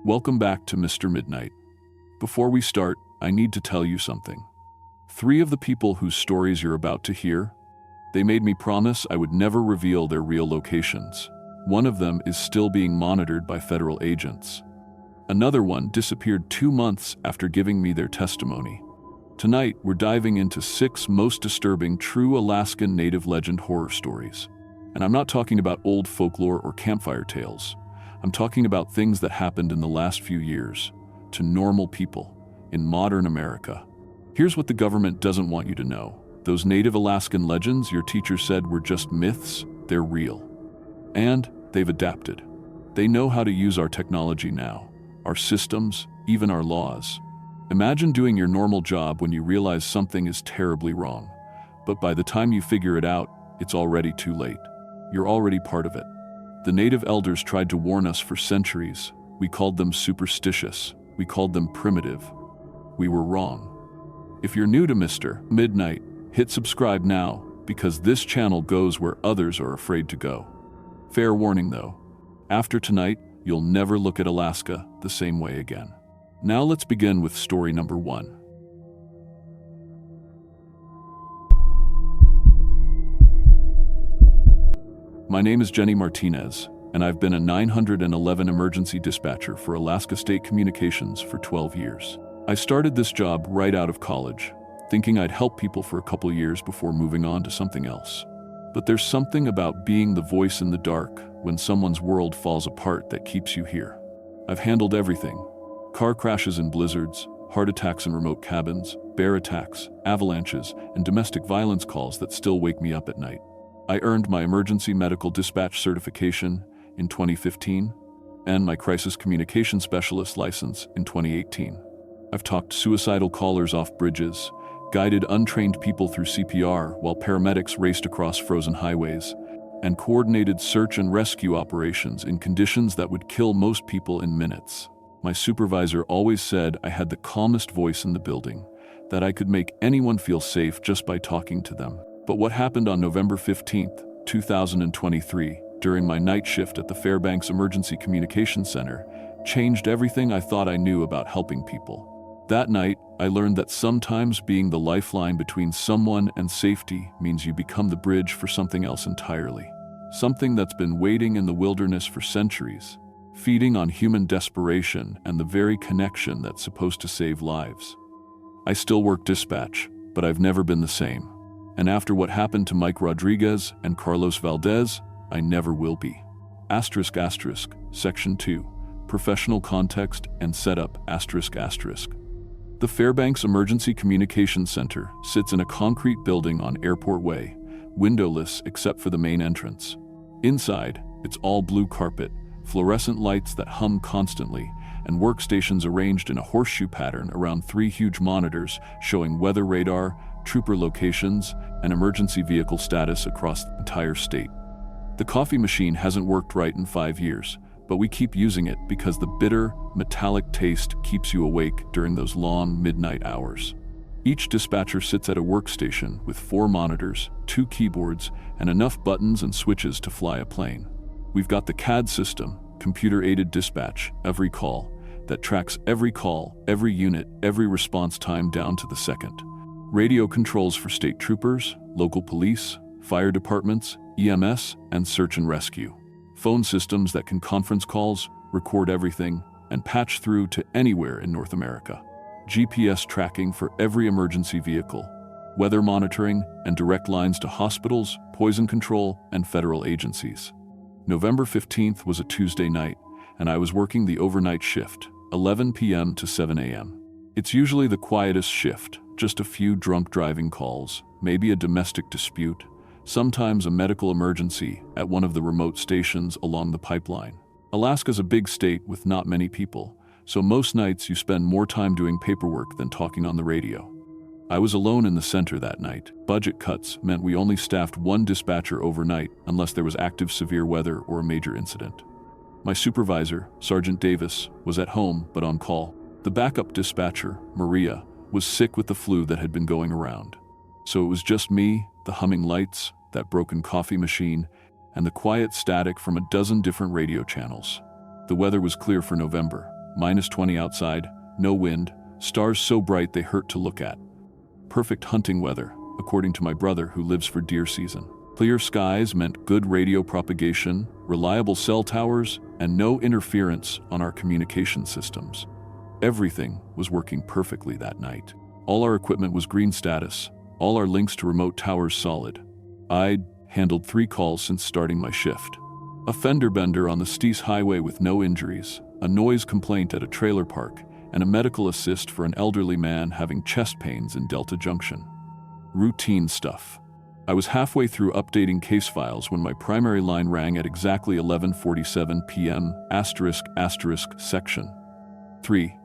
Welcome back to Mr. Midnight. Before we start, I need to tell you something. 3 of the people whose stories you're about to hear, they made me promise I would never reveal their real locations. One of them is still being monitored by federal agents. Another one disappeared 2 months after giving me their testimony. Tonight, we're diving into 6 most disturbing true Alaskan native legend horror stories. And I'm not talking about old folklore or campfire tales. I'm talking about things that happened in the last few years to normal people in modern America. Here's what the government doesn't want you to know. Those Native Alaskan legends your teacher said were just myths, they're real. And they've adapted. They know how to use our technology now, our systems, even our laws. Imagine doing your normal job when you realize something is terribly wrong. But by the time you figure it out, it's already too late. You're already part of it. The native elders tried to warn us for centuries. We called them superstitious. We called them primitive. We were wrong. If you're new to Mr. Midnight, hit subscribe now, because this channel goes where others are afraid to go. Fair warning though, after tonight, you'll never look at Alaska the same way again. Now let's begin with story number 1. My name is Jenny Martinez, and I've been a 911 emergency dispatcher for Alaska State Communications for 12 years. I started this job right out of college, thinking I'd help people for a couple years before moving on to something else. But there's something about being the voice in the dark when someone's world falls apart that keeps you here. I've handled everything: car crashes and blizzards, heart attacks in remote cabins, bear attacks, avalanches, and domestic violence calls that still wake me up at night. I earned my emergency medical dispatch certification in 2015 and my crisis communication specialist license in 2018. I've talked suicidal callers off bridges, guided untrained people through CPR while paramedics raced across frozen highways, and coordinated search and rescue operations in conditions that would kill most people in minutes. My supervisor always said I had the calmest voice in the building, that I could make anyone feel safe just by talking to them. But what happened on November 15th, 2023, during my night shift at the Fairbanks Emergency Communications Center, changed everything I thought I knew about helping people. That night, I learned that sometimes being the lifeline between someone and safety means you become the bridge for something else entirely. Something that's been waiting in the wilderness for centuries, feeding on human desperation and the very connection that's supposed to save lives. I still work dispatch, but I've never been the same. And after what happened to Mike Rodriguez and Carlos Valdez, I never will be. ***, Section 2, Professional Context and Setup, ***. The Fairbanks Emergency Communications Center sits in a concrete building on Airport Way, windowless except for the main entrance. Inside, it's all blue carpet, fluorescent lights that hum constantly, and workstations arranged in a horseshoe pattern around 3 huge monitors showing weather radar, trooper locations, and emergency vehicle status across the entire state. The coffee machine hasn't worked right in 5 years, but we keep using it because the bitter, metallic taste keeps you awake during those long midnight hours. Each dispatcher sits at a workstation with 4 monitors, 2 keyboards, and enough buttons and switches to fly a plane. We've got the CAD system, computer-aided dispatch, every call, that tracks every call, every unit, every response time down to the second. Radio controls for state troopers, local police, fire departments, EMS, and search and rescue. Phone systems that can conference calls, record everything, and patch through to anywhere in North America. GPS tracking for every emergency vehicle, weather monitoring, and direct lines to hospitals, poison control, and federal agencies. November 15th was a Tuesday night, and I was working the overnight shift, 11 p.m. to 7 a.m. It's usually the quietest shift, just a few drunk driving calls, maybe a domestic dispute, sometimes a medical emergency at one of the remote stations along the pipeline. Alaska's a big state with not many people, so most nights you spend more time doing paperwork than talking on the radio. I was alone in the center that night. Budget cuts meant we only staffed 1 dispatcher overnight unless there was active severe weather or a major incident. My supervisor, Sergeant Davis, was at home but on call. The backup dispatcher, Maria, was sick with the flu that had been going around. So it was just me, the humming lights, that broken coffee machine, and the quiet static from a dozen different radio channels. The weather was clear for November, -20 outside, no wind, stars so bright they hurt to look at. Perfect hunting weather, according to my brother who lives for deer season. Clear skies meant good radio propagation, reliable cell towers, and no interference on our communication systems. Everything was working perfectly that night. All our equipment was green status, all our links to remote towers solid. I'd handled 3 calls since starting my shift. A fender bender on the Steese Highway with no injuries, a noise complaint at a trailer park, and a medical assist for an elderly man having chest pains in Delta Junction. Routine stuff. I was halfway through updating case files when my primary line rang at exactly 11:47 p.m. *** section 3.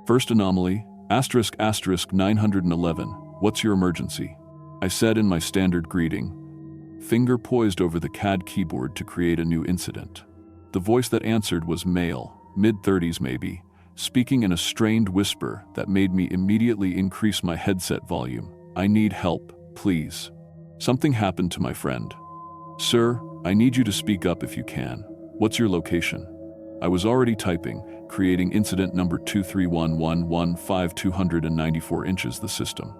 First anomaly, *** 911, what's your emergency? I said in my standard greeting, finger poised over the CAD keyboard to create a new incident. The voice that answered was male, mid-30s maybe, speaking in a strained whisper that made me immediately increase my headset volume. I need help, please. Something happened to my friend. Sir, I need you to speak up if you can. What's your location? I was already typing, creating incident number 231115294 inches the system.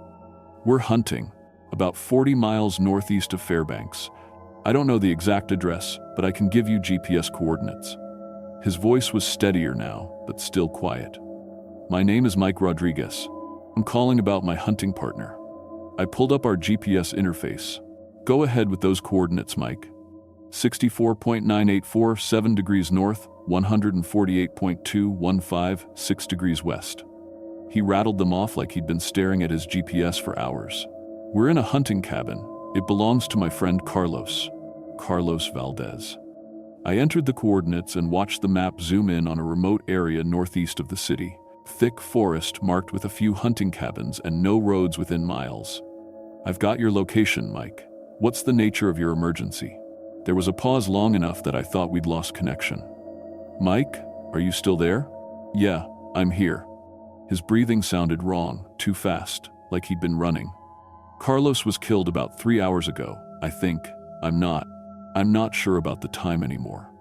We're hunting, about 40 miles northeast of Fairbanks. I don't know the exact address, but I can give you GPS coordinates. His voice was steadier now, but still quiet. My name is Mike Rodriguez. I'm calling about my hunting partner. I pulled up our GPS interface. Go ahead with those coordinates, Mike. 64.984, 7 degrees north, 148.215, 6 degrees west. He rattled them off like he'd been staring at his GPS for hours. We're in a hunting cabin. It belongs to my friend Carlos Valdez. I entered the coordinates and watched the map zoom in on a remote area northeast of the city. Thick forest marked with a few hunting cabins and no roads within miles. I've got your location, Mike. What's the nature of your emergency? There was a pause long enough that I thought we'd lost connection. Mike, are you still there? Yeah, I'm here. His breathing sounded wrong, too fast, like he'd been running. Carlos was killed about 3 hours ago, I think. I'm not sure about the time anymore.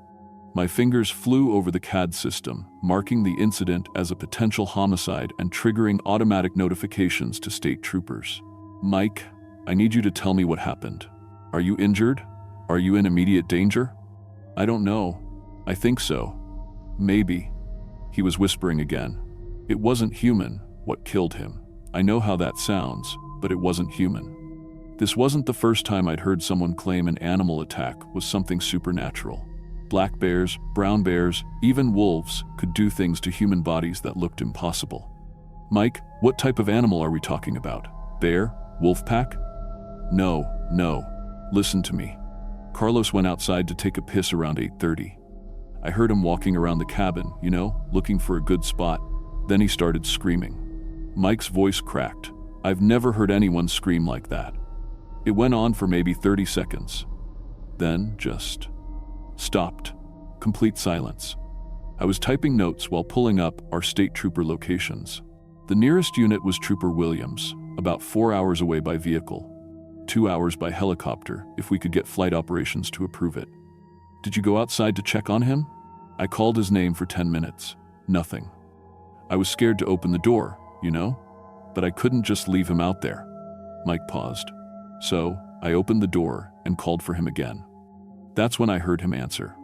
My fingers flew over the CAD system, marking the incident as a potential homicide and triggering automatic notifications to state troopers. Mike, I need you to tell me what happened. Are you injured? Are you in immediate danger? I don't know. I think so. Maybe. He was whispering again. It wasn't human, what killed him. I know how that sounds, but it wasn't human. This wasn't the first time I'd heard someone claim an animal attack was something supernatural. Black bears, brown bears, even wolves could do things to human bodies that looked impossible. Mike, what type of animal are we talking about? Bear? Wolf pack? No. Listen to me. Carlos went outside to take a piss around 8:30. I heard him walking around the cabin, looking for a good spot. Then he started screaming. Mike's voice cracked. I've never heard anyone scream like that. It went on for maybe 30 seconds. Then just stopped. Complete silence. I was typing notes while pulling up our state trooper locations. The nearest unit was Trooper Williams, about 4 hours away by vehicle. 2 hours by helicopter, if we could get flight operations to approve it. Did you go outside to check on him? I called his name for 10 minutes. Nothing. I was scared to open the door, but I couldn't just leave him out there. Mike paused. So, I opened the door and called for him again. That's when I heard him answer.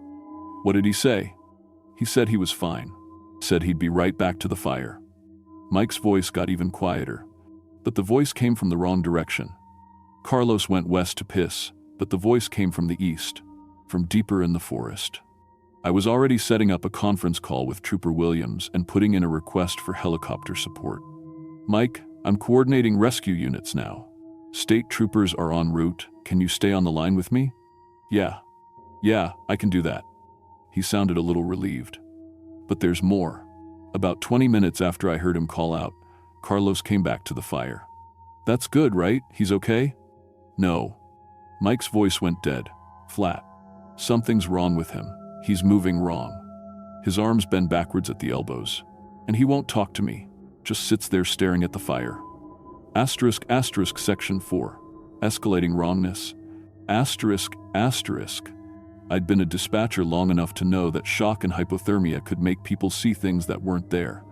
What did he say? He said he was fine. Said he'd be right back to the fire. Mike's voice got even quieter, but the voice came from the wrong direction. Carlos went west to piss, but the voice came from the east, from deeper in the forest. I was already setting up a conference call with Trooper Williams and putting in a request for helicopter support. Mike, I'm coordinating rescue units now. State troopers are en route. Can you stay on the line with me? Yeah, I can do that. He sounded a little relieved. But there's more. About 20 minutes after I heard him call out, Carlos came back to the fire. That's good, right? He's okay? No. Mike's voice went dead, flat. Something's wrong with him. He's moving wrong. His arms bend backwards at the elbows. And he won't talk to me, just sits there staring at the fire. Section 4. Escalating wrongness. ***. I'd been a dispatcher long enough to know that shock and hypothermia could make people see things that weren't there,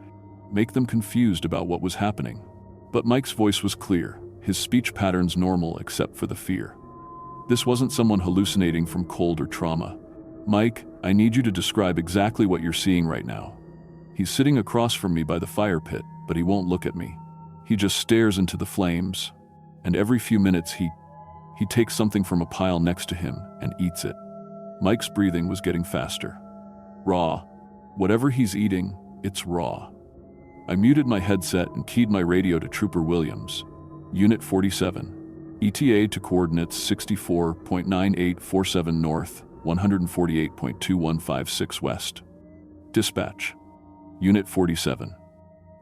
make them confused about what was happening. But Mike's voice was clear, his speech patterns normal except for the fear. This wasn't someone hallucinating from cold or trauma. Mike, I need you to describe exactly what you're seeing right now. He's sitting across from me by the fire pit, but he won't look at me. He just stares into the flames, and every few minutes he takes something from a pile next to him and eats it. Mike's breathing was getting faster. Raw. Whatever he's eating, it's raw. I muted my headset and keyed my radio to Trooper Williams. Unit 47. ETA to coordinates 64.9847 north, 148.2156 west. Dispatch. Unit 47.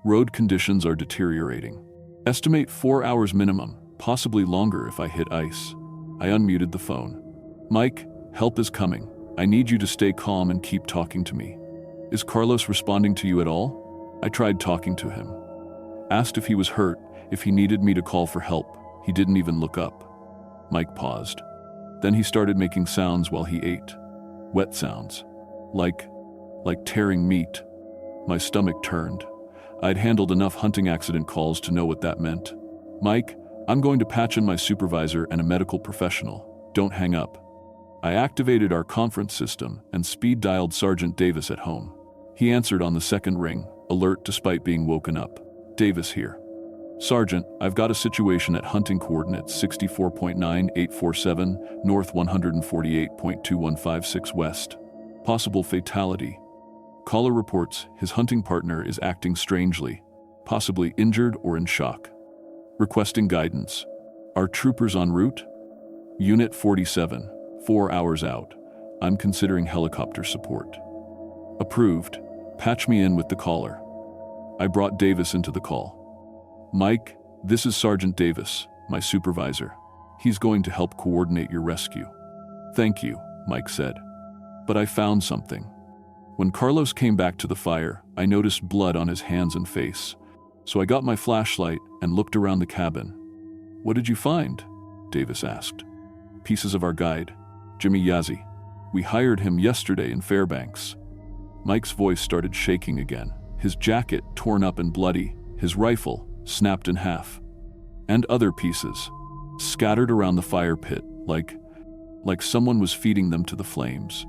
Road conditions are deteriorating. Estimate 4 hours minimum, possibly longer if I hit ice. I unmuted the phone. Mike, help is coming. I need you to stay calm and keep talking to me. Is Carlos responding to you at all? I tried talking to him. Asked if he was hurt, if he needed me to call for help. He didn't even look up. Mike paused. Then he started making sounds while he ate. Wet sounds. Like tearing meat. My stomach turned. I'd handled enough hunting accident calls to know what that meant. Mike, I'm going to patch in my supervisor and a medical professional. Don't hang up. I activated our conference system and speed-dialed Sergeant Davis at home. He answered on the second ring, alert despite being woken up. Davis here. Sergeant, I've got a situation at hunting coordinates 64.9847 north, 148.2156 west. Possible fatality. Caller reports his hunting partner is acting strangely, possibly injured or in shock. Requesting guidance. Are troopers en route? Unit 47, 4 hours out. I'm considering helicopter support. Approved. Patch me in with the caller. I brought Davis into the call. Mike, this is Sergeant Davis, my supervisor. He's going to help coordinate your rescue. Thank you, Mike said. But I found something. When Carlos came back to the fire, I noticed blood on his hands and face. So I got my flashlight and looked around the cabin. What did you find? Davis asked. Pieces of our guide, Jimmy Yazzie. We hired him yesterday in Fairbanks. Mike's voice started shaking again. His jacket torn up and bloody, his rifle snapped in half. And other pieces, scattered around the fire pit, like someone was feeding them to the flames.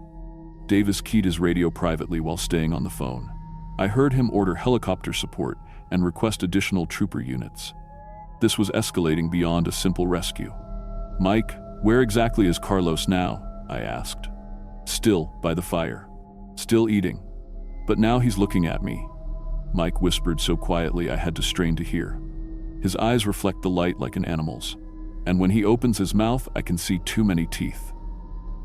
Davis keyed his radio privately while staying on the phone. I heard him order helicopter support and request additional trooper units. This was escalating beyond a simple rescue. Mike, where exactly is Carlos now? I asked. Still by the fire. Still eating. But now he's looking at me. Mike whispered so quietly I had to strain to hear. His eyes reflect the light like an animal's. And when he opens his mouth, I can see too many teeth.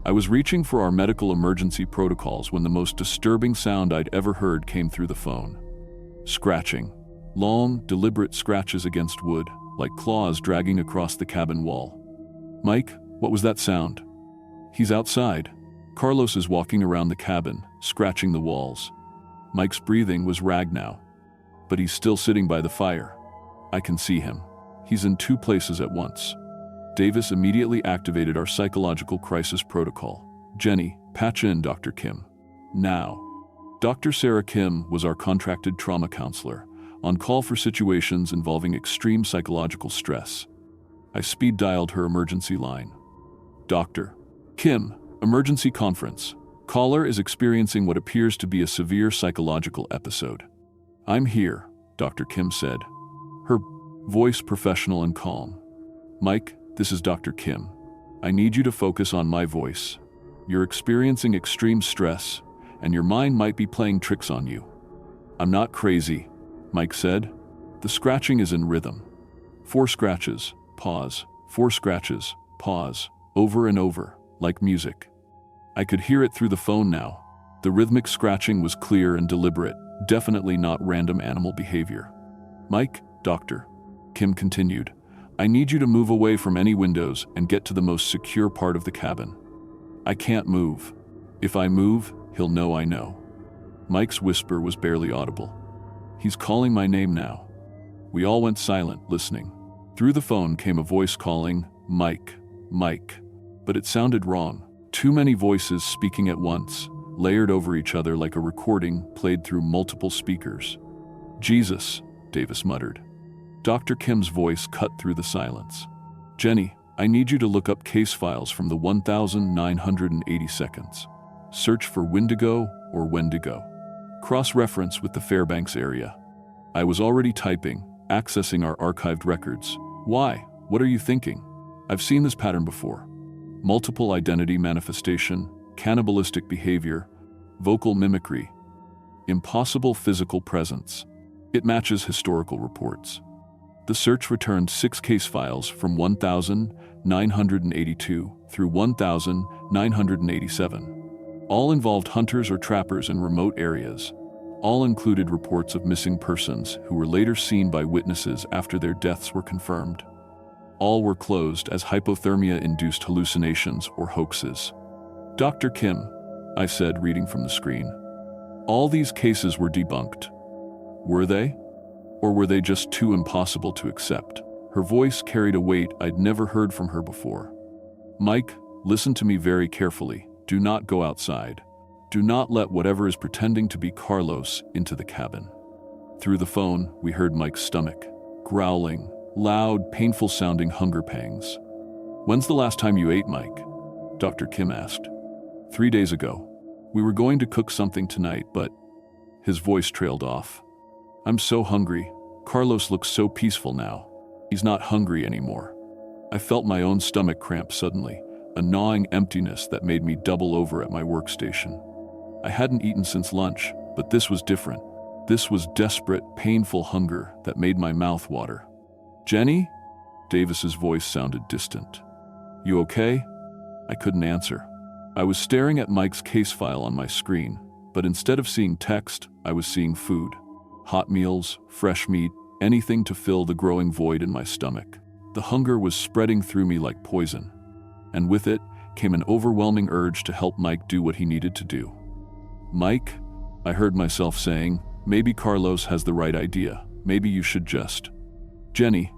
I was reaching for our medical emergency protocols when the most disturbing sound I'd ever heard came through the phone. Scratching. Long, deliberate scratches against wood, like claws dragging across the cabin wall. Mike, what was that sound? He's outside. Carlos is walking around the cabin, scratching the walls. Mike's breathing was ragged now, but he's still sitting by the fire. I can see him. He's in two places at once. Davis immediately activated our psychological crisis protocol. Jenny, patch in Dr. Kim. Now. Dr. Sarah Kim was our contracted trauma counselor, on call for situations involving extreme psychological stress. I speed-dialed her emergency line. Dr. Kim, emergency conference. Caller is experiencing what appears to be a severe psychological episode. I'm here, Dr. Kim said, her voice professional and calm. Mike, this is Dr. Kim. I need you to focus on my voice. You're experiencing extreme stress, and your mind might be playing tricks on you. I'm not crazy, Mike said. The scratching is in rhythm. 4 scratches, pause, 4 scratches, pause, over and over, like music. I could hear it through the phone now. The rhythmic scratching was clear and deliberate, definitely not random animal behavior. Mike, Doctor, Kim continued, I need you to move away from any windows and get to the most secure part of the cabin. I can't move. If I move, he'll know I know. Mike's whisper was barely audible. He's calling my name now. We all went silent, listening. Through the phone came a voice calling, Mike, Mike. But it sounded wrong. Too many voices speaking at once, layered over each other like a recording played through multiple speakers. "Jesus," Davis muttered. Dr. Kim's voice cut through the silence. "Jenny, I need you to look up case files from the 1980 seconds. Search for Wendigo or Wendigo. Cross-reference with the Fairbanks area." I was already typing, accessing our archived records. "Why? What are you thinking? I've seen this pattern before. Multiple identity manifestation, cannibalistic behavior, vocal mimicry, impossible physical presence. It matches historical reports." The search returned 6 case files from 1982 through 1987. All involved hunters or trappers in remote areas. All included reports of missing persons who were later seen by witnesses after their deaths were confirmed. All were closed as hypothermia-induced hallucinations or hoaxes. "Dr. Kim," I said, reading from the screen. "All these cases were debunked. Were they? Or were they just too impossible to accept?" Her voice carried a weight I'd never heard from her before. "Mike, listen to me very carefully. Do not go outside. Do not let whatever is pretending to be Carlos into the cabin." Through the phone, we heard Mike's stomach growling, loud, painful-sounding hunger pangs. "When's the last time you ate, Mike?" Dr. Kim asked. 3 days ago. We were going to cook something tonight, but..." His voice trailed off. "I'm so hungry. Carlos looks so peaceful now. He's not hungry anymore." I felt my own stomach cramp suddenly, a gnawing emptiness that made me double over at my workstation. I hadn't eaten since lunch, but this was different. This was desperate, painful hunger that made my mouth water. "Jenny?" Davis's voice sounded distant. "You okay?" I couldn't answer. I was staring at Mike's case file on my screen, but instead of seeing text, I was seeing food. Hot meals, fresh meat, anything to fill the growing void in my stomach. The hunger was spreading through me like poison, and with it came an overwhelming urge to help Mike do what he needed to do. "Mike," I heard myself saying, "maybe Carlos has the right idea. Maybe you should just..." "Jenny."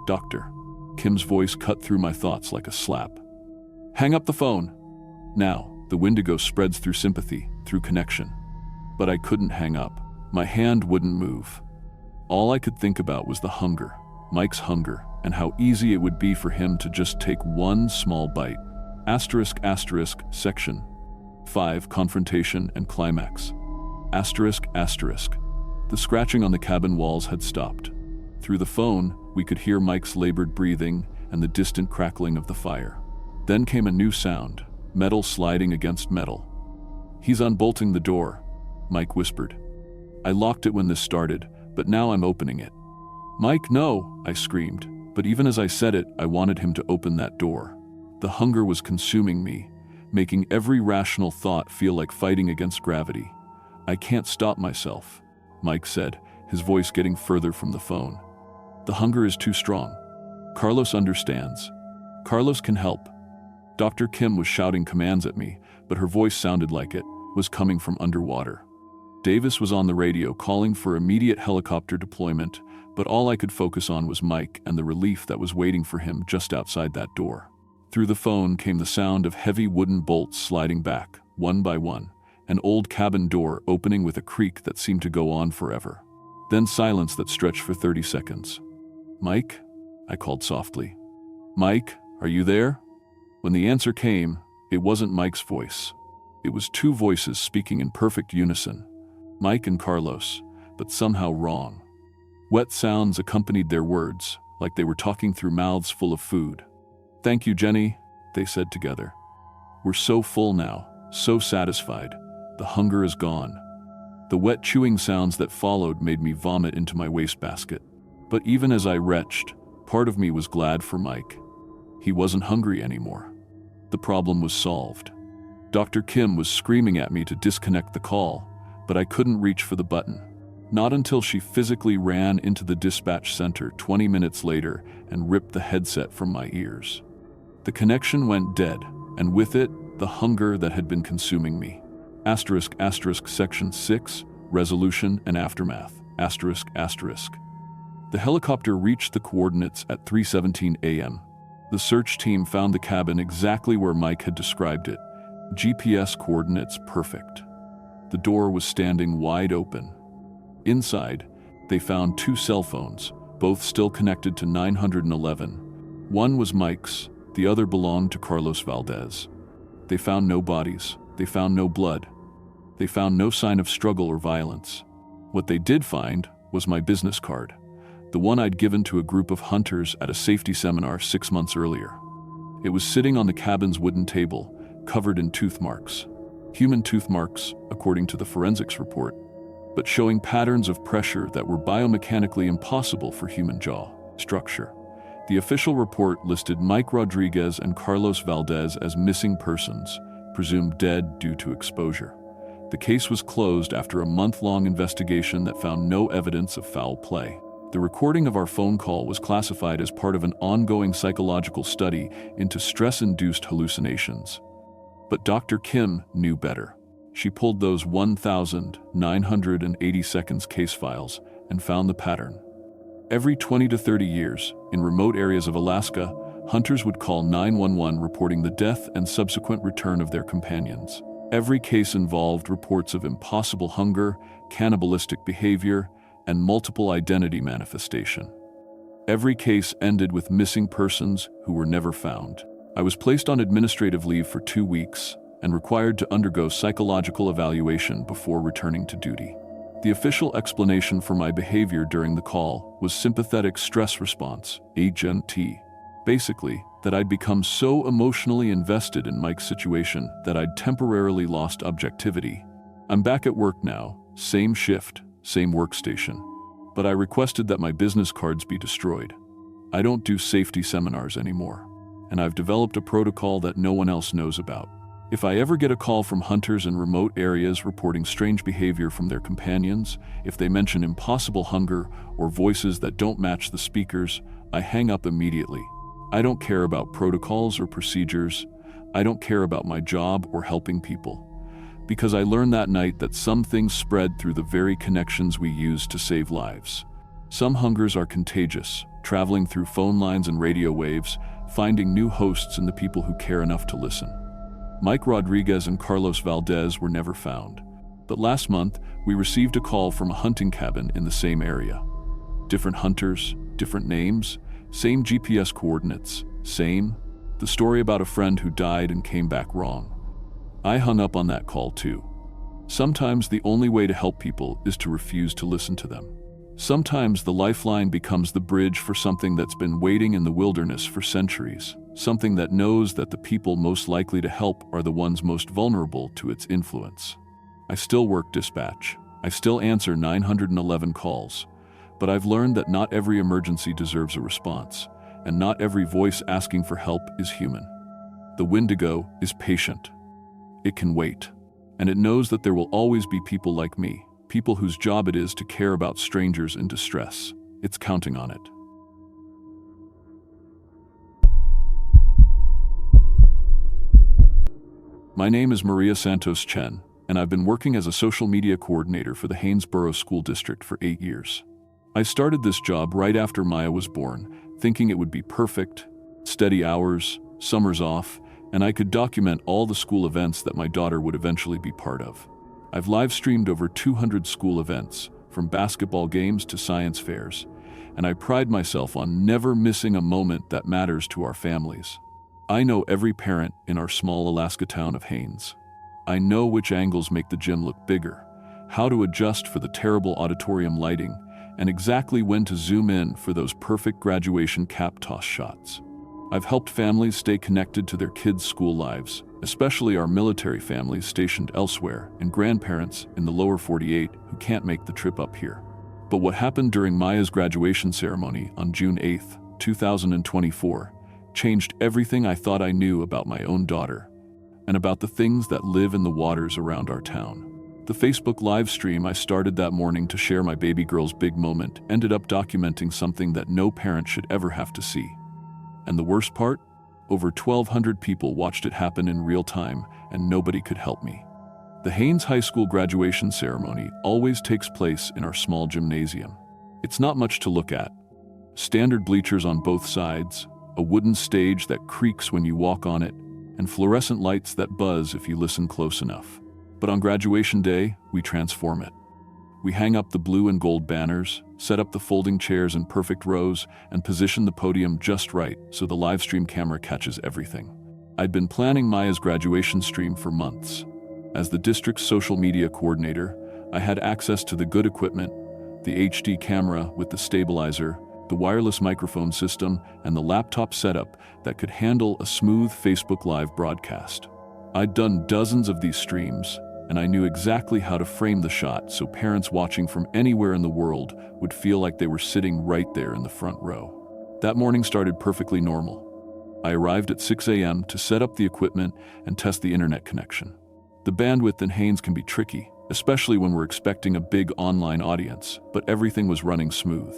Dr. Kim's voice cut through my thoughts like a slap. "Hang up the phone." Now, the Wendigo spreads through sympathy, through connection. But I couldn't hang up. My hand wouldn't move. All I could think about was the hunger, Mike's hunger, and how easy it would be for him to just take one small bite. Section 5, Confrontation and Climax. The scratching on the cabin walls had stopped. Through the phone, we could hear Mike's labored breathing and the distant crackling of the fire. Then came a new sound, metal sliding against metal. "He's unbolting the door," Mike whispered. I locked it when this started, but now I'm opening it. "Mike, no," I screamed, but even as I said it, I wanted him to open that door. The hunger was consuming me, making every rational thought feel like fighting against gravity. "I can't stop myself," Mike said, his voice getting further from the phone. "The hunger is too strong. Carlos understands. Carlos can help." Dr. Kim was shouting commands at me, but her voice sounded like it was coming from underwater. Davis was on the radio calling for immediate helicopter deployment, but all I could focus on was Mike and the relief that was waiting for him just outside that door. Through the phone came the sound of heavy wooden bolts sliding back, one by one, an old cabin door opening with a creak that seemed to go on forever. Then silence that stretched for 30 seconds. "Mike?" I called softly. "Mike, are you there?" When the answer came, it wasn't Mike's voice. It was 2 voices speaking in perfect unison. Mike and Carlos, but somehow wrong. Wet sounds accompanied their words, like they were talking through mouths full of food. "Thank you, Jenny," they said together. "We're so full now, so satisfied. The hunger is gone." The wet chewing sounds that followed made me vomit into my wastebasket. But even as I retched, part of me was glad for Mike. He wasn't hungry anymore. The problem was solved. Dr. Kim was screaming at me to disconnect the call, but I couldn't reach for the button. Not until she physically ran into the dispatch center 20 minutes later and ripped the headset from my ears. The connection went dead, and with it, the hunger that had been consuming me. Section 6, Resolution and Aftermath. The helicopter reached the coordinates at 3:17 a.m. The search team found the cabin exactly where Mike had described it, GPS coordinates perfect. The door was standing wide open. Inside, they found 2 cell phones, both still connected to 911. One was Mike's, the other belonged to Carlos Valdez. They found no bodies, they found no blood, they found no sign of struggle or violence. What they did find was my business card, the one I'd given to a group of hunters at a safety seminar 6 months earlier. It was sitting on the cabin's wooden table, covered in tooth marks. Human tooth marks, according to the forensics report, but showing patterns of pressure that were biomechanically impossible for human jaw structure. The official report listed Mike Rodriguez and Carlos Valdez as missing persons, presumed dead due to exposure. The case was closed after a month-long investigation that found no evidence of foul play. The recording of our phone call was classified as part of an ongoing psychological study into stress-induced hallucinations. But Dr. Kim knew better. She pulled those 1,980 seconds case files and found the pattern. Every 20 to 30 years, in remote areas of Alaska, hunters would call 911 reporting the death and subsequent return of their companions. Every case involved reports of impossible hunger, cannibalistic behavior, and multiple identity manifestation. Every case ended with missing persons who were never found. I was placed on administrative leave for 2 weeks and required to undergo psychological evaluation before returning to duty. The official explanation for my behavior during the call was sympathetic stress response, AGT. Basically, that I'd become so emotionally invested in Mike's situation that I'd temporarily lost objectivity. I'm back at work now, same shift, same workstation. But I requested that my business cards be destroyed. I don't do safety seminars anymore, and I've developed a protocol that no one else knows about. If I ever get a call from hunters in remote areas reporting strange behavior from their companions, if they mention impossible hunger or voices that don't match the speakers, I hang up immediately. I don't care about protocols or procedures. I don't care about my job or helping people. Because I learned that night that some things spread through the very connections we use to save lives. Some hungers are contagious, traveling through phone lines and radio waves, finding new hosts in the people who care enough to listen. Mike Rodriguez and Carlos Valdez were never found, but last month we received a call from a hunting cabin in the same area. Different hunters, different names, same GPS coordinates, same. The story about a friend who died and came back wrong. I hung up on that call too. Sometimes the only way to help people is to refuse to listen to them. Sometimes the lifeline becomes the bridge for something that's been waiting in the wilderness for centuries, something that knows that the people most likely to help are the ones most vulnerable to its influence. I still work dispatch. I still answer 911 calls, but I've learned that not every emergency deserves a response, and not every voice asking for help is human. The Wendigo is patient. It can wait, and it knows that there will always be people like me, people whose job it is to care about strangers in distress. It's counting on it. My name is Maria Santos Chen, and I've been working as a social media coordinator for the Barrow School District for 8 years. I started this job right after Maya was born, thinking it would be perfect, steady hours, summers off, and I could document all the school events that my daughter would eventually be part of. I've live-streamed over 200 school events, from basketball games to science fairs, and I pride myself on never missing a moment that matters to our families. I know every parent in our small Alaska town of Haines. I know which angles make the gym look bigger, how to adjust for the terrible auditorium lighting, and exactly when to zoom in for those perfect graduation cap toss shots. I've helped families stay connected to their kids' school lives, especially our military families stationed elsewhere and grandparents in the lower 48 who can't make the trip up here. But what happened during Maya's graduation ceremony on June 8, 2024, changed everything I thought I knew about my own daughter and about the things that live in the waters around our town. The Facebook live stream I started that morning to share my baby girl's big moment ended up documenting something that no parent should ever have to see. And the worst part? Over 1,200 people watched it happen in real time, and nobody could help me. The Haines High School graduation ceremony always takes place in our small gymnasium. It's not much to look at. Standard bleachers on both sides, a wooden stage that creaks when you walk on it, and fluorescent lights that buzz if you listen close enough. But on graduation day, we transform it. We hang up the blue and gold banners, set up the folding chairs in perfect rows, and position the podium just right so the live stream camera catches everything. I'd been planning Maya's graduation stream for months. As the district's social media coordinator, I had access to the good equipment, the HD camera with the stabilizer, the wireless microphone system, and the laptop setup that could handle a smooth Facebook Live broadcast. I'd done dozens of these streams, and I knew exactly how to frame the shot so parents watching from anywhere in the world would feel like they were sitting right there in the front row. That morning started perfectly normal. I arrived at 6 a.m. to set up the equipment and test the internet connection. The bandwidth in Haines can be tricky, especially when we're expecting a big online audience, but everything was running smooth.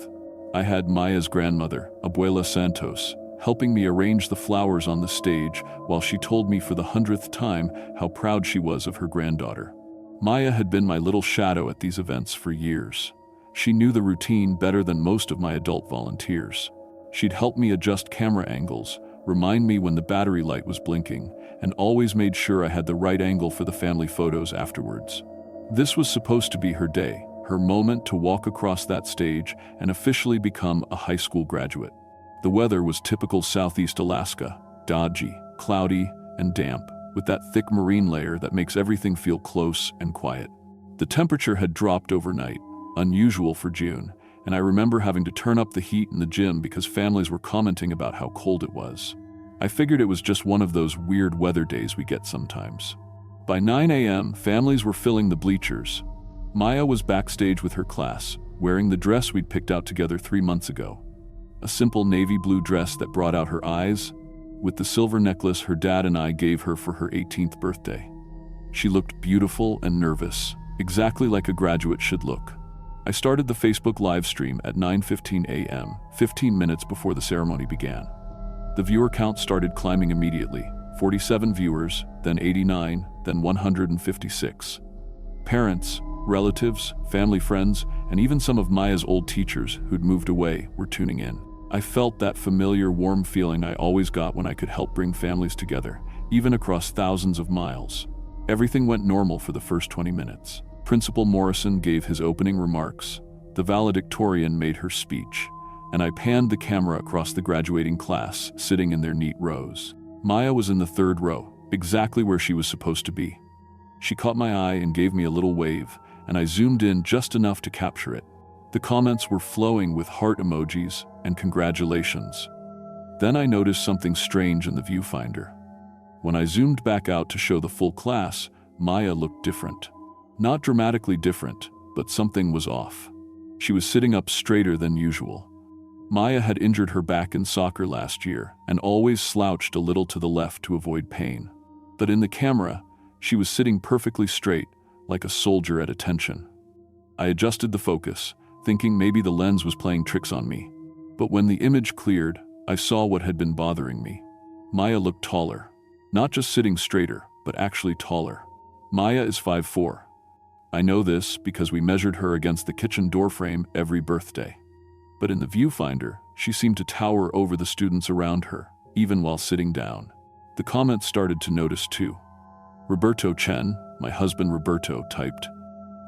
I had Maya's grandmother, Abuela Santos, helping me arrange the flowers on the stage while she told me for the 100th time how proud she was of her granddaughter. Maya had been my little shadow at these events for years. She knew the routine better than most of my adult volunteers. She'd help me adjust camera angles, remind me when the battery light was blinking, and always made sure I had the right angle for the family photos afterwards. This was supposed to be her day, her moment to walk across that stage and officially become a high school graduate. The weather was typical Southeast Alaska, dodgy, cloudy, and damp, with that thick marine layer that makes everything feel close and quiet. The temperature had dropped overnight, unusual for June, and I remember having to turn up the heat in the gym because families were commenting about how cold it was. I figured it was just one of those weird weather days we get sometimes. By 9 a.m., families were filling the bleachers. Maya was backstage with her class, wearing the dress we'd picked out together 3 months ago. A simple navy blue dress that brought out her eyes, with the silver necklace her dad and I gave her for her 18th birthday. She looked beautiful and nervous, exactly like a graduate should look. I started the Facebook live stream at 9:15 a.m., 15 minutes before the ceremony began. The viewer count started climbing immediately, 47 viewers, then 89, then 156. Parents, relatives, family friends, and even some of Maya's old teachers who'd moved away were tuning in. I felt that familiar, warm feeling I always got when I could help bring families together, even across thousands of miles. Everything went normal for the first 20 minutes. Principal Morrison gave his opening remarks, the valedictorian made her speech, and I panned the camera across the graduating class, sitting in their neat rows. Maya was in the third row, exactly where she was supposed to be. She caught my eye and gave me a little wave, and I zoomed in just enough to capture it. The comments were flowing with heart emojis and congratulations. Then I noticed something strange in the viewfinder. When I zoomed back out to show the full class, Maya looked different. Not dramatically different, but something was off. She was sitting up straighter than usual. Maya had injured her back in soccer last year and always slouched a little to the left to avoid pain. But in the camera, she was sitting perfectly straight, like a soldier at attention. I adjusted the focus, thinking maybe the lens was playing tricks on me. But when the image cleared, I saw what had been bothering me. Maya looked taller. Not just sitting straighter, but actually taller. Maya is 5'4". I know this because we measured her against the kitchen doorframe every birthday. But in the viewfinder, she seemed to tower over the students around her, even while sitting down. The comments started to notice too. Roberto Chen, my husband Roberto, typed,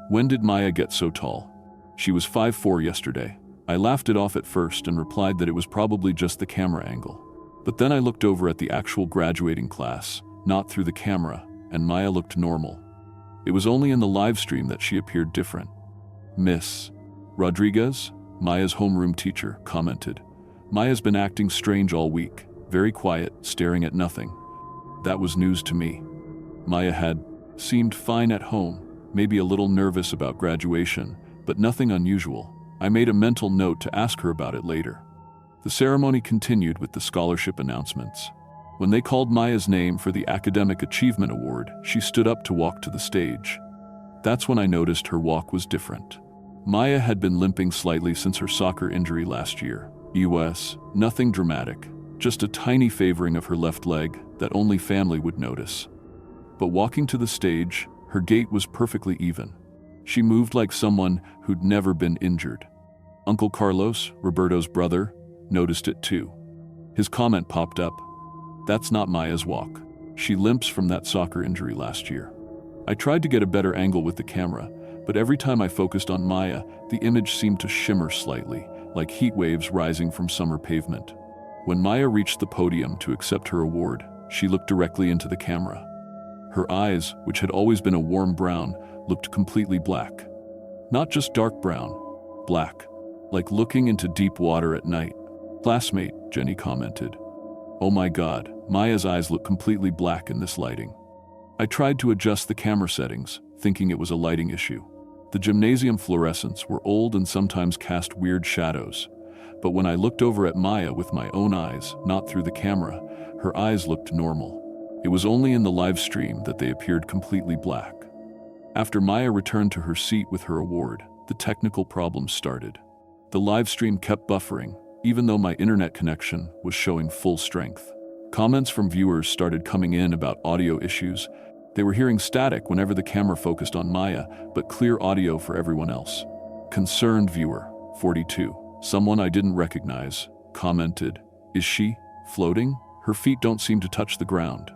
"When did Maya get so tall? She was 5'4" yesterday." I laughed it off at first and replied that it was probably just the camera angle. But then I looked over at the actual graduating class, not through the camera, and Maya looked normal. It was only in the live stream that she appeared different. Miss Rodriguez, Maya's homeroom teacher, commented, "Maya's been acting strange all week, very quiet, staring at nothing." That was news to me. Maya had seemed fine at home, maybe a little nervous about graduation, but nothing unusual. I made a mental note to ask her about it later. The ceremony continued with the scholarship announcements. When they called Maya's name for the Academic Achievement Award, she stood up to walk to the stage. That's when I noticed her walk was different. Maya had been limping slightly since her soccer injury last year. Nothing dramatic, just a tiny favoring of her left leg that only family would notice. But walking to the stage, her gait was perfectly even. She moved like someone who'd never been injured. Uncle Carlos, Roberto's brother, noticed it too. His comment popped up, "That's not Maya's walk." She limps from that soccer injury last year. I tried to get a better angle with the camera, but every time I focused on Maya, the image seemed to shimmer slightly, like heat waves rising from summer pavement. When Maya reached the podium to accept her award, she looked directly into the camera. Her eyes, which had always been a warm brown, looked completely black. Not just dark brown, black, like looking into deep water at night. "Classmate," Jenny commented. "Oh my God, Maya's eyes look completely black in this lighting." I tried to adjust the camera settings, thinking it was a lighting issue. The gymnasium fluorescents were old and sometimes cast weird shadows, but when I looked over at Maya with my own eyes, not through the camera, her eyes looked normal. It was only in the live stream that they appeared completely black. After Maya returned to her seat with her award, the technical problems started. The live stream kept buffering, even though my internet connection was showing full strength. Comments from viewers started coming in about audio issues. They were hearing static whenever the camera focused on Maya, but clear audio for everyone else. Concerned viewer, 42, someone I didn't recognize, commented, "Is she floating? Her feet don't seem to touch the ground."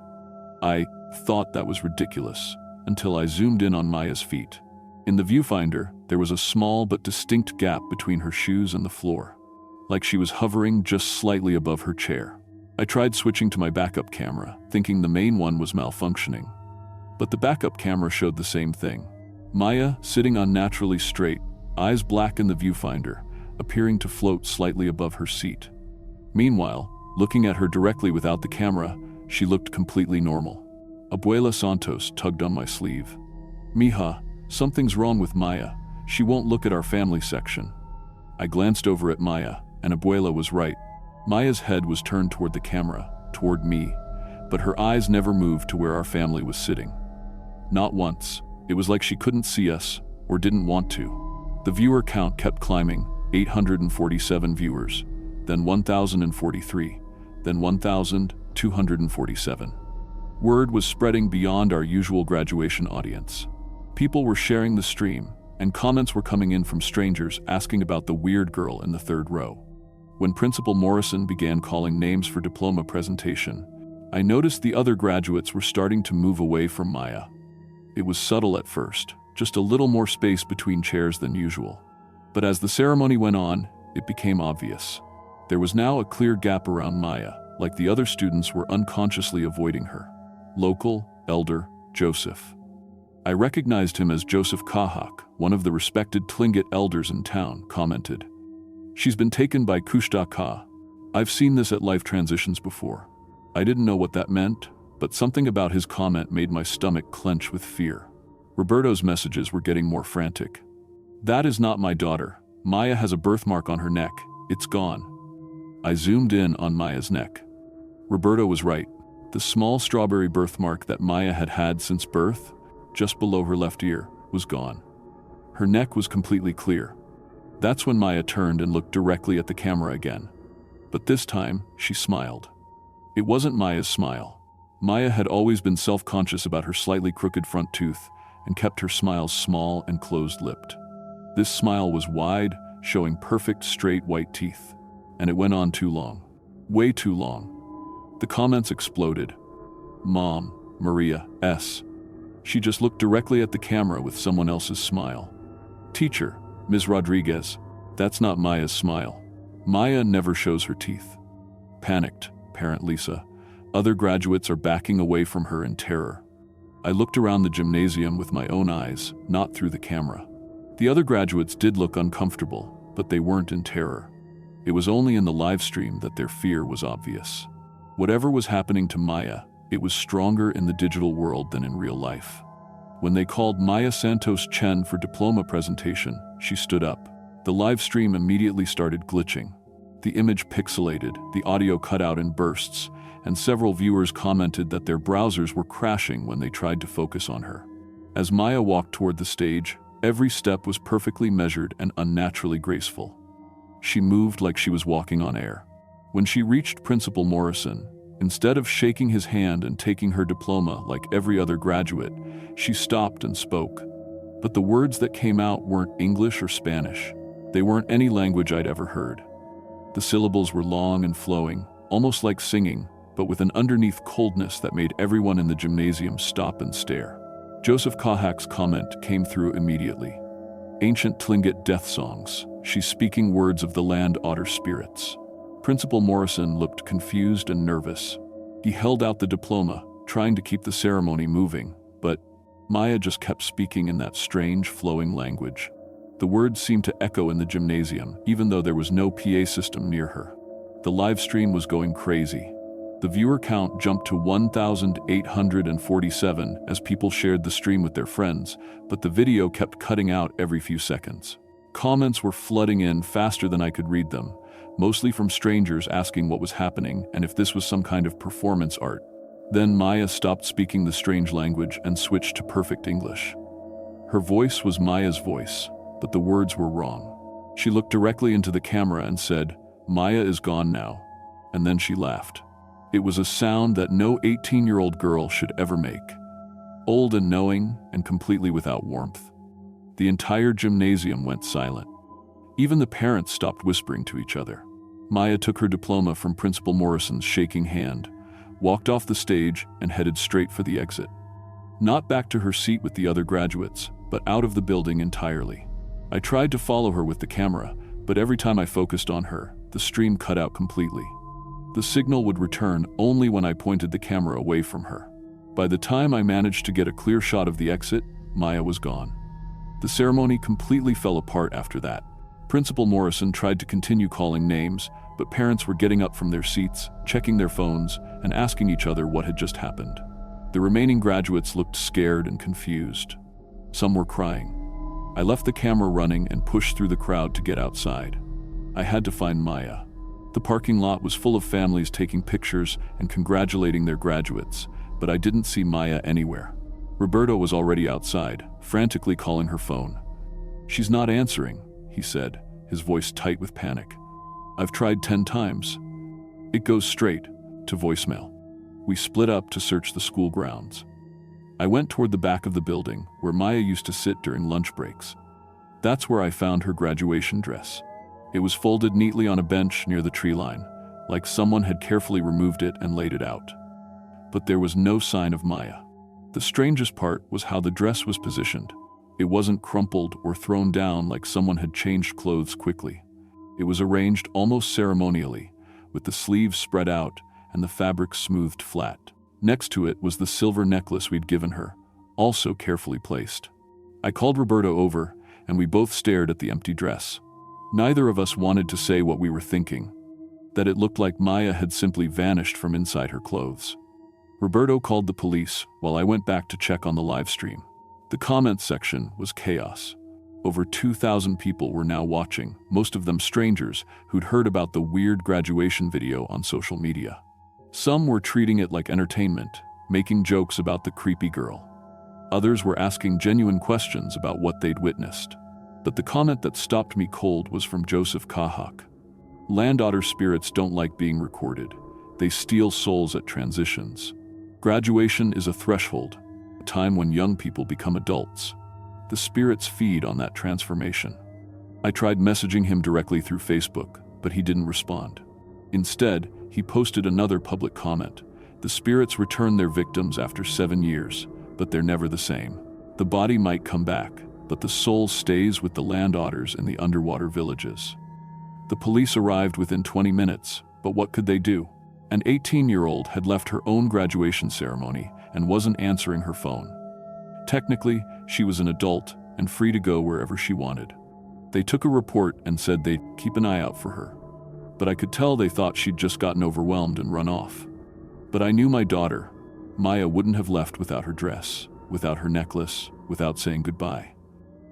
I thought that was ridiculous, until I zoomed in on Maya's feet. In the viewfinder, there was a small but distinct gap between her shoes and the floor, like she was hovering just slightly above her chair. I tried switching to my backup camera, thinking the main one was malfunctioning. But the backup camera showed the same thing. Maya, sitting unnaturally straight, eyes black in the viewfinder, appearing to float slightly above her seat. Meanwhile, looking at her directly without the camera, she looked completely normal. Abuela Santos tugged on my sleeve. "Mija, something's wrong with Maya. She won't look at our family section." I glanced over at Maya, and Abuela was right. Maya's head was turned toward the camera, toward me, but her eyes never moved to where our family was sitting. Not once. It was like she couldn't see us, or didn't want to. The viewer count kept climbing, 847 viewers, then 1,043, then 1,247. Word was spreading beyond our usual graduation audience. People were sharing the stream, and comments were coming in from strangers asking about the weird girl in the third row. When Principal Morrison began calling names for diploma presentation, I noticed the other graduates were starting to move away from Maya. It was subtle at first, just a little more space between chairs than usual. But as the ceremony went on, it became obvious. There was now a clear gap around Maya, like the other students were unconsciously avoiding her. Local, elder, Joseph. I recognized him as Joseph Kahak, one of the respected Tlingit elders in town, commented. "She's been taken by Kushta Ka. I've seen this at life transitions before." I didn't know what that meant, but something about his comment made my stomach clench with fear. Roberto's messages were getting more frantic. "That is not my daughter. Maya has a birthmark on her neck. It's gone." I zoomed in on Maya's neck. Roberto was right. The small strawberry birthmark that Maya had had since birth, just below her left ear, was gone. Her neck was completely clear. That's when Maya turned and looked directly at the camera again. But this time, she smiled. It wasn't Maya's smile. Maya had always been self-conscious about her slightly crooked front tooth and kept her smile small and closed-lipped. This smile was wide, showing perfect straight white teeth. And it went on too long. Way too long. The comments exploded. "Mom, Maria, S. She just looked directly at the camera with someone else's smile." "Teacher, Ms. Rodriguez, that's not Maya's smile. Maya never shows her teeth." Panicked, parent Lisa. Other graduates are backing away from her in terror. I looked around the gymnasium with my own eyes, not through the camera. The other graduates did look uncomfortable, but they weren't in terror. It was only in the live stream that their fear was obvious. Whatever was happening to Maya, it was stronger in the digital world than in real life. When they called Maya Santos Chen for diploma presentation, she stood up. The live stream immediately started glitching. The image pixelated, the audio cut out in bursts, and several viewers commented that their browsers were crashing when they tried to focus on her. As Maya walked toward the stage, every step was perfectly measured and unnaturally graceful. She moved like she was walking on air. When she reached Principal Morrison, instead of shaking his hand and taking her diploma like every other graduate, she stopped and spoke. But the words that came out weren't English or Spanish. They weren't any language I'd ever heard. The syllables were long and flowing, almost like singing, but with an underneath coldness that made everyone in the gymnasium stop and stare. Joseph Kahak's comment came through immediately. Ancient Tlingit death songs. She's speaking words of the land otter spirits. Principal Morrison looked confused and nervous. He held out the diploma, trying to keep the ceremony moving, but Maya just kept speaking in that strange, flowing language. The words seemed to echo in the gymnasium, even though there was no PA system near her. The live stream was going crazy. The viewer count jumped to 1,847 as people shared the stream with their friends, but the video kept cutting out every few seconds. Comments were flooding in faster than I could read them, mostly from strangers asking what was happening and if this was some kind of performance art. Then Maya stopped speaking the strange language and switched to perfect English. Her voice was Maya's voice, but the words were wrong. She looked directly into the camera and said, "Maya is gone now," and then she laughed. It was a sound that no 18-year-old girl should ever make. Old and knowing, and completely without warmth. The entire gymnasium went silent. Even the parents stopped whispering to each other. Maya took her diploma from Principal Morrison's shaking hand, walked off the stage, and headed straight for the exit. Not back to her seat with the other graduates, but out of the building entirely. I tried to follow her with the camera, but every time I focused on her, the stream cut out completely. The signal would return only when I pointed the camera away from her. By the time I managed to get a clear shot of the exit, Maya was gone. The ceremony completely fell apart after that. Principal Morrison tried to continue calling names, but parents were getting up from their seats, checking their phones, and asking each other what had just happened. The remaining graduates looked scared and confused. Some were crying. I left the camera running and pushed through the crowd to get outside. I had to find Maya. The parking lot was full of families taking pictures and congratulating their graduates, but I didn't see Maya anywhere. Roberto was already outside, frantically calling her phone. "She's not answering," he said, his voice tight with panic. "I've tried 10 times. It goes straight to voicemail." We split up to search the school grounds. I went toward the back of the building, where Maya used to sit during lunch breaks. That's where I found her graduation dress. It was folded neatly on a bench near the tree line, like someone had carefully removed it and laid it out. But there was no sign of Maya. The strangest part was how the dress was positioned. It wasn't crumpled or thrown down like someone had changed clothes quickly. It was arranged almost ceremonially, with the sleeves spread out and the fabric smoothed flat. Next to it was the silver necklace we'd given her, also carefully placed. I called Roberto over, and we both stared at the empty dress. Neither of us wanted to say what we were thinking, that it looked like Maya had simply vanished from inside her clothes. Roberto called the police while I went back to check on the live stream. The comments section was chaos. Over 2,000 people were now watching, most of them strangers who'd heard about the weird graduation video on social media. Some were treating it like entertainment, making jokes about the creepy girl. Others were asking genuine questions about what they'd witnessed. But the comment that stopped me cold was from Joseph Kahak. Land otter spirits don't like being recorded. They steal souls at transitions. Graduation is a threshold, a time when young people become adults. The spirits feed on that transformation. I tried messaging him directly through Facebook, but he didn't respond. Instead, he posted another public comment. The spirits return their victims after 7 years, but they're never the same. The body might come back, but the soul stays with the land otters in the underwater villages. The police arrived within 20 minutes, but what could they do? An 18-year-old had left her own graduation ceremony and wasn't answering her phone. Technically, she was an adult and free to go wherever she wanted. They took a report and said they'd keep an eye out for her. But I could tell they thought she'd just gotten overwhelmed and run off. But I knew my daughter. Maya wouldn't have left without her dress, without her necklace, without saying goodbye.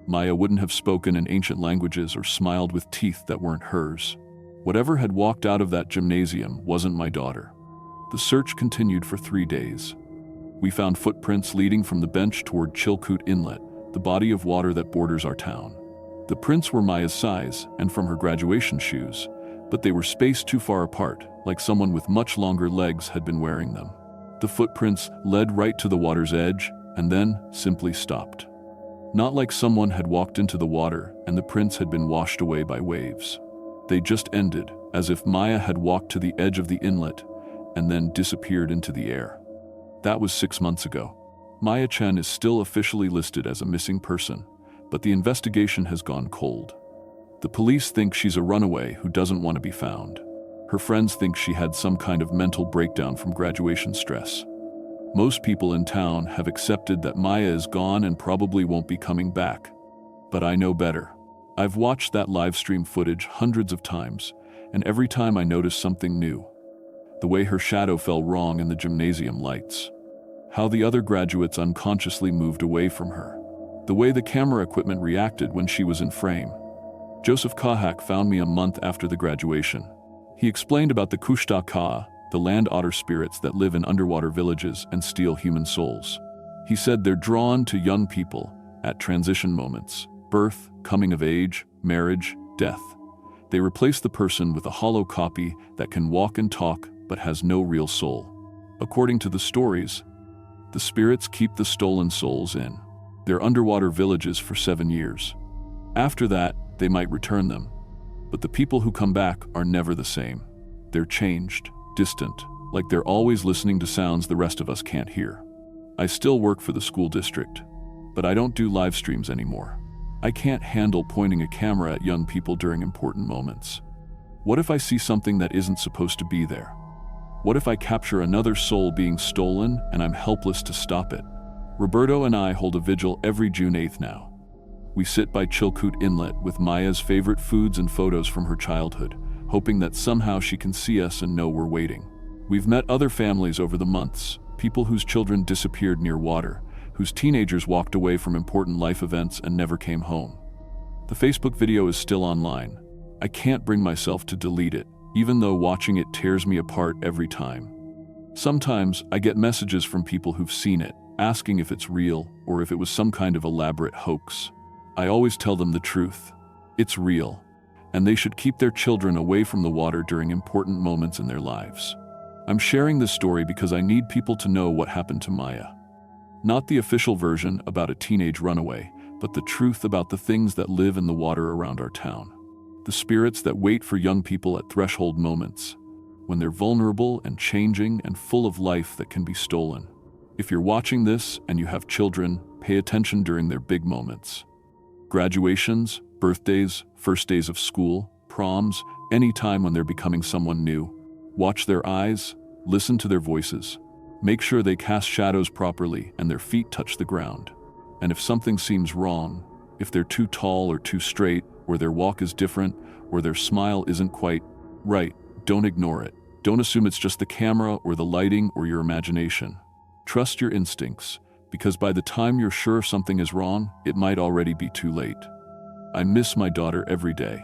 Maya wouldn't have spoken in ancient languages or smiled with teeth that weren't hers. Whatever had walked out of that gymnasium wasn't my daughter. The search continued for 3 days. We found footprints leading from the bench toward Chilkoot Inlet, the body of water that borders our town. The prints were Maya's size and from her graduation shoes, but they were spaced too far apart, like someone with much longer legs had been wearing them. The footprints led right to the water's edge and then simply stopped. Not like someone had walked into the water and the prints had been washed away by waves. They just ended, as if Maya had walked to the edge of the inlet and then disappeared into the air. That was 6 months ago. Maya Chen is still officially listed as a missing person, but the investigation has gone cold. The police think she's a runaway who doesn't want to be found. Her friends think she had some kind of mental breakdown from graduation stress. Most people in town have accepted that Maya is gone and probably won't be coming back. But I know better. I've watched that live stream footage hundreds of times, and every time I notice something new. The way her shadow fell wrong in the gymnasium lights. How the other graduates unconsciously moved away from her. The way the camera equipment reacted when she was in frame. Joseph Kahak found me a month after the graduation. He explained about the Kushta Ka, the land otter spirits that live in underwater villages and steal human souls. He said they're drawn to young people at transition moments, birth, coming of age, marriage, death. They replace the person with a hollow copy that can walk and talk but has no real soul. According to the stories, the spirits keep the stolen souls in their underwater villages for 7 years. After that, they might return them. But the people who come back are never the same. They're changed, distant, like they're always listening to sounds the rest of us can't hear. I still work for the school district, but I don't do live streams anymore. I can't handle pointing a camera at young people during important moments. What if I see something that isn't supposed to be there? What if I capture another soul being stolen and I'm helpless to stop it? Roberto and I hold a vigil every June 8th now. We sit by Chilkoot Inlet with Maya's favorite foods and photos from her childhood, hoping that somehow she can see us and know we're waiting. We've met other families over the months, people whose children disappeared near water, whose teenagers walked away from important life events and never came home. The Facebook video is still online. I can't bring myself to delete it, even though watching it tears me apart every time. Sometimes I get messages from people who've seen it, asking if it's real or if it was some kind of elaborate hoax. I always tell them the truth. It's real, and they should keep their children away from the water during important moments in their lives. I'm sharing this story because I need people to know what happened to Maya. Not the official version about a teenage runaway, but the truth about the things that live in the water around our town. The spirits that wait for young people at threshold moments, when they're vulnerable and changing and full of life that can be stolen. If you're watching this and you have children, pay attention during their big moments. Graduations, birthdays, first days of school, proms, any time when they're becoming someone new. Watch their eyes, listen to their voices. Make sure they cast shadows properly and their feet touch the ground. And if something seems wrong, if they're too tall or too straight, or their walk is different, or their smile isn't quite right, don't ignore it. Don't assume it's just the camera or the lighting or your imagination. Trust your instincts, because by the time you're sure something is wrong, it might already be too late. I miss my daughter every day.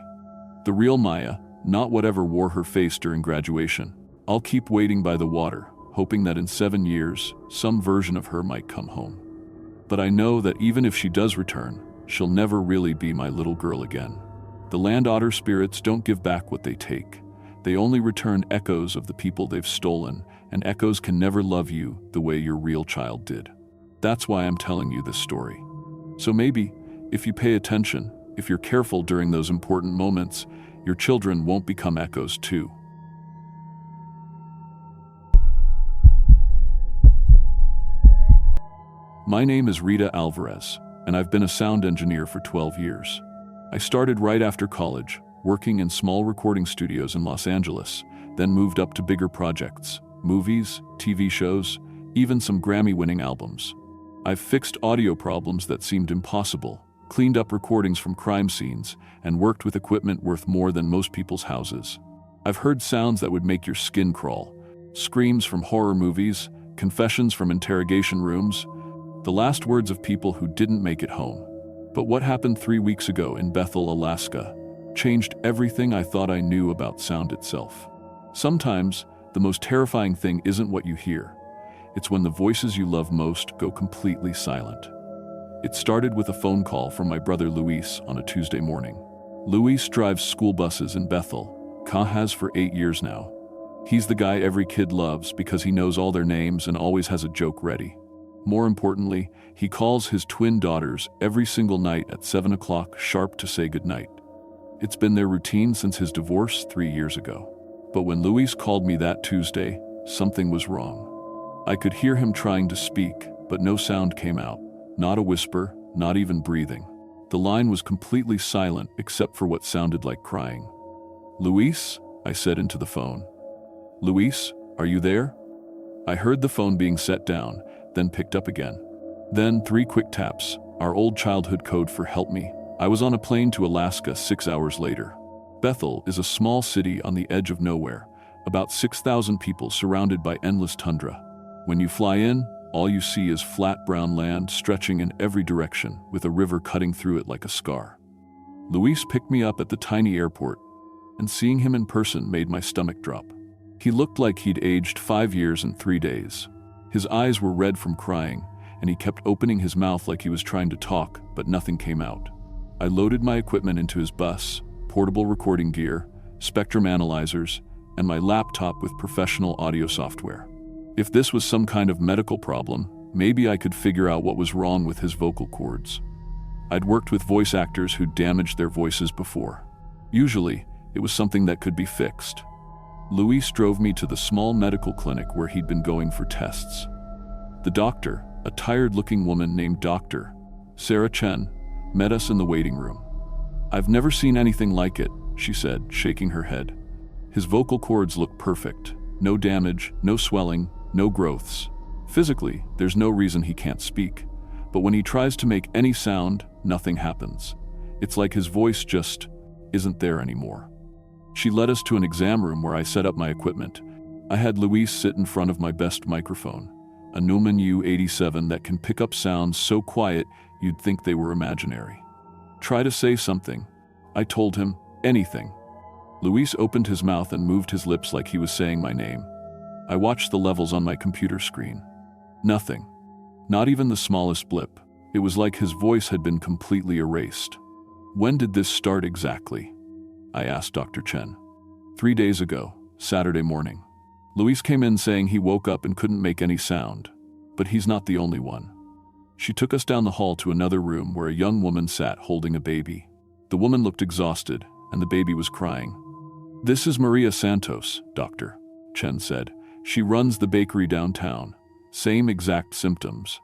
The real Maya, not whatever wore her face during graduation. I'll keep waiting by the water, hoping that in 7 years, some version of her might come home. But I know that even if she does return, she'll never really be my little girl again. The land otter spirits don't give back what they take. They only return echoes of the people they've stolen, and echoes can never love you the way your real child did. That's why I'm telling you this story. So maybe, if you pay attention, if you're careful during those important moments, your children won't become echoes too. My name is Rita Alvarez, and I've been a sound engineer for 12 years. I started right after college, working in small recording studios in Los Angeles, then moved up to bigger projects, movies, TV shows, even some Grammy-winning albums. I've fixed audio problems that seemed impossible, cleaned up recordings from crime scenes, and worked with equipment worth more than most people's houses. I've heard sounds that would make your skin crawl, screams from horror movies, confessions from interrogation rooms, the last words of people who didn't make it home. But what happened 3 weeks ago in Bethel, Alaska, changed everything I thought I knew about sound itself. Sometimes, the most terrifying thing isn't what you hear. It's when the voices you love most go completely silent. It started with a phone call from my brother Luis on a Tuesday morning. Luis drives school buses in Bethel, has for 8 years now. He's the guy every kid loves because he knows all their names and always has a joke ready. More importantly, he calls his twin daughters every single night at 7 o'clock sharp to say goodnight. It's been their routine since his divorce 3 years ago. But when Luis called me that Tuesday, something was wrong. I could hear him trying to speak, but no sound came out. Not a whisper, not even breathing. The line was completely silent except for what sounded like crying. "Luis?" I said into the phone. "Luis, are you there?" I heard the phone being set down, then picked up again. Then 3 quick taps, our old childhood code for help me. I was on a plane to Alaska 6 hours later. Bethel is a small city on the edge of nowhere, about 6,000 people surrounded by endless tundra. When you fly in, all you see is flat brown land stretching in every direction with a river cutting through it like a scar. Luis picked me up at the tiny airport, and seeing him in person made my stomach drop. He looked like he'd aged 5 years and 3 days. His eyes were red from crying, and he kept opening his mouth like he was trying to talk, but nothing came out. I loaded my equipment into his bus, portable recording gear, spectrum analyzers, and my laptop with professional audio software. If this was some kind of medical problem, maybe I could figure out what was wrong with his vocal cords. I'd worked with voice actors who'd damaged their voices before. Usually, it was something that could be fixed. Luis drove me to the small medical clinic where he'd been going for tests. The doctor, a tired-looking woman named Dr. Sarah Chen, met us in the waiting room. "I've never seen anything like it," she said, shaking her head. "His vocal cords look perfect. No damage, no swelling, no growths. Physically, there's no reason he can't speak. But when he tries to make any sound, nothing happens. It's like his voice just isn't there anymore." She led us to an exam room where I set up my equipment. I had Luis sit in front of my best microphone, a Neumann U87 that can pick up sounds so quiet you'd think they were imaginary. "Try to say something." I told him, "Anything." Luis opened his mouth and moved his lips like he was saying my name. I watched the levels on my computer screen. Nothing. Not even the smallest blip. It was like his voice had been completely erased. "When did this start exactly?" I asked Dr. Chen. 3 days ago, Saturday morning. Luis came in saying he woke up and couldn't make any sound. But he's not the only one. She took us down the hall to another room where a young woman sat holding a baby. The woman looked exhausted, and the baby was crying. "This is Maria Santos, Dr. Chen said. She runs the bakery downtown. Same exact symptoms."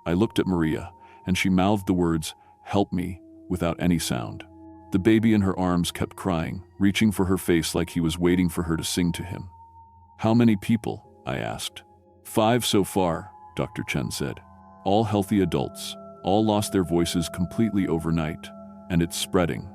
I looked at Maria, and she mouthed the words, "Help me," without any sound. The baby in her arms kept crying, reaching for her face like he was waiting for her to sing to him. "How many people?" I asked. 5 so far, Dr. Chen said. "All healthy adults, all lost their voices completely overnight, and it's spreading."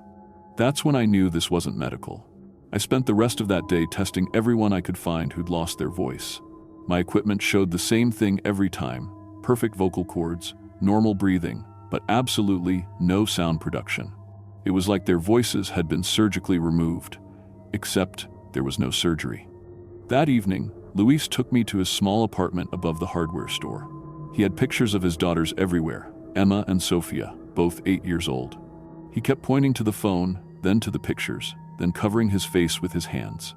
That's when I knew this wasn't medical. I spent the rest of that day testing everyone I could find who'd lost their voice. My equipment showed the same thing every time: perfect vocal cords, normal breathing, but absolutely no sound production. It was like their voices had been surgically removed, except there was no surgery. That evening, Luis took me to his small apartment above the hardware store. He had pictures of his daughters everywhere, Emma and Sophia, both 8 years old. He kept pointing to the phone, then to the pictures, then covering his face with his hands.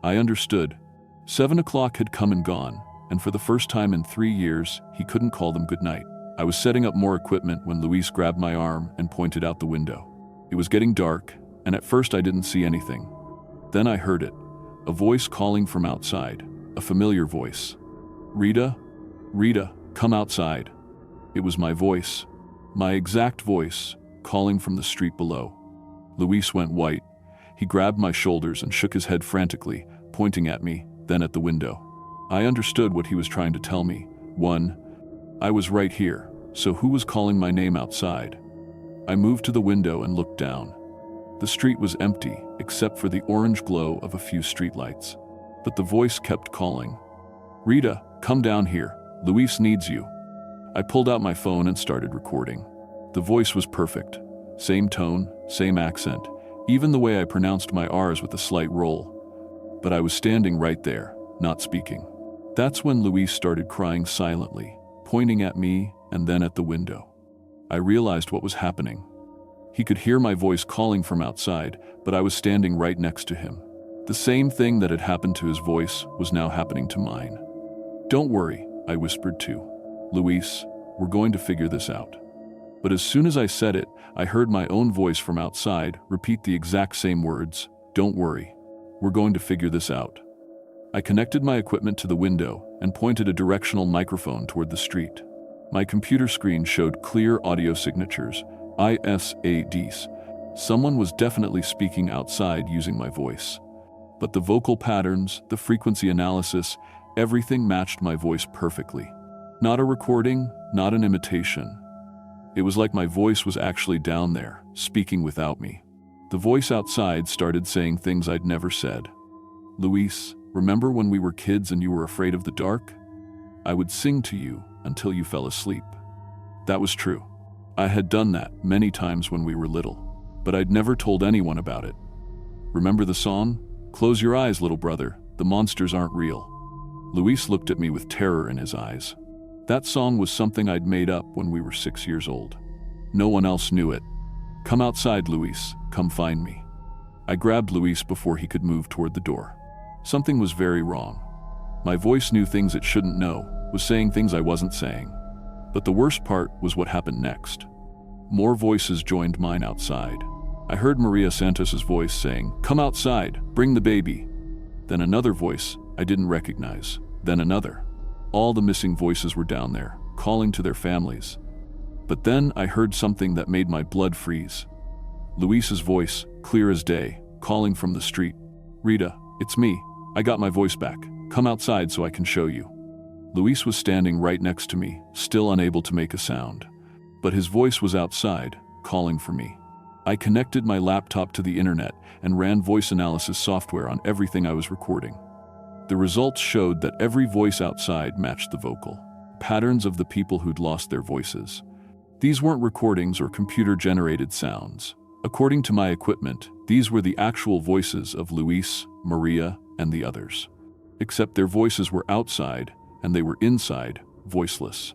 I understood. 7 o'clock had come and gone, and for the first time in 3 years, he couldn't call them goodnight. I was setting up more equipment when Luis grabbed my arm and pointed out the window. It was getting dark, and at first I didn't see anything. Then I heard it, a voice calling from outside, a familiar voice. "Rita? Rita, come outside." It was my voice, my exact voice, calling from the street below. Luis went white. He grabbed my shoulders and shook his head frantically, pointing at me, then at the window. I understood what he was trying to tell me. 1, I was right here, so who was calling my name outside? I moved to the window and looked down. The street was empty, except for the orange glow of a few streetlights. But the voice kept calling. "Rita, come down here. Luis needs you." I pulled out my phone and started recording. The voice was perfect. Same tone, same accent, even the way I pronounced my R's with a slight roll. But I was standing right there, not speaking. That's when Luis started crying silently, pointing at me and then at the window. I realized what was happening. He could hear my voice calling from outside, but I was standing right next to him. The same thing that had happened to his voice was now happening to mine. "Don't worry," I whispered to Luis, "we're going to figure this out." But as soon as I said it, I heard my own voice from outside repeat the exact same words, "Don't worry, we're going to figure this out." I connected my equipment to the window and pointed a directional microphone toward the street. My computer screen showed clear audio signatures, ISADs. Someone was definitely speaking outside using my voice. But the vocal patterns, the frequency analysis, everything matched my voice perfectly. Not a recording, not an imitation. It was like my voice was actually down there, speaking without me. The voice outside started saying things I'd never said. "Luis, remember when we were kids and you were afraid of the dark? I would sing to you until you fell asleep." That was true. I had done that many times when we were little, but I'd never told anyone about it. "Remember the song? Close your eyes, little brother, the monsters aren't real." Luis looked at me with terror in his eyes. That song was something I'd made up when we were 6 years old. No one else knew it. "Come outside, Luis, come find me." I grabbed Luis before he could move toward the door. Something was very wrong. My voice knew things it shouldn't know, was saying things I wasn't saying. But the worst part was what happened next. More voices joined mine outside. I heard Maria Santos's voice saying, "Come outside, bring the baby." Then another voice I didn't recognize. Then another. All the missing voices were down there, calling to their families. But then I heard something that made my blood freeze. Luis's voice, clear as day, calling from the street. "Rita, it's me. I got my voice back. Come outside so I can show you." Luis was standing right next to me, still unable to make a sound. But his voice was outside, calling for me. I connected my laptop to the internet and ran voice analysis software on everything I was recording. The results showed that every voice outside matched the vocal patterns of the people who'd lost their voices. These weren't recordings or computer-generated sounds. According to my equipment, these were the actual voices of Luis, Maria, and the others. Except their voices were outside, and they were inside, voiceless.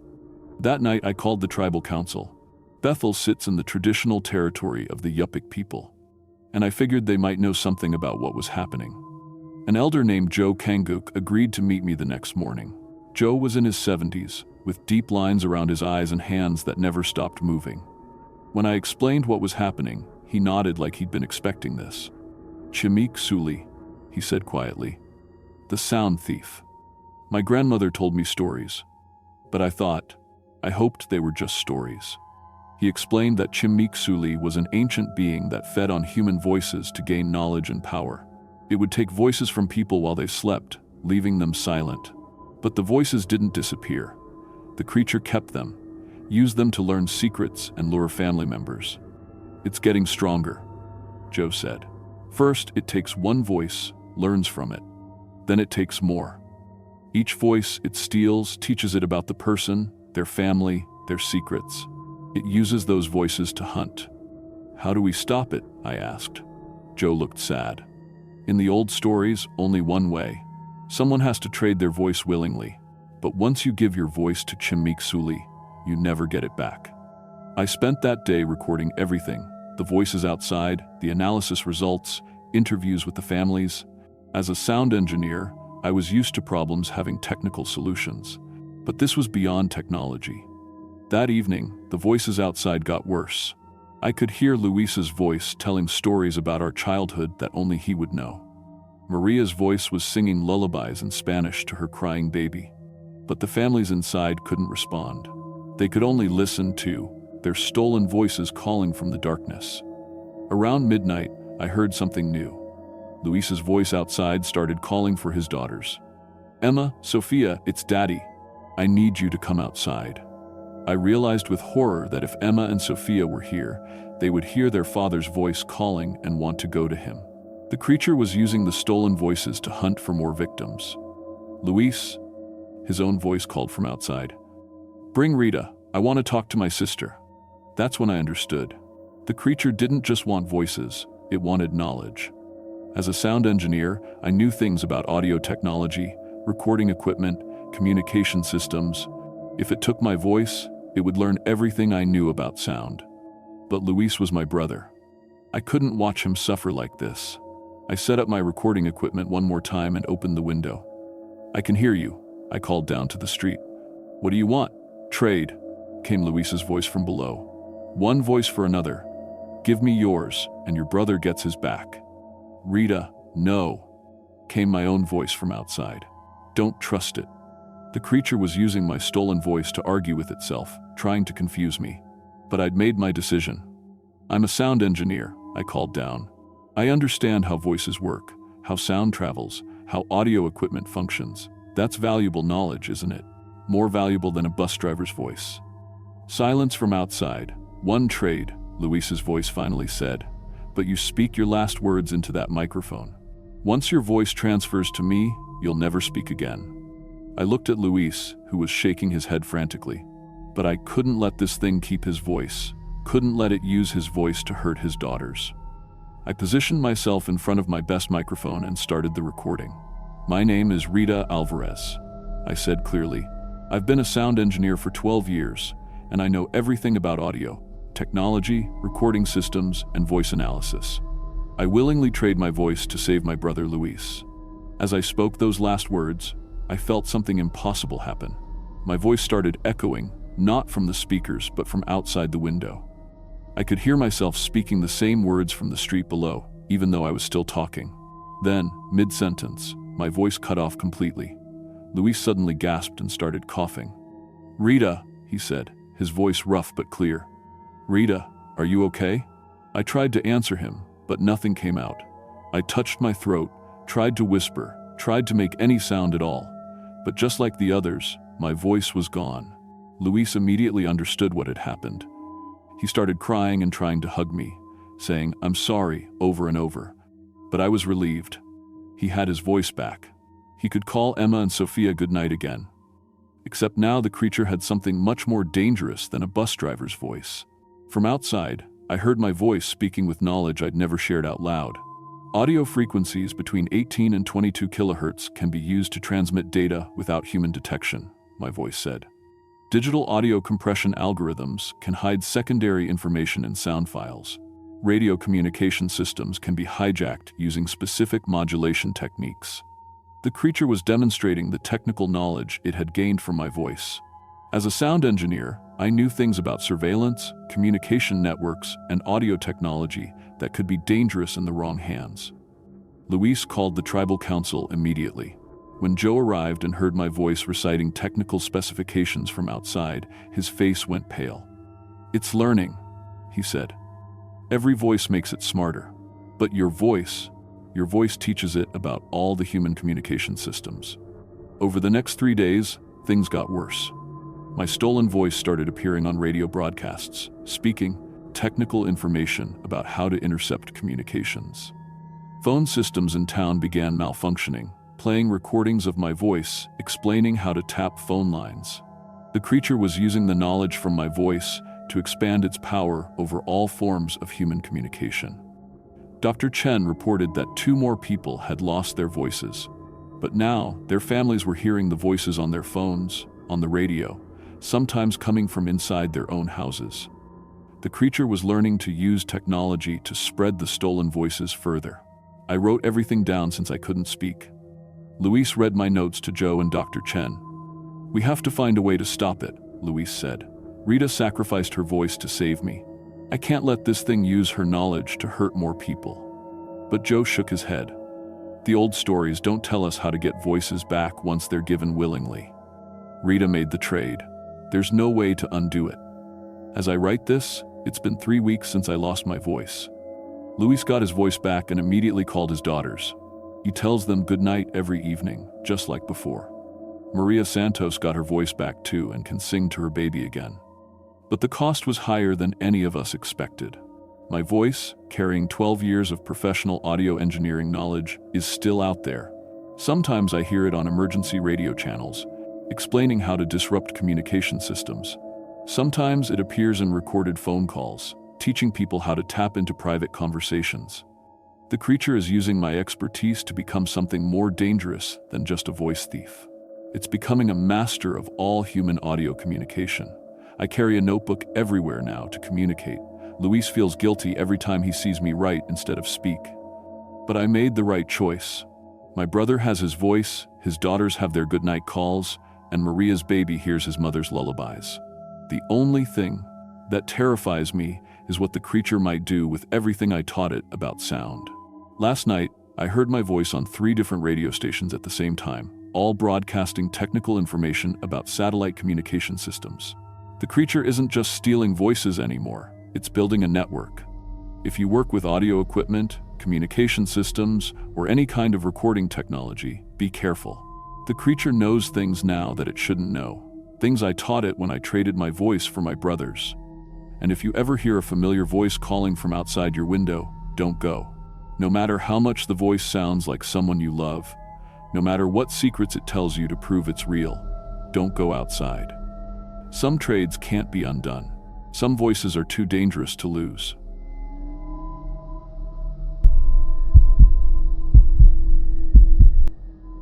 That night I called the tribal council. Bethel sits in the traditional territory of the Yupik people, and I figured they might know something about what was happening. An elder named Joe Kanguk agreed to meet me the next morning. Joe was in his 70s, with deep lines around his eyes and hands that never stopped moving. When I explained what was happening, he nodded like he'd been expecting this. "Chimik Suli," he said quietly. "The sound thief." My grandmother told me stories, but I hoped they were just stories. He explained that Chimik Suli was an ancient being that fed on human voices to gain knowledge and power. It would take voices from people while they slept, leaving them silent. But the voices didn't disappear. The creature kept them, used them to learn secrets and lure family members. "It's getting stronger," Joe said. "First, it takes one voice, learns from it. Then it takes more. Each voice it steals teaches it about the person, their family, their secrets. It uses those voices to hunt." "How do we stop it?" I asked. Joe looked sad. "In the old stories, only one way. Someone has to trade their voice willingly. But once you give your voice to Chimik Suli, you never get it back." I spent that day recording everything, the voices outside, the analysis results, interviews with the families. As a sound engineer, I was used to problems having technical solutions. But this was beyond technology. That evening, the voices outside got worse. I could hear Luis's voice telling stories about our childhood that only he would know. Maria's voice was singing lullabies in Spanish to her crying baby. But the families inside couldn't respond. They could only listen to their stolen voices calling from the darkness. Around midnight, I heard something new. Luis's voice outside started calling for his daughters. "Emma, Sophia, it's Daddy. I need you to come outside." I realized with horror that if Emma and Sophia were here, they would hear their father's voice calling and want to go to him. The creature was using the stolen voices to hunt for more victims. "Luis," his own voice called from outside. "Bring Rita, I want to talk to my sister." That's when I understood. The creature didn't just want voices, it wanted knowledge. As a sound engineer, I knew things about audio technology, recording equipment, communication systems. If it took my voice, it would learn everything I knew about sound. But Luis was my brother. I couldn't watch him suffer like this. I set up my recording equipment one more time and opened the window. "I can hear you," I called down to the street. "What do you want?" "Trade," came Luis's voice from below. "One voice for another. Give me yours, and your brother gets his back." "Rita, no." came my own voice from outside. Don't trust it. The creature was using my stolen voice to argue with itself, trying to confuse me. But I'd made my decision. I'm a sound engineer, I called down. I understand how voices work, how sound travels, how audio equipment functions. That's valuable knowledge, isn't it? More valuable than a bus driver's voice. Silence from outside. One trade, Luis's voice finally said. But you speak your last words into that microphone. Once your voice transfers to me, you'll never speak again. I looked at Luis, who was shaking his head frantically. But I couldn't let this thing keep his voice, couldn't let it use his voice to hurt his daughters. I positioned myself in front of my best microphone and started the recording. My name is Rita Alvarez, I said clearly. I've been a sound engineer for 12 years, and I know everything about audio, technology, recording systems, and voice analysis. I willingly trade my voice to save my brother Luis. As I spoke those last words, I felt something impossible happen. My voice started echoing, not from the speakers, but from outside the window. I could hear myself speaking the same words from the street below, even though I was still talking. Then, mid-sentence, my voice cut off completely. Luis suddenly gasped and started coughing. "Rita," he said, his voice rough but clear. "Rita, are you okay?" I tried to answer him, but nothing came out. I touched my throat, tried to whisper, tried to make any sound at all. But just like the others, my voice was gone. Luis immediately understood what had happened. He started crying and trying to hug me, saying, "I'm sorry," over and over. But I was relieved. He had his voice back. He could call Emma and Sophia goodnight again. Except now the creature had something much more dangerous than a bus driver's voice. From outside, I heard my voice speaking with knowledge I'd never shared out loud. Audio frequencies between 18 and 22 kilohertz can be used to transmit data without human detection, my voice said. Digital audio compression algorithms can hide secondary information in sound files. Radio communication systems can be hijacked using specific modulation techniques. The creature was demonstrating the technical knowledge it had gained from my voice. As a sound engineer, I knew things about surveillance, communication networks, and audio technology that could be dangerous in the wrong hands. Luis called the tribal council immediately. When Joe arrived and heard my voice reciting technical specifications from outside, his face went pale. "It's learning," he said. "Every voice makes it smarter. But your voice teaches it about all the human communication systems." Over the next 3 days, things got worse. My stolen voice started appearing on radio broadcasts, speaking technical information about how to intercept communications. Phone systems in town began malfunctioning, playing recordings of my voice, explaining how to tap phone lines. The creature was using the knowledge from my voice to expand its power over all forms of human communication. Dr. Chen reported that 2 more people had lost their voices, but now their families were hearing the voices on their phones, on the radio, sometimes coming from inside their own houses. The creature was learning to use technology to spread the stolen voices further. I wrote everything down since I couldn't speak. Luis read my notes to Joe and Dr. Chen. "We have to find a way to stop it," Luis said. "Rita sacrificed her voice to save me. I can't let this thing use her knowledge to hurt more people." But Joe shook his head. "The old stories don't tell us how to get voices back once they're given willingly. Rita made the trade. There's no way to undo it. As I write this, it's been 3 weeks since I lost my voice." Luis got his voice back and immediately called his daughters. He tells them goodnight every evening, just like before. Maria Santos got her voice back too and can sing to her baby again. But the cost was higher than any of us expected. My voice, carrying 12 years of professional audio engineering knowledge, is still out there. Sometimes I hear it on emergency radio channels, explaining how to disrupt communication systems. Sometimes it appears in recorded phone calls, teaching people how to tap into private conversations. The creature is using my expertise to become something more dangerous than just a voice thief. It's becoming a master of all human audio communication. I carry a notebook everywhere now to communicate. Luis feels guilty every time he sees me write instead of speak. But I made the right choice. My brother has his voice, his daughters have their goodnight calls, and Maria's baby hears his mother's lullabies. The only thing that terrifies me is what the creature might do with everything I taught it about sound. Last night, I heard my voice on 3 different radio stations at the same time, all broadcasting technical information about satellite communication systems. The creature isn't just stealing voices anymore, it's building a network. If you work with audio equipment, communication systems, or any kind of recording technology, be careful. The creature knows things now that it shouldn't know, things I taught it when I traded my voice for my brother's. And if you ever hear a familiar voice calling from outside your window, don't go. No matter how much the voice sounds like someone you love, no matter what secrets it tells you to prove it's real, don't go outside. Some trades can't be undone. Some voices are too dangerous to lose.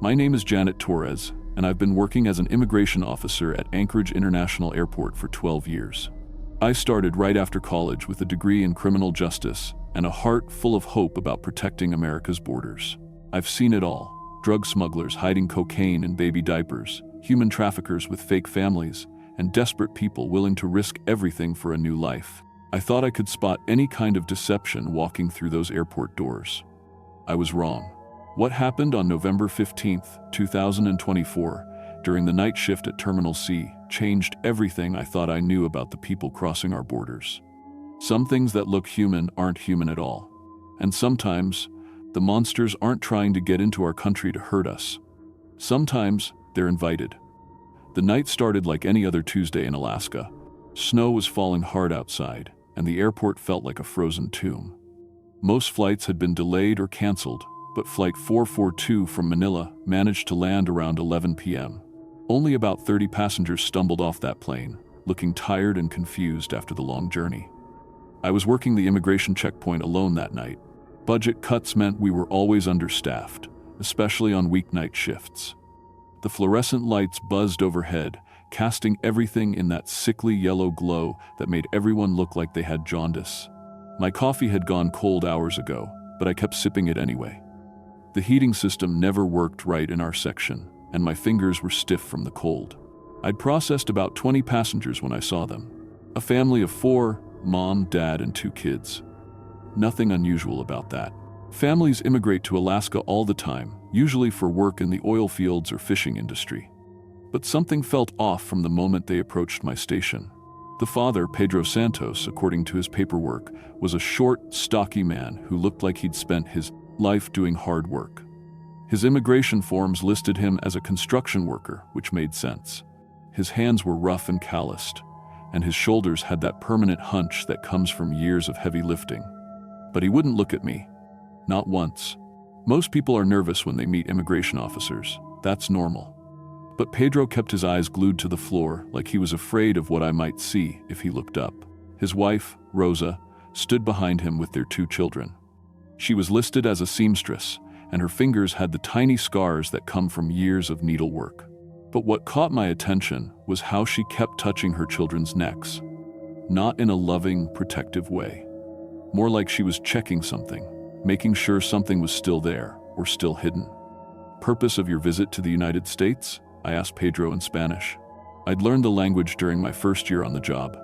My name is Janet Torres, and I've been working as an immigration officer at Anchorage International Airport for 12 years. I started right after college with a degree in criminal justice and a heart full of hope about protecting America's borders. I've seen it all: drug smugglers hiding cocaine in baby diapers, human traffickers with fake families, and desperate people willing to risk everything for a new life. I thought I could spot any kind of deception walking through those airport doors. I was wrong. What happened on November 15, 2024, during the night shift at Terminal C, changed everything I thought I knew about the people crossing our borders. Some things that look human aren't human at all. And sometimes, the monsters aren't trying to get into our country to hurt us. Sometimes, they're invited. The night started like any other Tuesday in Alaska. Snow was falling hard outside, and the airport felt like a frozen tomb. Most flights had been delayed or canceled, but Flight 442 from Manila managed to land around 11 p.m. Only about 30 passengers stumbled off that plane, looking tired and confused after the long journey. I was working the immigration checkpoint alone that night. Budget cuts meant we were always understaffed, especially on weeknight shifts. The fluorescent lights buzzed overhead, casting everything in that sickly yellow glow that made everyone look like they had jaundice. My coffee had gone cold hours ago, but I kept sipping it anyway. The heating system never worked right in our section, and my fingers were stiff from the cold. I'd processed about 20 passengers when I saw them. A family of 4, mom, dad, and 2 kids. Nothing unusual about that. Families immigrate to Alaska all the time, usually for work in the oil fields or fishing industry. But something felt off from the moment they approached my station. The father, Pedro Santos, according to his paperwork, was a short, stocky man who looked like he'd spent his life doing hard work. His immigration forms listed him as a construction worker, which made sense. His hands were rough and calloused, and his shoulders had that permanent hunch that comes from years of heavy lifting. But he wouldn't look at me. Not once. Most people are nervous when they meet immigration officers. That's normal. But Pedro kept his eyes glued to the floor, like he was afraid of what I might see if he looked up. His wife, Rosa, stood behind him with their 2 children. She was listed as a seamstress, and her fingers had the tiny scars that come from years of needlework. But what caught my attention was how she kept touching her children's necks. Not in a loving, protective way. More like she was checking something, making sure something was still there or still hidden. Purpose of your visit to the United States? I asked Pedro in Spanish. I'd learned the language during my first year on the job.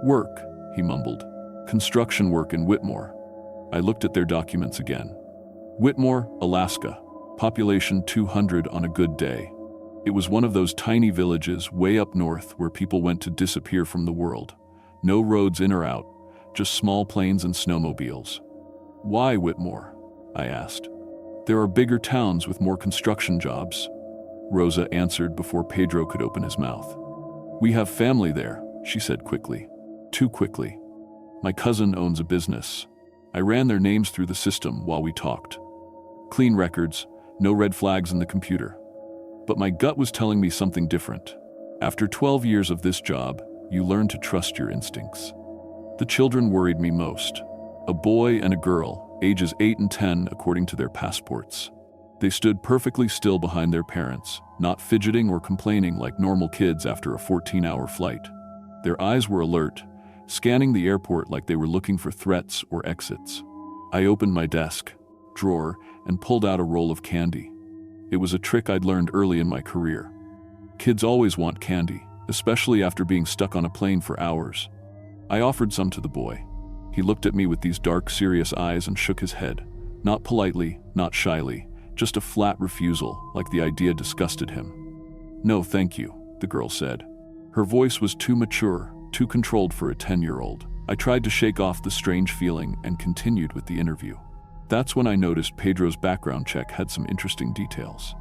Work, he mumbled. Construction work in Whitmore. I looked at their documents again. Whitmore, Alaska. Population 200 on a good day. It was one of those tiny villages way up north where people went to disappear from the world. No roads in or out, just small planes and snowmobiles. Why Whitmore? I asked. There are bigger towns with more construction jobs. Rosa answered before Pedro could open his mouth. We have family there, she said quickly. Too quickly. My cousin owns a business. I ran their names through the system while we talked. Clean records, no red flags in the computer. But my gut was telling me something different. After 12 years of this job, you learn to trust your instincts. The children worried me most. A boy and a girl, ages 8 and 10 according to their passports. They stood perfectly still behind their parents, not fidgeting or complaining like normal kids after a 14-hour flight. Their eyes were alert, scanning the airport like they were looking for threats or exits. I opened my desk drawer and pulled out a roll of candy. It was a trick I'd learned early in my career. Kids always want candy, especially after being stuck on a plane for hours. I offered some to the boy. He looked at me with these dark, serious eyes and shook his head. Not politely, not shyly, just a flat refusal, like the idea disgusted him. "No, thank you," the girl said. Her voice was too mature, too controlled for a 10-year-old. I tried to shake off the strange feeling and continued with the interview. That's when I noticed Pedro's background check had some interesting details.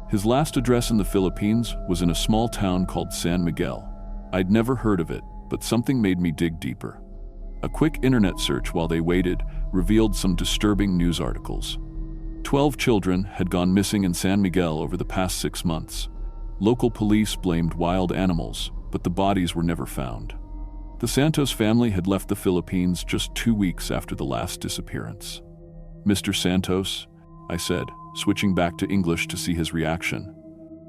His last address in the Philippines was in a small town called San Miguel. I'd never heard of it, but something made me dig deeper. A quick internet search while they waited revealed some disturbing news articles. 12 children had gone missing in San Miguel over the past 6 months. Local police blamed wild animals, but the bodies were never found. The Santos family had left the Philippines just 2 weeks after the last disappearance. "Mr. Santos," I said, switching back to English to see his reaction.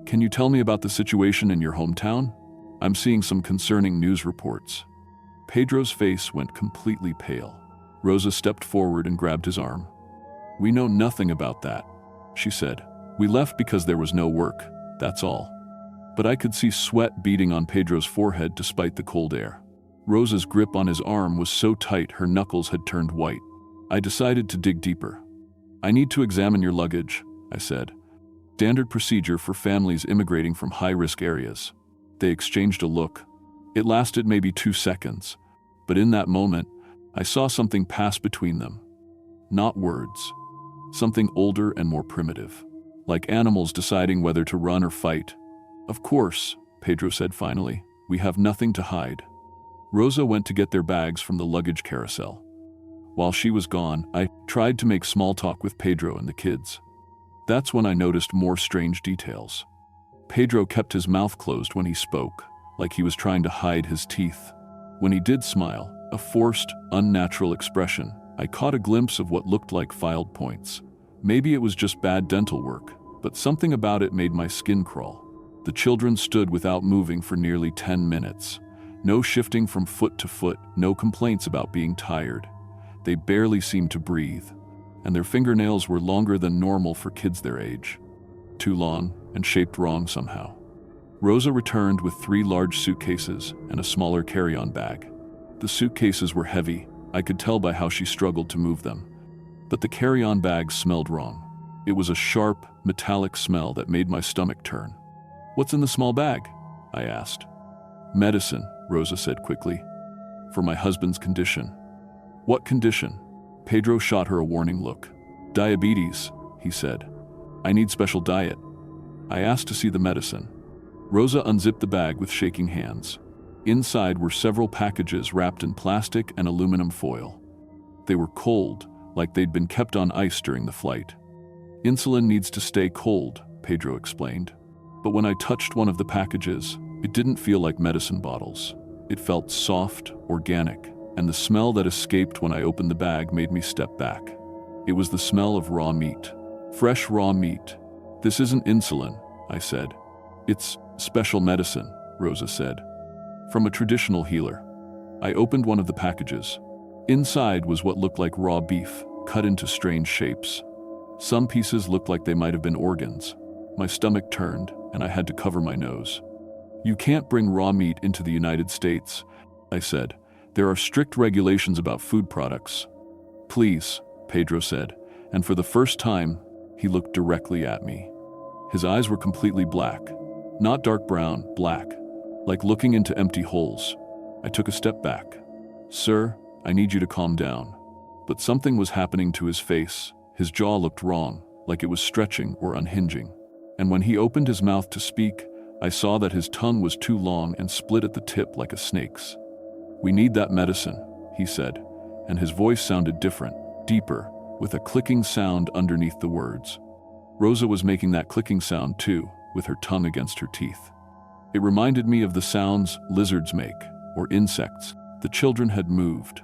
"Can you tell me about the situation in your hometown? I'm seeing some concerning news reports." Pedro's face went completely pale. Rosa stepped forward and grabbed his arm. "We know nothing about that," she said. "We left because there was no work, that's all." But I could see sweat beading on Pedro's forehead despite the cold air. Rosa's grip on his arm was so tight her knuckles had turned white. I decided to dig deeper. "I need to examine your luggage," I said. Standard procedure for families immigrating from high-risk areas. They exchanged a look. It lasted maybe 2 seconds, but in that moment, I saw something pass between them. Not words. Something older and more primitive. Like animals deciding whether to run or fight. "Of course," Pedro said finally. "We have nothing to hide." Rosa went to get their bags from the luggage carousel. While she was gone, I tried to make small talk with Pedro and the kids. That's when I noticed more strange details. Pedro kept his mouth closed when he spoke, like he was trying to hide his teeth. When he did smile, a forced, unnatural expression, I caught a glimpse of what looked like filed points. Maybe it was just bad dental work, but something about it made my skin crawl. The children stood without moving for nearly 10 minutes. No shifting from foot to foot, no complaints about being tired. They barely seemed to breathe, and their fingernails were longer than normal for kids their age. Too long and shaped wrong somehow. Rosa returned with 3 large suitcases and a smaller carry-on bag. The suitcases were heavy. I could tell by how she struggled to move them. But the carry-on bag smelled wrong. It was a sharp, metallic smell that made my stomach turn. "What's in the small bag?" I asked. "Medicine," Rosa said quickly. "For my husband's condition." "What condition?" Pedro shot her a warning look. "Diabetes," he said. "I need special diet." I asked to see the medicine. Rosa unzipped the bag with shaking hands. Inside were several packages wrapped in plastic and aluminum foil. They were cold, like they'd been kept on ice during the flight. "Insulin needs to stay cold," Pedro explained. But when I touched one of the packages, it didn't feel like medicine bottles. It felt soft, organic, and the smell that escaped when I opened the bag made me step back. It was the smell of raw meat. Fresh raw meat. "This isn't insulin," I said. "It's special medicine," Rosa said. "From a traditional healer." I opened one of the packages. Inside was what looked like raw beef, cut into strange shapes. Some pieces looked like they might have been organs. My stomach turned, and I had to cover my nose. "You can't bring raw meat into the United States," I said. "There are strict regulations about food products." "Please," Pedro said, and for the first time, he looked directly at me. His eyes were completely black. Not dark brown, black, like looking into empty holes. I took a step back. "Sir, I need you to calm down." But something was happening to his face. His jaw looked wrong, like it was stretching or unhinging. And when he opened his mouth to speak, I saw that his tongue was too long and split at the tip like a snake's. "We need that medicine," he said, and his voice sounded different, deeper, with a clicking sound underneath the words. Rosa was making that clicking sound too, with her tongue against her teeth. It reminded me of the sounds lizards make, or insects. The children had moved.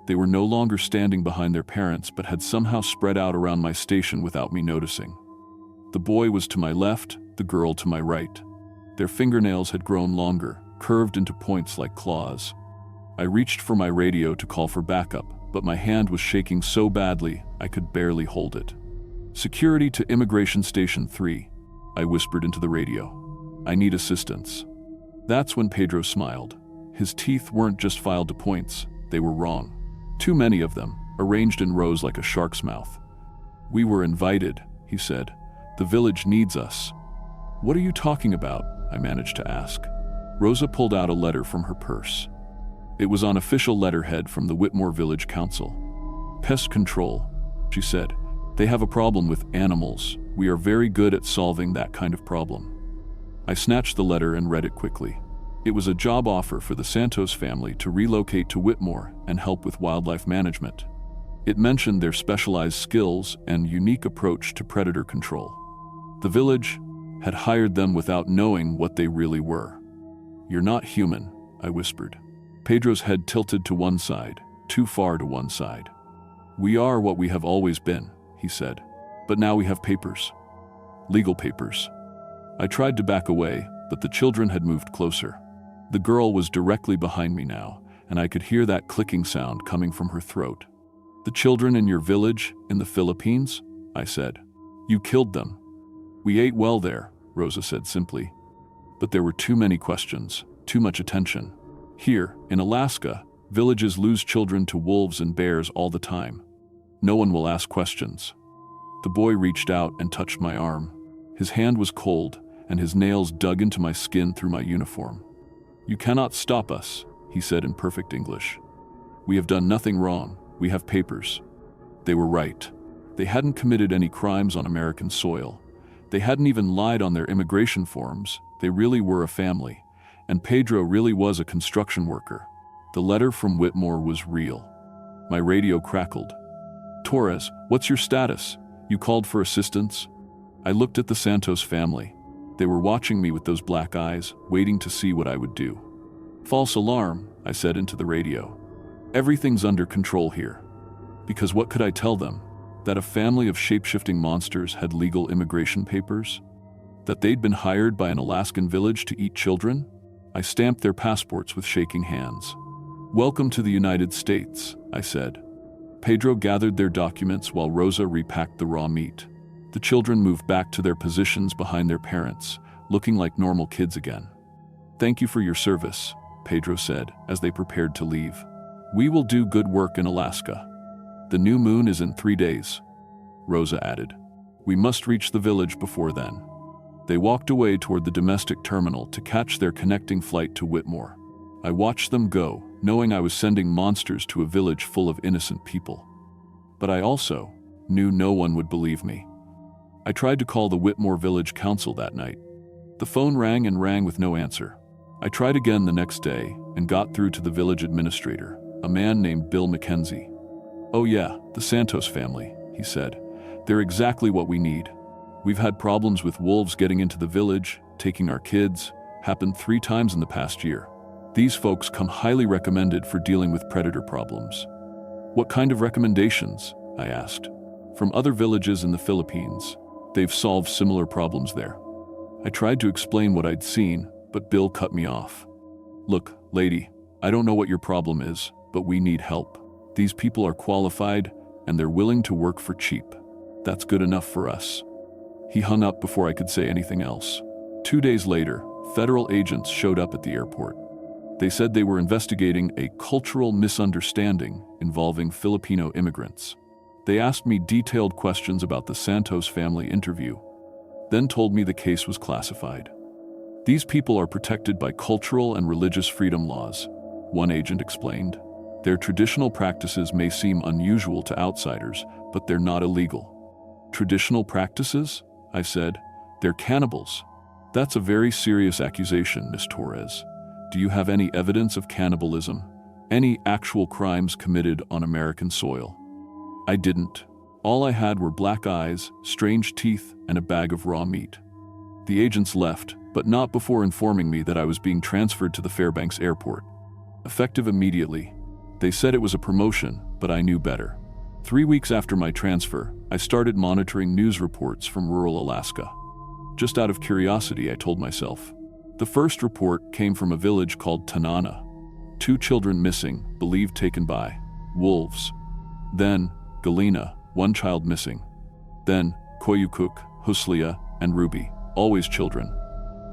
They were no longer standing behind their parents, but had somehow spread out around my station without me noticing. The boy was to my left, the girl to my right. Their fingernails had grown longer, curved into points like claws. I reached for my radio to call for backup, but my hand was shaking so badly I could barely hold it. "Security to Immigration Station 3, I whispered into the radio. "I need assistance." That's when Pedro smiled. His teeth weren't just filed to points, they were wrong. Too many of them, arranged in rows like a shark's mouth. "We were invited," he said. "The village needs us." "What are you talking about?" I managed to ask. Rosa pulled out a letter from her purse. It was on official letterhead from the Whitmore Village Council. "Pest control," she said. "They have a problem with animals. We are very good at solving that kind of problem." I snatched the letter and read it quickly. It was a job offer for the Santos family to relocate to Whitmore and help with wildlife management. It mentioned their specialized skills and unique approach to predator control. The village had hired them without knowing what they really were. "You're not human," I whispered. Pedro's head tilted to one side, too far to one side. "We are what we have always been," he said. "But now we have papers. Legal papers." I tried to back away, but the children had moved closer. The girl was directly behind me now, and I could hear that clicking sound coming from her throat. "The children in your village in the Philippines?" I said. "You killed them." "We ate well there," Rosa said simply. But there were too many questions, too much attention. Here, in Alaska, villages lose children to wolves and bears all the time. No one will ask questions. The boy reached out and touched my arm. His hand was cold, and his nails dug into my skin through my uniform. "You cannot stop us," he said in perfect English. "We have done nothing wrong. We have papers." They were right. They hadn't committed any crimes on American soil. They hadn't even lied on their immigration forms. They really were a family. And Pedro really was a construction worker. The letter from Whitmore was real. My radio crackled. "Torres, what's your status? You called for assistance?" I looked at the Santos family. They were watching me with those black eyes, waiting to see what I would do. "False alarm," I said into the radio. "Everything's under control here." Because what could I tell them? That a family of shape-shifting monsters had legal immigration papers? That they'd been hired by an Alaskan village to eat children? I stamped their passports with shaking hands. "Welcome to the United States," I said. Pedro gathered their documents while Rosa repacked the raw meat. The children moved back to their positions behind their parents, looking like normal kids again. "Thank you for your service," Pedro said as they prepared to leave. "We will do good work in Alaska. The new moon is in 3 days," Rosa added. "We must reach the village before then." They walked away toward the domestic terminal to catch their connecting flight to Whitmore. I watched them go, knowing I was sending monsters to a village full of innocent people. But I also knew no one would believe me. I tried to call the Whitmore Village Council that night. The phone rang and rang with no answer. I tried again the next day and got through to the village administrator, a man named Bill McKenzie. "Oh yeah, the Santos family," he said. "They're exactly what we need. We've had problems with wolves getting into the village, taking our kids, happened 3 times in the past year. These folks come highly recommended for dealing with predator problems." "What kind of recommendations?" I asked. "From other villages in the Philippines. They've solved similar problems there." I tried to explain what I'd seen, but Bill cut me off. "Look, lady, I don't know what your problem is, but we need help. These people are qualified, and they're willing to work for cheap. That's good enough for us." He hung up before I could say anything else. 2 days later, federal agents showed up at the airport. They said they were investigating a cultural misunderstanding involving Filipino immigrants. They asked me detailed questions about the Santos family interview, then told me the case was classified. "These people are protected by cultural and religious freedom laws," one agent explained. "Their traditional practices may seem unusual to outsiders, but they're not illegal." "Traditional practices?" I said. "They're cannibals." "That's a very serious accusation, Miss Torres. Do you have any evidence of cannibalism? Any actual crimes committed on American soil?" I didn't. All I had were black eyes, strange teeth, and a bag of raw meat. The agents left, but not before informing me that I was being transferred to the Fairbanks airport. Effective immediately. They said it was a promotion, but I knew better. 3 weeks after my transfer, I started monitoring news reports from rural Alaska. Just out of curiosity, I told myself. The first report came from a village called Tanana. 2 children missing, believed taken by wolves. Then, Galena, 1 child missing. Then, Koyukuk, Huslia, and Ruby, always children.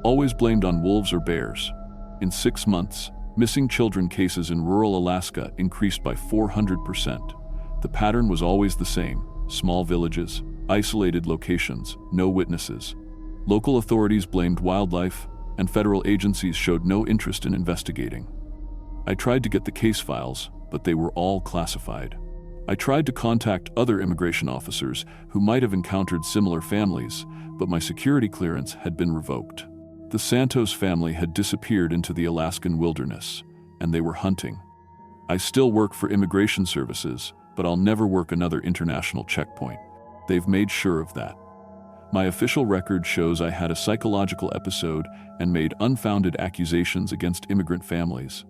Always blamed on wolves or bears. In 6 months, missing children cases in rural Alaska increased by 400%. The pattern was always the same: small villages, isolated locations, no witnesses. Local authorities blamed wildlife, and federal agencies showed no interest in investigating. I tried to get the case files, but they were all classified. I tried to contact other immigration officers who might have encountered similar families, but my security clearance had been revoked. The Santos family had disappeared into the Alaskan wilderness, and they were hunting. I still work for immigration services, but I'll never work another international checkpoint. They've made sure of that. My official record shows I had a psychological episode and made unfounded accusations against immigrant families.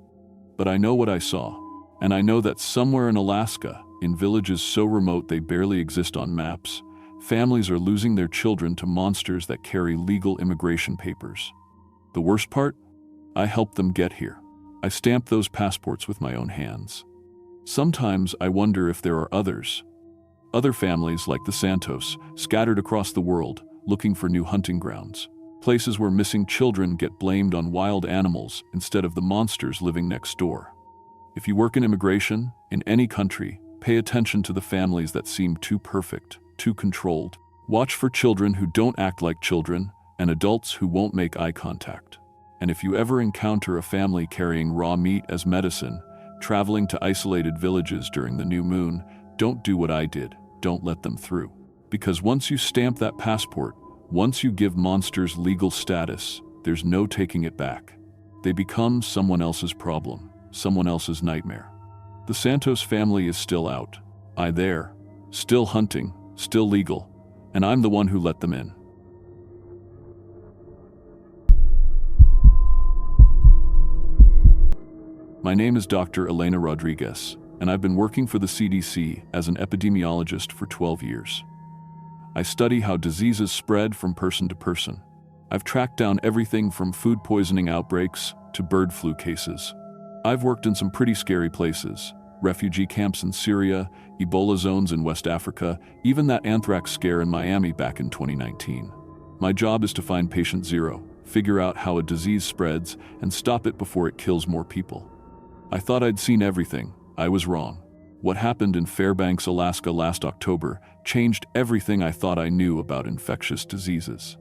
But I know what I saw, and I know that somewhere in Alaska, in villages so remote they barely exist on maps, families are losing their children to monsters that carry legal immigration papers. The worst part? I helped them get here. I stamped those passports with my own hands. Sometimes I wonder if there are others. Other families like the Santos, scattered across the world, looking for new hunting grounds. Places where missing children get blamed on wild animals instead of the monsters living next door. If you work in immigration, in any country, pay attention to the families that seem too perfect, too controlled. Watch for children who don't act like children and adults who won't make eye contact. And if you ever encounter a family carrying raw meat as medicine, traveling to isolated villages during the new moon, don't do what I did. Don't let them through. Because once you stamp that passport, once you give monsters legal status, there's no taking it back. They become someone else's problem, someone else's nightmare. The Santos family is still out. I there, still hunting, still legal, and I'm the one who let them in. My name is Dr. Elena Rodriguez, and I've been working for the CDC as an epidemiologist for 12 years. I study how diseases spread from person to person. I've tracked down everything from food poisoning outbreaks to bird flu cases. I've worked in some pretty scary places: refugee camps in Syria, Ebola zones in West Africa, even that anthrax scare in Miami back in 2019. My job is to find patient zero, figure out how a disease spreads, and stop it before it kills more people. I thought I'd seen everything. I was wrong. What happened in Fairbanks, Alaska last October changed everything I thought I knew about infectious diseases.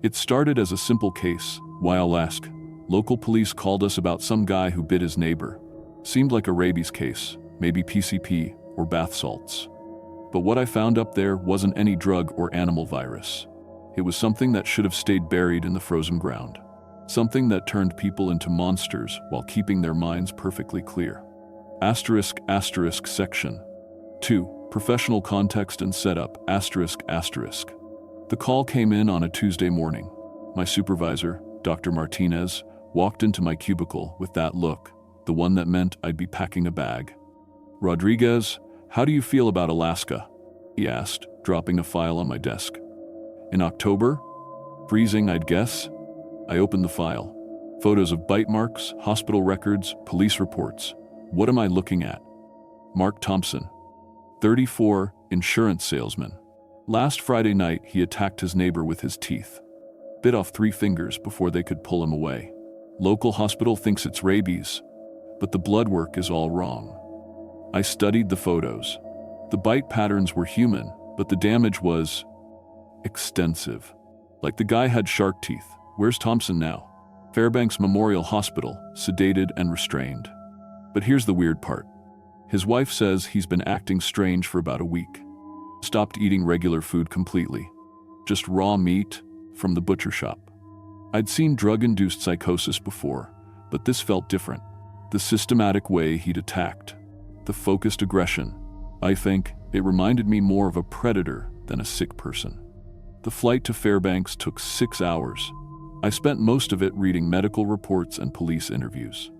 It started as a simple case. While asked, local police called us about some guy who bit his neighbor. Seemed like a rabies case, maybe PCP or bath salts. But what I found up there wasn't any drug or animal virus. It was something that should have stayed buried in the frozen ground. Something that turned people into monsters while keeping their minds perfectly clear. *** Section 2. Professional context and setup ***. The call came in on a Tuesday morning. My supervisor, Dr. Martinez, walked into my cubicle with that look, the one that meant I'd be packing a bag. "Rodriguez, how do you feel about Alaska?" he asked, dropping a file on my desk. "In October? Freezing, I'd guess." I opened the file. Photos of bite marks, hospital records, police reports. What am I looking at? Mark Thompson, 34, insurance salesman. Last Friday night, he attacked his neighbor with his teeth. Bit off 3 fingers before they could pull him away. Local hospital thinks it's rabies, but the blood work is all wrong. I studied the photos. The bite patterns were human, but the damage was extensive. Like the guy had shark teeth. Where's Thompson now? Fairbanks Memorial Hospital, sedated and restrained. But here's the weird part. His wife says he's been acting strange for about a week. Stopped eating regular food completely. Just raw meat from the butcher shop. I'd seen drug-induced psychosis before, but this felt different. The systematic way he'd attacked. The focused aggression. I think it reminded me more of a predator than a sick person. The flight to Fairbanks took 6 hours. I spent most of it reading medical reports and police interviews.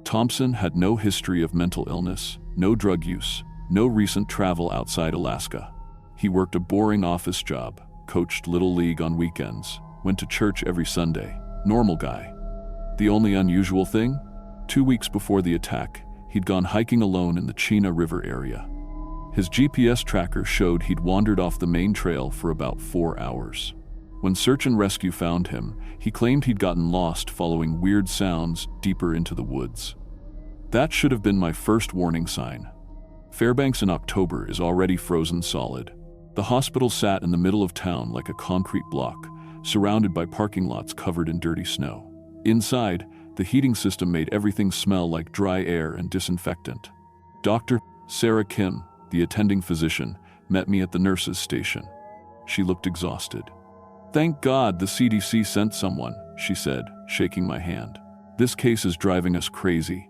Thompson had no history of mental illness, no drug use, no recent travel outside Alaska. He worked a boring office job, coached Little League on weekends, went to church every Sunday. Normal guy. The only unusual thing? 2 weeks before the attack, he'd gone hiking alone in the Chena River area. His GPS tracker showed he'd wandered off the main trail for about 4 hours. When search and rescue found him, he claimed he'd gotten lost following weird sounds deeper into the woods. That should have been my first warning sign. Fairbanks in October is already frozen solid. The hospital sat in the middle of town like a concrete block, surrounded by parking lots covered in dirty snow. Inside, the heating system made everything smell like dry air and disinfectant. Dr. Sarah Kim, the attending physician, met me at the nurses' station. She looked exhausted. "Thank God the CDC sent someone," she said, shaking my hand. "This case is driving us crazy.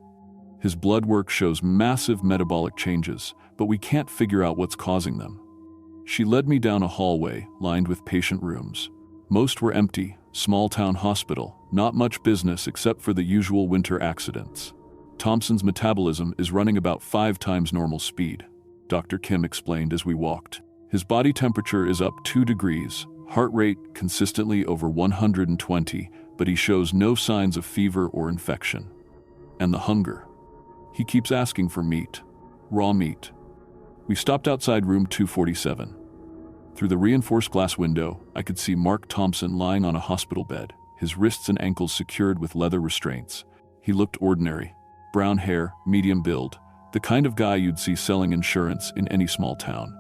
His blood work shows massive metabolic changes, but we can't figure out what's causing them." She led me down a hallway lined with patient rooms. Most were empty, small-town hospital, not much business except for the usual winter accidents. "Thompson's metabolism is running about 5 times normal speed," Dr. Kim explained as we walked. "His body temperature is up 2 degrees, heart rate consistently over 120, but he shows no signs of fever or infection. And the hunger. He keeps asking for meat, raw meat." We stopped outside room 247. Through the reinforced glass window, I could see Mark Thompson lying on a hospital bed, his wrists and ankles secured with leather restraints. He looked ordinary. Brown hair, medium build, the kind of guy you'd see selling insurance in any small town.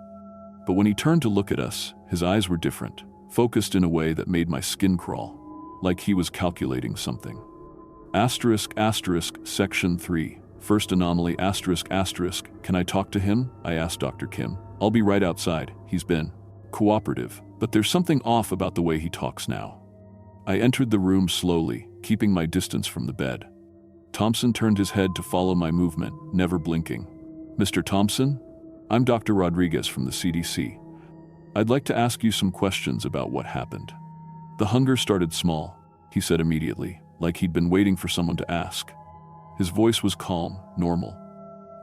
But when he turned to look at us, his eyes were different, focused in a way that made my skin crawl, like he was calculating something. ***, Section 3. First anomaly ***. Can I talk to him? I asked Dr. Kim. "I'll be right outside. He's been cooperative, but there's something off about the way he talks now." I entered the room slowly, keeping my distance from the bed. Thompson turned his head to follow my movement, never blinking. "Mr. Thompson? I'm Dr. Rodriguez from the CDC. I'd like to ask you some questions about what happened." "The hunger started small," he said immediately, like he'd been waiting for someone to ask. His voice was calm, normal.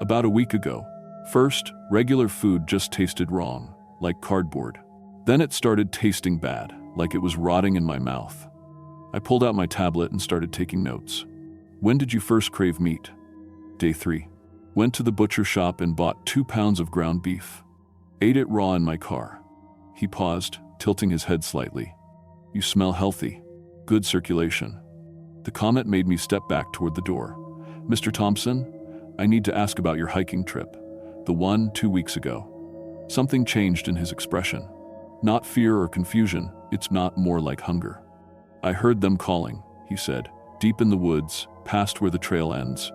"About a week ago. First, regular food just tasted wrong, like cardboard. Then it started tasting bad, like it was rotting in my mouth." I pulled out my tablet and started taking notes. "When did you first crave meat?" "Day 3. Went to the butcher shop and bought 2 pounds of ground beef. Ate it raw in my car." He paused, tilting his head slightly. "You smell healthy. Good circulation." The comment made me step back toward the door. "Mr. Thompson, I need to ask about your hiking trip, the one 2 weeks ago." Something changed in his expression. Not fear or confusion, it's not more like hunger. "I heard them calling," he said, "deep in the woods, past where the trail ends.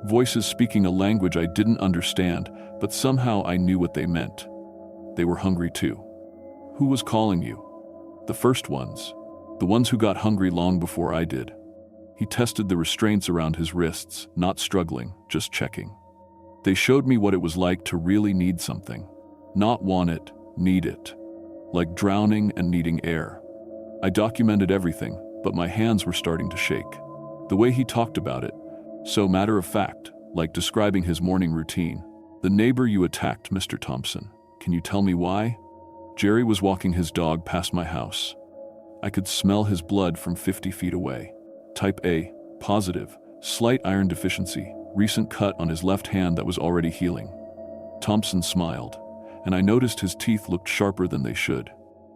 Voices speaking a language I didn't understand, but somehow I knew what they meant. They were hungry too." "Who was calling you?" "The first ones. The ones who got hungry long before I did." He tested the restraints around his wrists, not struggling, just checking. "They showed me what it was like to really need something. Not want it, need it. Like drowning and needing air." I documented everything, but my hands were starting to shake. The way he talked about it, so matter of fact, like describing his morning routine. "The neighbor you attacked, Mr. Thompson. Can you tell me why?" "Jerry was walking his dog past my house. I could smell his blood from 50 feet away. Type A, positive, slight iron deficiency, recent cut on his left hand that was already healing." Thompson smiled, and I noticed his teeth looked sharper than they should.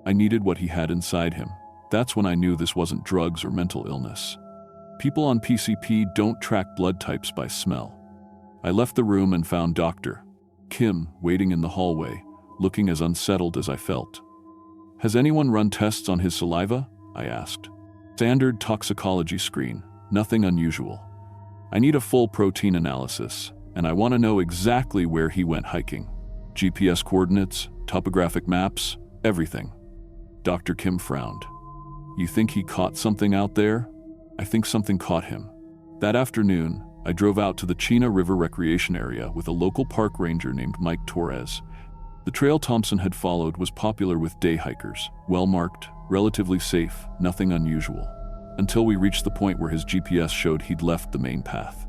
I needed what he had inside him. That's when I knew this wasn't drugs or mental illness. People on PCP don't track blood types by smell. I left the room and found Dr. Kim waiting in the hallway, looking as unsettled as I felt. "Has anyone run tests on his saliva?" I asked. "Standard toxicology screen, nothing unusual. I need a full protein analysis, and I want to know exactly where he went hiking. GPS coordinates, topographic maps, everything." Dr. Kim frowned. "You think he caught something out there?" "I think something caught him." That afternoon, I drove out to the Chena River Recreation Area with a local park ranger named Mike Torres. The trail Thompson had followed was popular with day hikers, well-marked, relatively safe, nothing unusual. Until we reached the point where his GPS showed he'd left the main path.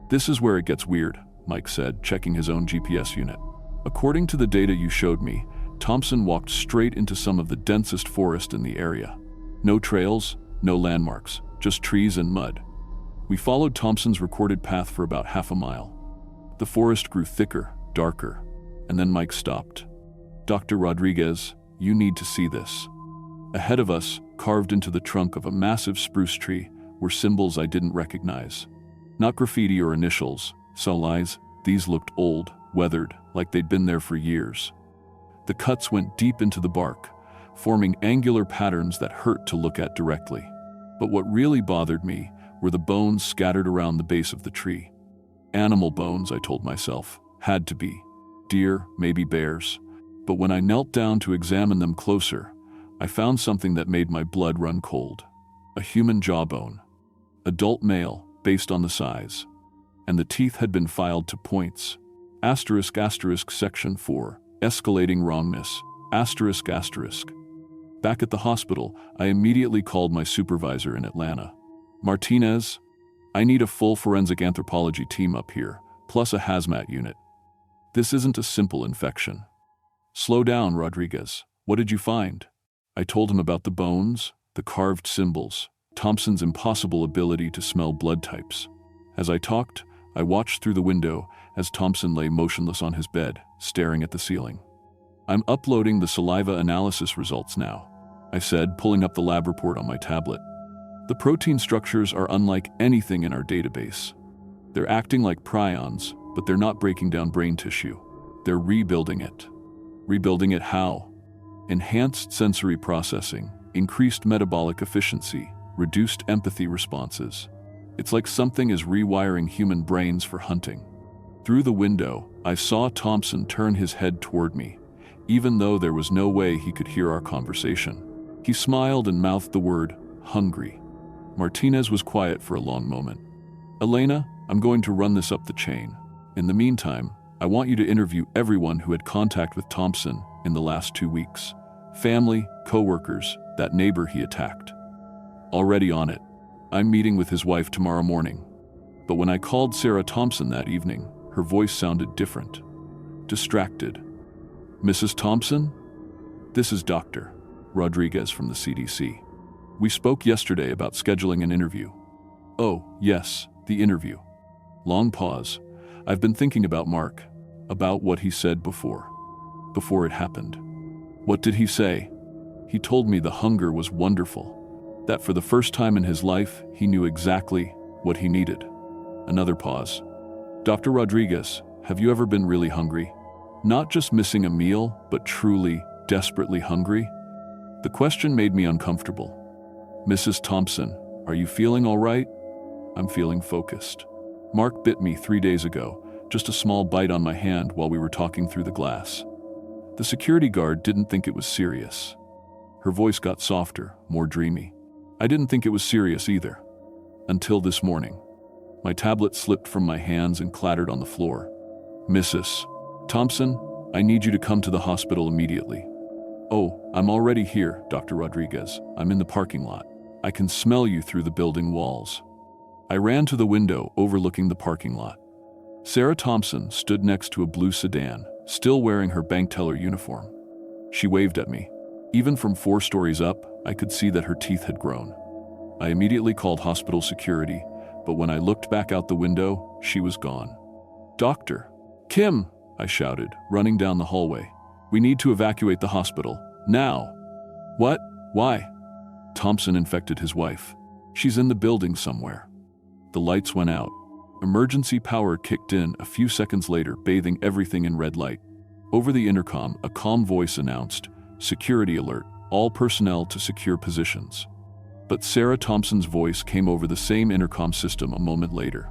"This is where it gets weird," Mike said, checking his own GPS unit. "According to the data you showed me, Thompson walked straight into some of the densest forest in the area. No trails, no landmarks, just trees and mud. We followed Thompson's recorded path for about half a mile. The forest grew thicker, darker, and then Mike stopped. "Dr. Rodriguez, you need to see this." Ahead of us, carved into the trunk of a massive spruce tree, were symbols I didn't recognize. Not graffiti or initials, so lies, these looked old, weathered, like they'd been there for years. The cuts went deep into the bark, forming angular patterns that hurt to look at directly. But what really bothered me were the bones scattered around the base of the tree. Animal bones, I told myself. Had to be. Deer, maybe bears. But when I knelt down to examine them closer, I found something that made my blood run cold. A human jawbone. Adult male, based on the size. And the teeth had been filed to points. Asterisk asterisk section 4. Escalating wrongness. Asterisk asterisk. Back at the hospital, I immediately called my supervisor in Atlanta. Martinez, I need a full forensic anthropology team up here, plus a hazmat unit. This isn't a simple infection. Slow down, Rodriguez. What did you find? I told him about the bones, the carved symbols, Thompson's impossible ability to smell blood types. As I talked, I watched through the window as Thompson lay motionless on his bed, staring at the ceiling. I'm uploading the saliva analysis results now, I said, pulling up the lab report on my tablet. The protein structures are unlike anything in our database. They're acting like prions, but they're not breaking down brain tissue. They're rebuilding it. Rebuilding it how? Enhanced sensory processing, increased metabolic efficiency, reduced empathy responses. It's like something is rewiring human brains for hunting. Through the window, I saw Thompson turn his head toward me, even though there was no way he could hear our conversation. He smiled and mouthed the word, hungry. Martinez was quiet for a long moment. Elena, I'm going to run this up the chain. In the meantime, I want you to interview everyone who had contact with Thompson in the last 2 weeks. Family, co-workers, that neighbor he attacked. Already on it. I'm meeting with his wife tomorrow morning. But when I called Sarah Thompson that evening, her voice sounded different. Distracted. Mrs. Thompson? This is Dr. Rodriguez from the CDC. We spoke yesterday about scheduling an interview. Oh, yes, the interview. Long pause. I've been thinking about Mark, about what he said before it happened. What did he say? He told me the hunger was wonderful, that for the first time in his life, he knew exactly what he needed. Another pause. Dr. Rodriguez, have you ever been really hungry? Not just missing a meal, but truly, desperately hungry? The question made me uncomfortable. Mrs. Thompson, are you feeling all right? I'm feeling focused. Mark bit me 3 days ago, just a small bite on my hand while we were talking through the glass. The security guard didn't think it was serious. Her voice got softer, more dreamy. I didn't think it was serious either. Until this morning. My tablet slipped from my hands and clattered on the floor. Mrs. Thompson, I need you to come to the hospital immediately. Oh, I'm already here, Dr. Rodriguez. I'm in the parking lot. I can smell you through the building walls. I ran to the window overlooking the parking lot. Sarah Thompson stood next to a blue sedan, still wearing her bank teller uniform. She waved at me. Even from 4 stories up, I could see that her teeth had grown. I immediately called hospital security, but when I looked back out the window, she was gone. Doctor! Kim! I shouted, running down the hallway. We need to evacuate the hospital. Now! What? Why? Thompson infected his wife. She's in the building somewhere. The lights went out. Emergency power kicked in a few seconds later, bathing everything in red light. Over the intercom, a calm voice announced, "Security alert, all personnel to secure positions." But Sarah Thompson's voice came over the same intercom system a moment later.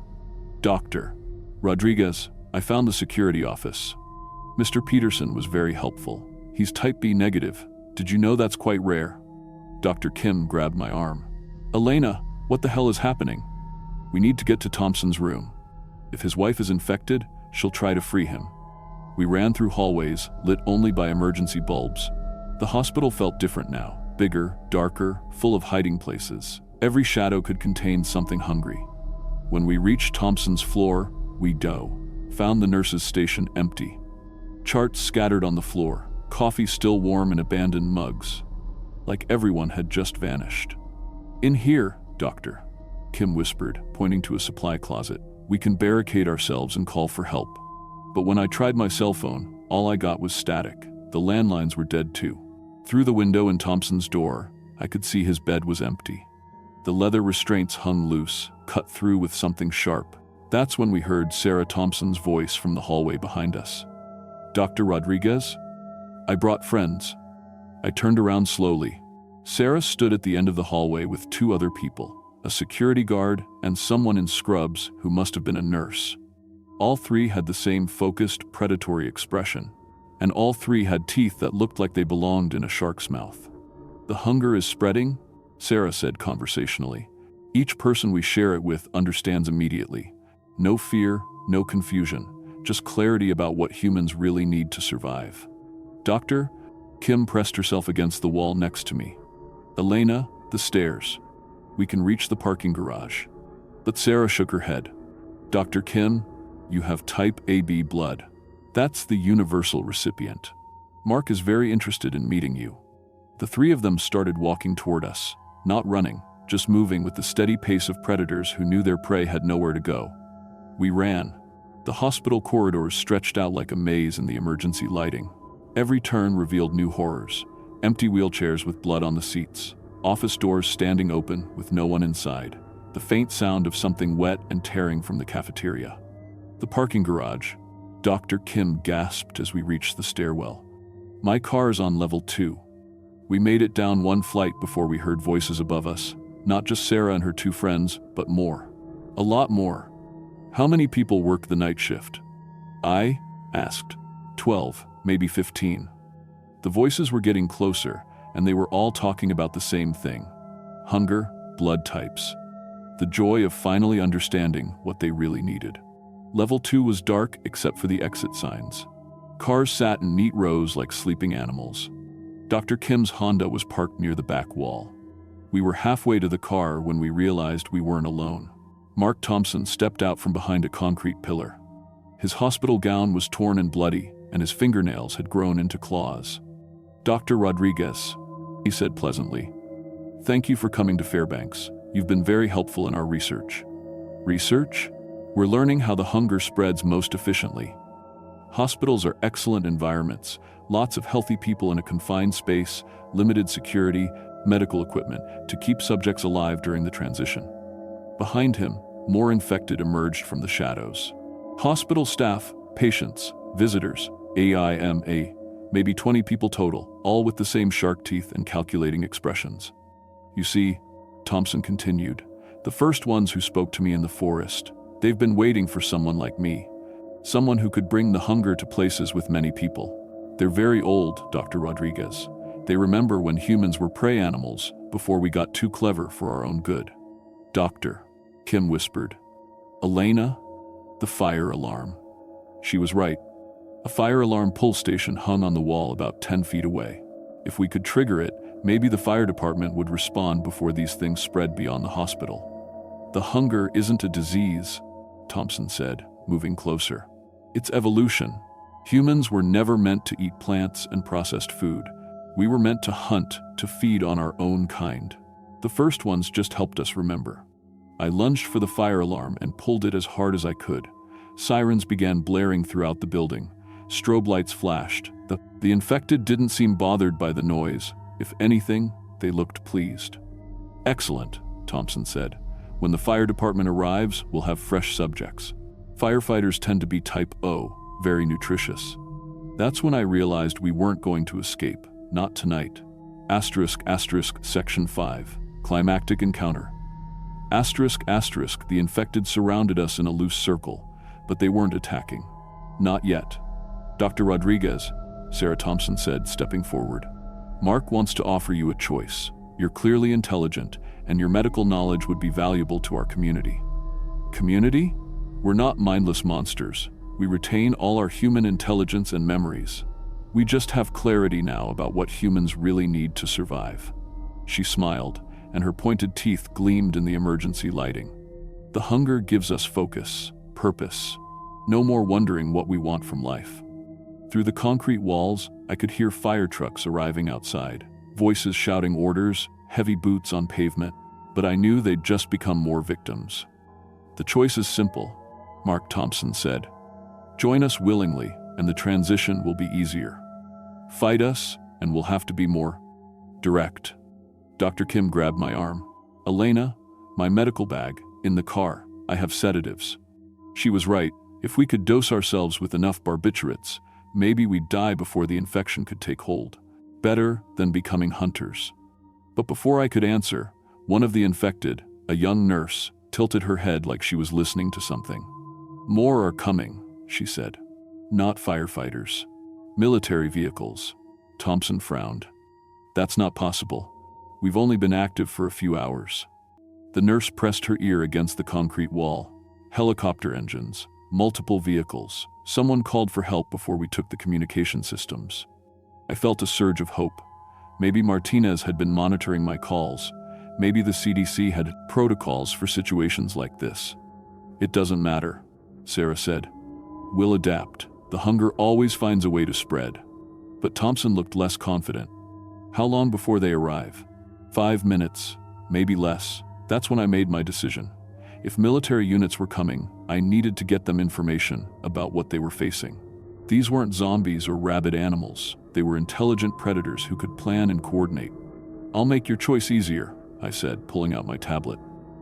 Dr. Rodriguez, I found the security office. Mr. Peterson was very helpful. He's type B negative. Did you know that's quite rare? Dr. Kim grabbed my arm. Elena, what the hell is happening? We need to get to Thompson's room. If his wife is infected, she'll try to free him. We ran through hallways, lit only by emergency bulbs. The hospital felt different now, bigger, darker, full of hiding places. Every shadow could contain something hungry. When we reached Thompson's floor, we found the nurse's station empty. Charts scattered on the floor, coffee still warm in abandoned mugs. Like everyone had just vanished. In here, doctor, Kim whispered, pointing to a supply closet. We can barricade ourselves and call for help. But when I tried my cell phone, all I got was static. The landlines were dead too. Through the window in Thompson's door, I could see his bed was empty. The leather restraints hung loose, cut through with something sharp. That's when we heard Sarah Thompson's voice from the hallway behind us. Dr. Rodriguez? I brought friends. I turned around slowly. Sarah stood at the end of the hallway with two other people, a security guard and someone in scrubs who must have been a nurse. All three had the same focused, predatory expression, and all three had teeth that looked like they belonged in a shark's mouth. "The hunger is spreading," Sarah said conversationally. "Each person we share it with understands immediately. No fear, no confusion, just clarity about what humans really need to survive." "Doctor?" Kim pressed herself against the wall next to me. "Elena, the stairs. We can reach the parking garage." But Sarah shook her head. "Dr. Kim, you have type AB blood. That's the universal recipient. Mark is very interested in meeting you." The three of them started walking toward us, not running, just moving with the steady pace of predators who knew their prey had nowhere to go. We ran. The hospital corridors stretched out like a maze in the emergency lighting. Every turn revealed new horrors: empty wheelchairs with blood on the seats, office doors standing open with no one inside, the faint sound of something wet and tearing from the cafeteria. "The parking garage," Dr. Kim gasped as we reached the stairwell. "My car's on level 2. We made it down one flight before we heard voices above us, not just Sarah and her two friends, but more. A lot more. "How many people work the night shift?" I asked. 12, maybe 15. The voices were getting closer, and they were all talking about the same thing: hunger, blood types, the joy of finally understanding what they really needed. Level 2 was dark except for the exit signs. Cars sat in neat rows like sleeping animals. Dr. Kim's Honda was parked near the back wall. We were halfway to the car when we realized we weren't alone. Mark Thompson stepped out from behind a concrete pillar. His hospital gown was torn and bloody, and his fingernails had grown into claws. "Dr. Rodriguez," he said pleasantly. "Thank you for coming to Fairbanks. You've been very helpful in our research." "Research? We're learning how the hunger spreads most efficiently. Hospitals are excellent environments, lots of healthy people in a confined space, limited security, medical equipment to keep subjects alive during the transition." Behind him, more infected emerged from the shadows. Hospital staff, patients, visitors, AIMA, maybe 20 people total, all with the same shark teeth and calculating expressions. "You see," Thompson continued, "the first ones who spoke to me in the forest, they've been waiting for someone like me, someone who could bring the hunger to places with many people. They're very old, Dr. Rodriguez. They remember when humans were prey animals before we got too clever for our own good." "Doctor," Kim whispered. "Elena?" The fire alarm. She was right. A fire alarm pull station hung on the wall about 10 feet away. If we could trigger it, maybe the fire department would respond before these things spread beyond the hospital. "The hunger isn't a disease," Thompson said, moving closer. "It's evolution. Humans were never meant to eat plants and processed food. We were meant to hunt, to feed on our own kind. The first ones just helped us remember." I lunged for the fire alarm and pulled it as hard as I could. Sirens began blaring throughout the building. Strobe lights flashed. The infected didn't seem bothered by the noise. If anything, they looked pleased. "Excellent," Thompson said. "When the fire department arrives, we'll have fresh subjects. Firefighters tend to be type O, very nutritious." That's when I realized we weren't going to escape. Not tonight. ***, Section 5. Climactic encounter. ***, the infected surrounded us in a loose circle, but they weren't attacking. Not yet. "Dr. Rodriguez," Sarah Thompson said, stepping forward. "Mark wants to offer you a choice. You're clearly intelligent, and your medical knowledge would be valuable to our community." "Community? We're not mindless monsters. We retain all our human intelligence and memories. We just have clarity now about what humans really need to survive." She smiled, and her pointed teeth gleamed in the emergency lighting. "The hunger gives us focus, purpose. No more wondering what we want from life." Through the concrete walls, I could hear fire trucks arriving outside, voices shouting orders, heavy boots on pavement, but I knew they'd just become more victims. "The choice is simple," Mark Thompson said. "Join us willingly, and the transition will be easier. Fight us, and we'll have to be more direct." Dr. Kim grabbed my arm. "Elena, my medical bag, in the car. I have sedatives." She was right. If we could dose ourselves with enough barbiturates, Maybe we'd die before the infection could take hold. Better than becoming hunters. But before I could answer, one of the infected, a young nurse, tilted her head like she was listening to something. "More are coming," she said. "Not firefighters. Military vehicles." Thompson frowned. "That's not possible. We've only been active for a few hours." The nurse pressed her ear against the concrete wall. "Helicopter engines, multiple vehicles. Someone called for help before we took the communication systems." I felt a surge of hope. Maybe Martinez had been monitoring my calls. Maybe the CDC had protocols for situations like this. "It doesn't matter," Sarah said. "We'll adapt. The hunger always finds a way to spread." But Thompson looked less confident. "How long before they arrive?" 5 minutes, maybe less. That's when I made my decision. If military units were coming, I needed to get them information about what they were facing. These weren't zombies or rabid animals. They were intelligent predators who could plan and coordinate. "I'll make your choice easier," I said, pulling out my tablet.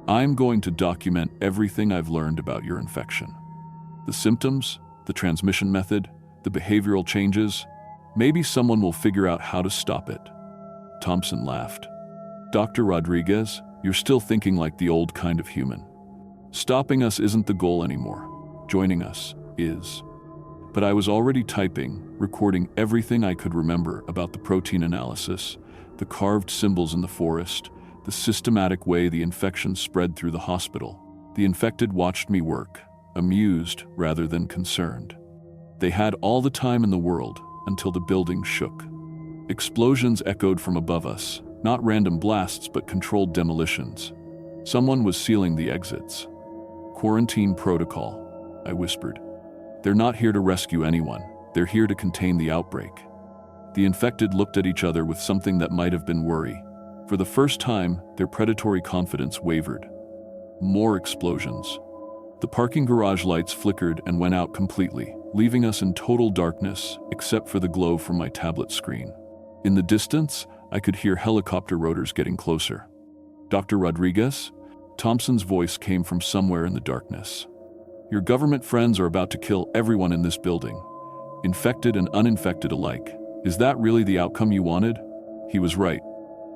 "I'm going to document everything I've learned about your infection. The symptoms, the transmission method, the behavioral changes. Maybe someone will figure out how to stop it." Thompson laughed. "Dr. Rodriguez, you're still thinking like the old kind of human. Stopping us isn't the goal anymore. Joining us is." But I was already typing, recording everything I could remember about the protein analysis, the carved symbols in the forest, the systematic way the infection spread through the hospital. The infected watched me work, amused rather than concerned. They had all the time in the world until the building shook. Explosions echoed from above us, not random blasts but controlled demolitions. Someone was sealing the exits. "Quarantine protocol," I whispered. "They're not here to rescue anyone. They're here to contain the outbreak." The infected looked at each other with something that might have been worry. For the first time, their predatory confidence wavered. More explosions. The parking garage lights flickered and went out completely, leaving us in total darkness except for the glow from my tablet screen. In the distance, I could hear helicopter rotors getting closer. "Dr. Rodriguez?" Thompson's voice came from somewhere in the darkness. "Your government friends are about to kill everyone in this building, infected and uninfected alike. Is that really the outcome you wanted?" He was right.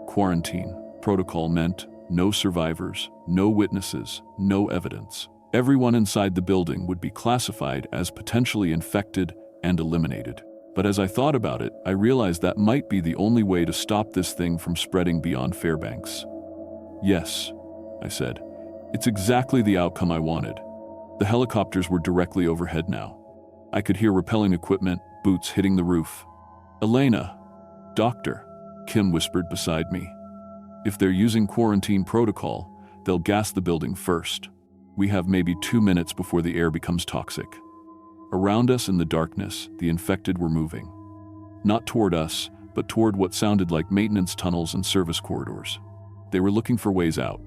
Quarantine protocol meant no survivors, no witnesses, no evidence. Everyone inside the building would be classified as potentially infected and eliminated. But as I thought about it, I realized that might be the only way to stop this thing from spreading beyond Fairbanks. "Yes," I said. "It's exactly the outcome I wanted." The helicopters were directly overhead now. I could hear rappelling equipment, boots hitting the roof. "Elena." "Doctor," Kim whispered beside me. "If they're using quarantine protocol, they'll gas the building first. We have maybe 2 minutes before the air becomes toxic." Around us in the darkness, the infected were moving. Not toward us, but toward what sounded like maintenance tunnels and service corridors. They were looking for ways out.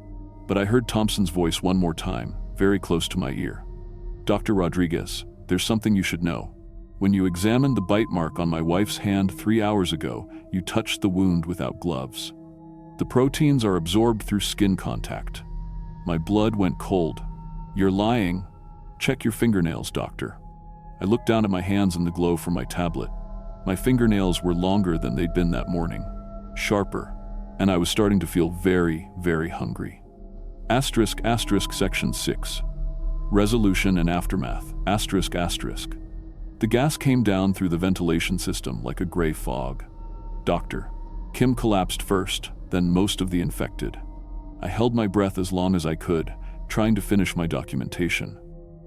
But I heard Thompson's voice one more time, very close to my ear. "Dr. Rodriguez, there's something you should know. When you examined the bite mark on my wife's hand 3 hours ago, you touched the wound without gloves. The proteins are absorbed through skin contact." My blood went cold. "You're lying. Check your fingernails, doctor." I looked down at my hands in the glow from my tablet. My fingernails were longer than they'd been that morning, sharper, and I was starting to feel very, very hungry. Section 6. Resolution and aftermath. The gas came down through the ventilation system like a gray fog. "Doctor." Kim collapsed first, then most of the infected. I held my breath as long as I could, trying to finish my documentation.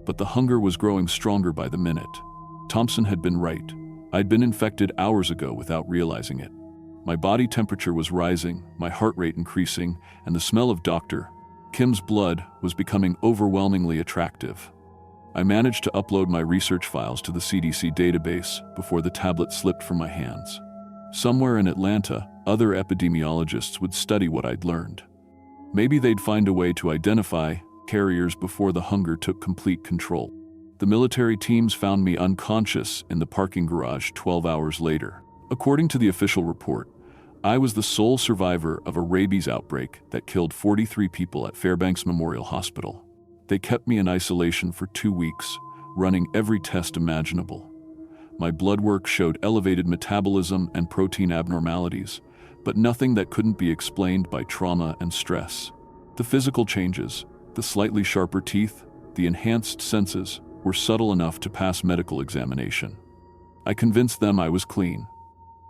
But the hunger was growing stronger by the minute. Thompson had been right. I'd been infected hours ago without realizing it. My body temperature was rising, my heart rate increasing, and the smell of Dr. Kim's blood was becoming overwhelmingly attractive. I managed to upload my research files to the CDC database before the tablet slipped from my hands. Somewhere in Atlanta, other epidemiologists would study what I'd learned. Maybe they'd find a way to identify carriers before the hunger took complete control. The military teams found me unconscious in the parking garage 12 hours later. According to the official report, I was the sole survivor of a rabies outbreak that killed 43 people at Fairbanks Memorial Hospital. They kept me in isolation for 2 weeks, running every test imaginable. My blood work showed elevated metabolism and protein abnormalities, but nothing that couldn't be explained by trauma and stress. The physical changes, the slightly sharper teeth, the enhanced senses, were subtle enough to pass medical examination. I convinced them I was clean.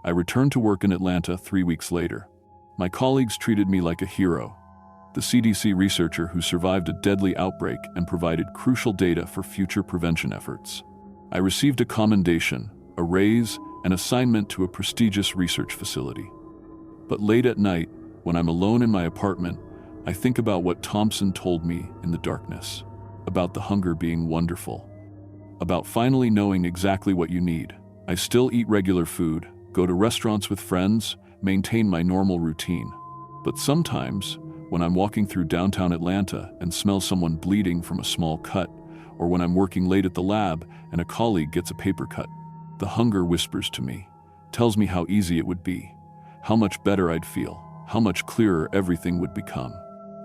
I returned to work in Atlanta 3 weeks later. My colleagues treated me like a hero, the CDC researcher who survived a deadly outbreak and provided crucial data for future prevention efforts. I received a commendation, a raise, an assignment to a prestigious research facility. But late at night, when I'm alone in my apartment, I think about what Thompson told me in the darkness, about the hunger being wonderful, about finally knowing exactly what you need. I still eat regular food, go to restaurants with friends, maintain my normal routine. But sometimes, when I'm walking through downtown Atlanta and smell someone bleeding from a small cut, or when I'm working late at the lab and a colleague gets a paper cut, the hunger whispers to me, tells me how easy it would be, how much better I'd feel, how much clearer everything would become.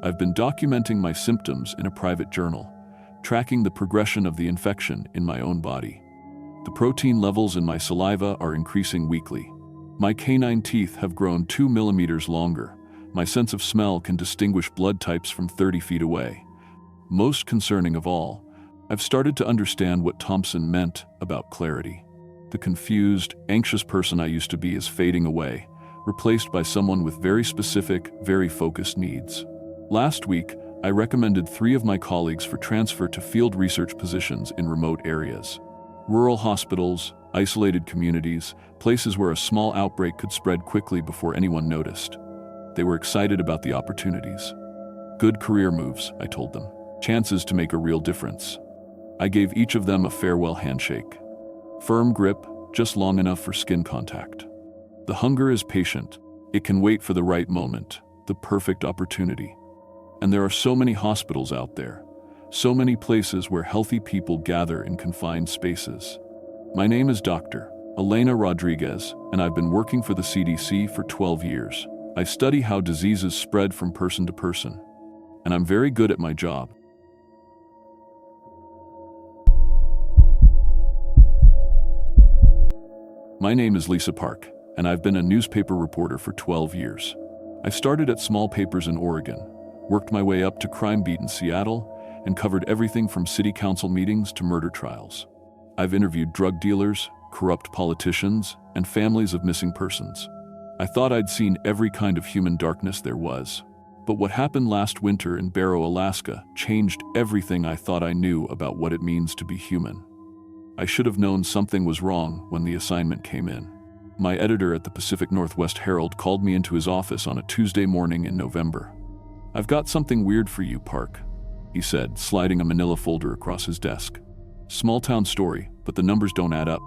I've been documenting my symptoms in a private journal, tracking the progression of the infection in my own body. The protein levels in my saliva are increasing weekly. My canine teeth have grown 2 millimeters longer. My sense of smell can distinguish blood types from 30 feet away. Most concerning of all, I've started to understand what Thompson meant about clarity. The confused, anxious person I used to be is fading away, replaced by someone with very specific, very focused needs. Last week, I recommended 3 of my colleagues for transfer to field research positions in remote areas. Rural hospitals, isolated communities, places where a small outbreak could spread quickly before anyone noticed. They were excited about the opportunities. Good career moves, I told them. Chances to make a real difference. I gave each of them a farewell handshake. Firm grip, just long enough for skin contact. The hunger is patient. It can wait for the right moment, the perfect opportunity. And there are so many hospitals out there, so many places where healthy people gather in confined spaces. My name is Dr. Elena Rodriguez, and I've been working for the CDC for 12 years. I study how diseases spread from person to person, and I'm very good at my job. My name is Lisa Park, and I've been a newspaper reporter for 12 years. I started at small papers in Oregon, worked my way up to crime beat in Seattle, and covered everything from city council meetings to murder trials. I've interviewed drug dealers, corrupt politicians, and families of missing persons. I thought I'd seen every kind of human darkness there was. But what happened last winter in Barrow, Alaska, changed everything I thought I knew about what it means to be human. I should have known something was wrong when the assignment came in. My editor at the Pacific Northwest Herald called me into his office on a Tuesday morning in November. "I've got something weird for you, Park," he said, sliding a manila folder across his desk. "Small town story, but the numbers don't add up."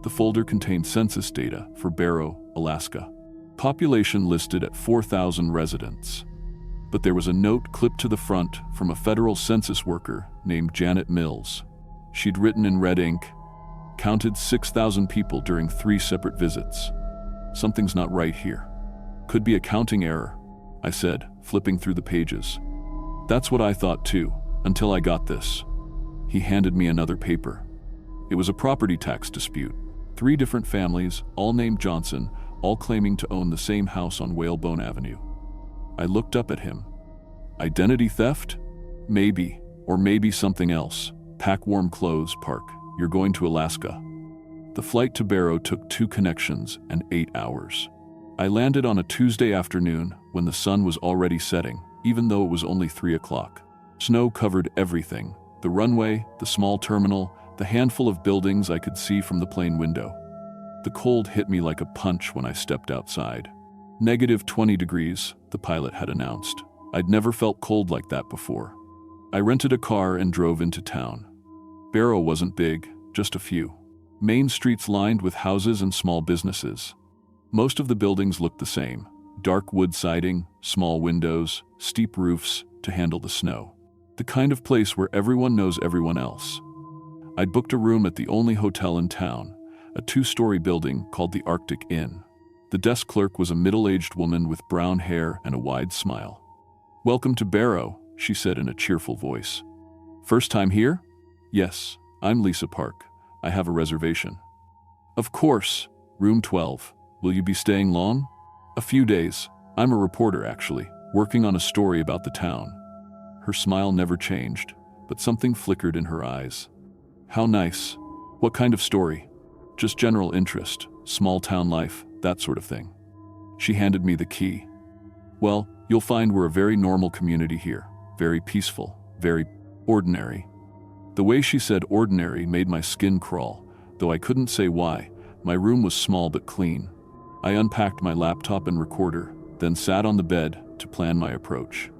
The folder contained census data for Barrow, Alaska. Population listed at 4,000 residents. But there was a note clipped to the front from a federal census worker named Janet Mills. She'd written in red ink, "Counted 6,000 people during 3 separate visits. Something's not right here." "Could be a counting error," I said, flipping through the pages. "That's what I thought too, until I got this." He handed me another paper. It was a property tax dispute. 3 different families, all named Johnson, all claiming to own the same house on Whalebone Avenue. I looked up at him. Identity theft? Maybe, or maybe something else. Pack warm clothes, Park. You're going to Alaska. The flight to Barrow took 2 connections and 8 hours. I landed on a Tuesday afternoon when the sun was already setting, even though it was only 3 o'clock. Snow covered everything. The runway, the small terminal, the handful of buildings I could see from the plane window. The cold hit me like a punch when I stepped outside. -20 degrees, the pilot had announced. I'd never felt cold like that before. I rented a car and drove into town. Barrow wasn't big, just a few. Main streets lined with houses and small businesses. Most of the buildings looked the same. Dark wood siding, small windows, steep roofs to handle the snow. The kind of place where everyone knows everyone else. I'd booked a room at the only hotel in town, a 2-story building called the Arctic Inn. The desk clerk was a middle-aged woman with brown hair and a wide smile. "Welcome to Barrow," she said in a cheerful voice. "First time here?" "Yes, I'm Lisa Park. I have a reservation." Of course. Room 12. Will you be staying long? A few days. I'm a reporter, actually, working on a story about the town. Her smile never changed, but something flickered in her eyes. How nice. What kind of story? Just general interest, small town life, that sort of thing. She handed me the key. Well, you'll find we're a very normal community here. Very peaceful, very ordinary. The way she said ordinary made my skin crawl, though I couldn't say why. My room was small but clean. I unpacked my laptop and recorder, then sat on the bed to plan my approach.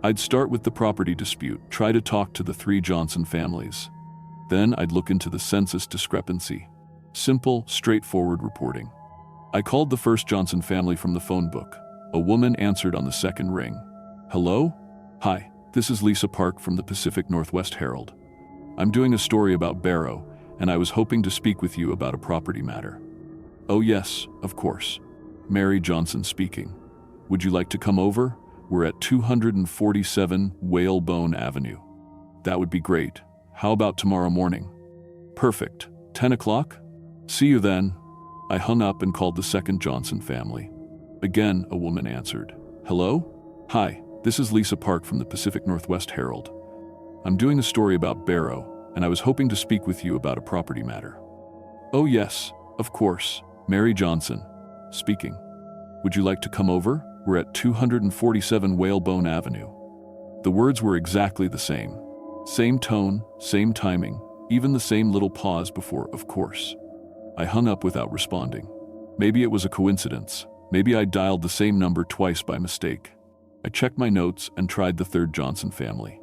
I'd start with the property dispute, try to talk to the 3 Johnson families. Then I'd look into the census discrepancy. Simple, straightforward reporting. I called the first Johnson family from the phone book. A woman answered on the second ring. Hello? Hi, this is Lisa Park from the Pacific Northwest Herald. I'm doing a story about Barrow, and I was hoping to speak with you about a property matter. Oh yes, of course. Mary Johnson speaking. Would you like to come over? We're at 247 Whalebone Avenue. That would be great. How about tomorrow morning? Perfect. 10 o'clock? See you then. I hung up and called the second Johnson family. Again, a woman answered. Hello? Hi, this is Lisa Park from the Pacific Northwest Herald. I'm doing a story about Barrow, and I was hoping to speak with you about a property matter. Oh yes, of course. Mary Johnson speaking. Would you like to come over? We're at 247 Whalebone Avenue. The words were exactly the same. Same tone, same timing, even the same little pause before of course. I hung up without responding. Maybe it was a coincidence. Maybe I dialed the same number twice by mistake. I checked my notes and tried the third Johnson family.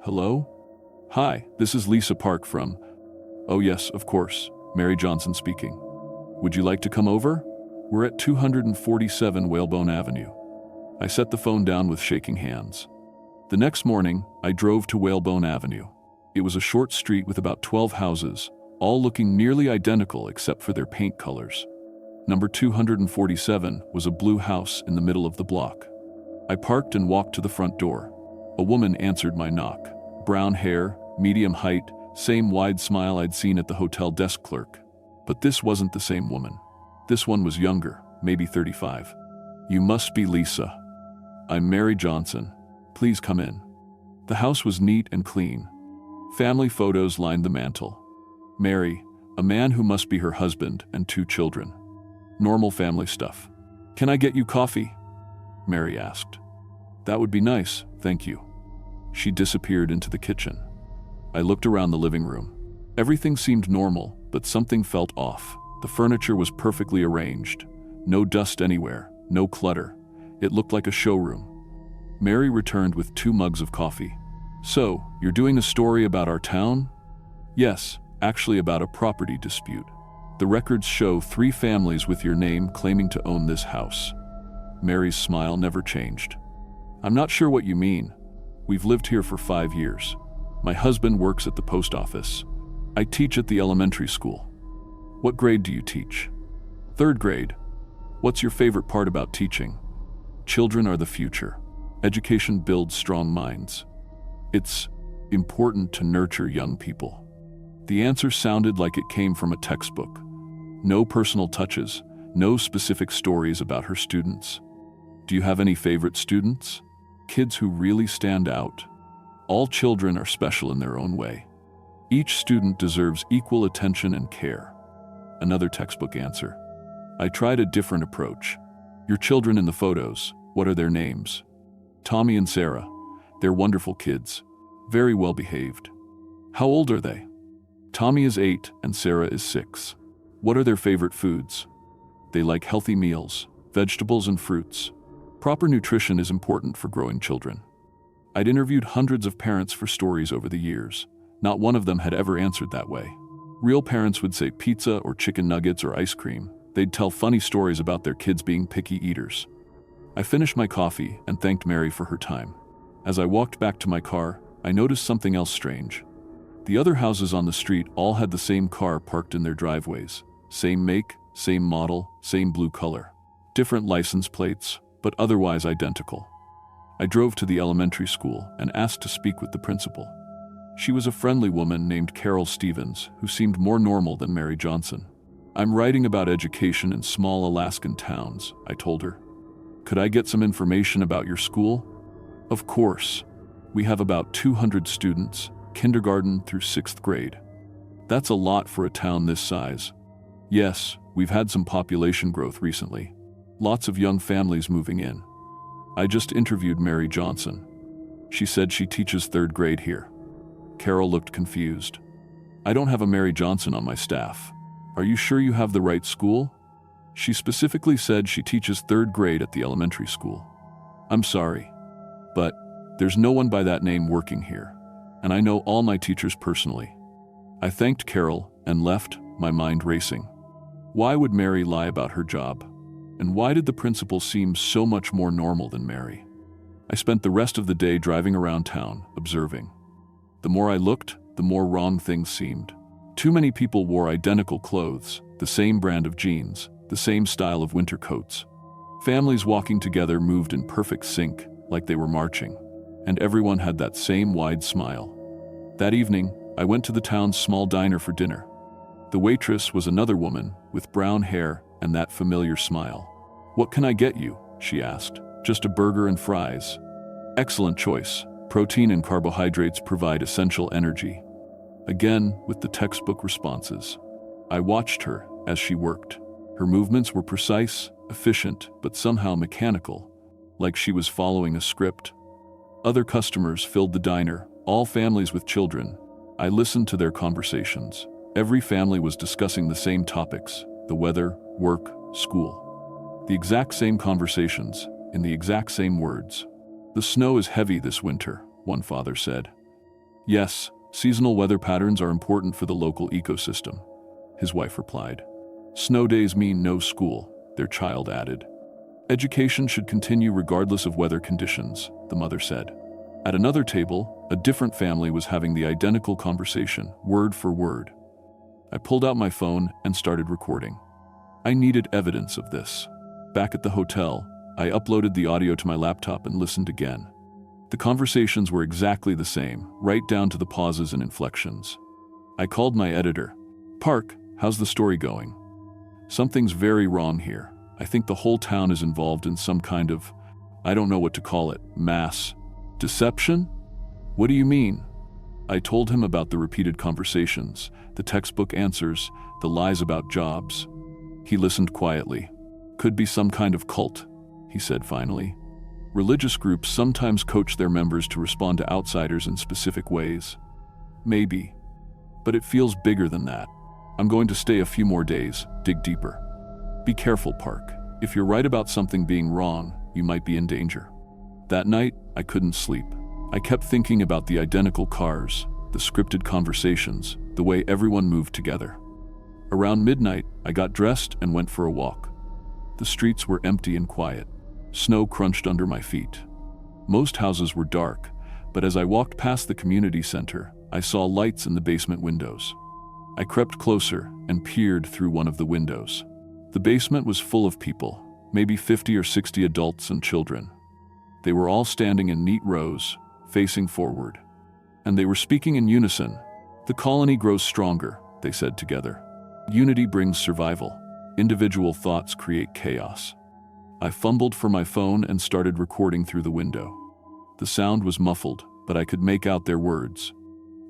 Hello? Hi, this is Lisa Park from... Oh yes, of course. Mary Johnson speaking. Would you like to come over? We're at 247 Whalebone Avenue. I set the phone down with shaking hands. The next morning, I drove to Whalebone Avenue. It was a short street with about 12 houses, all looking nearly identical except for their paint colors. Number 247 was a blue house in the middle of the block. I parked and walked to the front door. A woman answered my knock. Brown hair, medium height, same wide smile I'd seen at the hotel desk clerk. But this wasn't the same woman. This one was younger, maybe 35. You must be Lisa. I'm Mary Johnson. Please come in. The house was neat and clean. Family photos lined the mantel. Mary, a man who must be her husband, and 2 children. Normal family stuff. Can I get you coffee? Mary asked. That would be nice, thank you. She disappeared into the kitchen. I looked around the living room. Everything seemed normal, but something felt off. The furniture was perfectly arranged. No dust anywhere, no clutter. It looked like a showroom. Mary returned with 2 mugs of coffee. So, you're doing a story about our town? Yes, actually about a property dispute. The records show 3 families with your name claiming to own this house. Mary's smile never changed. I'm not sure what you mean. We've lived here for 5 years. My husband works at the post office. I teach at the elementary school. What grade do you teach? 3rd grade. What's your favorite part about teaching? Children are the future. Education builds strong minds. It's important to nurture young people. The answer sounded like it came from a textbook. No personal touches, no specific stories about her students. Do you have any favorite students? Kids who really stand out? All children are special in their own way. Each student deserves equal attention and care. Another textbook answer. I tried a different approach. Your children in the photos, what are their names? Tommy and Sarah. They're wonderful kids. Very well behaved. How old are they? Tommy is 8 and Sarah is 6. What are their favorite foods? They like healthy meals, vegetables and fruits. Proper nutrition is important for growing children. I'd interviewed hundreds of parents for stories over the years. Not one of them had ever answered that way. Real parents would say pizza or chicken nuggets or ice cream. They'd tell funny stories about their kids being picky eaters. I finished my coffee and thanked Mary for her time. As I walked back to my car, I noticed something else strange. The other houses on the street all had the same car parked in their driveways. Same make, same model, same blue color. Different license plates, but otherwise identical. I drove to the elementary school and asked to speak with the principal. She was a friendly woman named Carol Stevens, who seemed more normal than Mary Johnson. I'm writing about education in small Alaskan towns, I told her. Could I get some information about your school? Of course. We have about 200 students, kindergarten through 6th grade. That's a lot for a town this size. Yes, we've had some population growth recently. Lots of young families moving in. I just interviewed Mary Johnson. She said she teaches 3rd grade here. Carol looked confused. I don't have a Mary Johnson on my staff. Are you sure you have the right school? She specifically said she teaches 3rd grade at the elementary school. I'm sorry, but there's no one by that name working here, and I know all my teachers personally. I thanked Carol and left, my mind racing. Why would Mary lie about her job? And why did the principal seem so much more normal than Mary? I spent the rest of the day driving around town, observing. The more I looked, the more wrong things seemed. Too many people wore identical clothes, the same brand of jeans, the same style of winter coats. Families walking together moved in perfect sync, like they were marching, and everyone had that same wide smile. That evening, I went to the town's small diner for dinner. The waitress was another woman, with brown hair and that familiar smile. What can I get you? She asked. Just a burger and fries. Excellent choice. Protein and carbohydrates provide essential energy. Again, with the textbook responses. I watched her as she worked. Her movements were precise, efficient, but somehow mechanical, like she was following a script. Other customers filled the diner, all families with children. I listened to their conversations. Every family was discussing the same topics: the weather, work, school. The exact same conversations, in the exact same words. The snow is heavy this winter, one father said. Yes, seasonal weather patterns are important for the local ecosystem, his wife replied. Snow days mean no school, their child added. Education should continue regardless of weather conditions, the mother said. At another table, a different family was having the identical conversation, word for word. I pulled out my phone and started recording. I needed evidence of this. Back at the hotel, I uploaded the audio to my laptop and listened again. The conversations were exactly the same, right down to the pauses and inflections. I called my editor. Park, how's the story going? Something's very wrong here. I think the whole town is involved in some kind of, I don't know what to call it, mass deception? What do you mean? I told him about the repeated conversations, the textbook answers, the lies about jobs. He listened quietly. Could be some kind of cult, he said finally. Religious groups sometimes coach their members to respond to outsiders in specific ways. Maybe. But it feels bigger than that. I'm going to stay a few more days, dig deeper. Be careful, Park. If you're right about something being wrong, you might be in danger. That night, I couldn't sleep. I kept thinking about the identical cars, the scripted conversations, the way everyone moved together. Around midnight, I got dressed and went for a walk. The streets were empty and quiet. Snow crunched under my feet. Most houses were dark, but as I walked past the community center, I saw lights in the basement windows. I crept closer and peered through one of the windows. The basement was full of people, maybe 50 or 60 adults and children. They were all standing in neat rows, facing forward. And they were speaking in unison. The colony grows stronger, they said together. Unity brings survival. Individual thoughts create chaos. I fumbled for my phone and started recording through the window. The sound was muffled, but I could make out their words.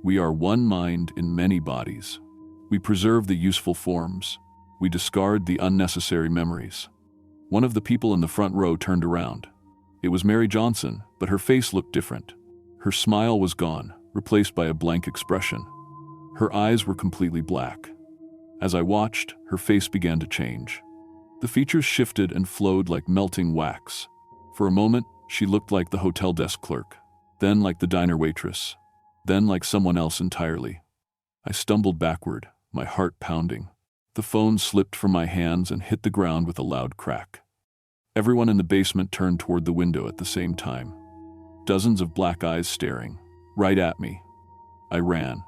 We are one mind in many bodies. We preserve the useful forms. We discard the unnecessary memories. One of the people in the front row turned around. It was Mary Johnson, but her face looked different. Her smile was gone, replaced by a blank expression. Her eyes were completely black. As I watched, her face began to change. The features shifted and flowed like melting wax. For a moment, she looked like the hotel desk clerk, then like the diner waitress, then like someone else entirely. I stumbled backward, my heart pounding. The phone slipped from my hands and hit the ground with a loud crack. Everyone in the basement turned toward the window at the same time. Dozens of black eyes staring, right at me. I ran.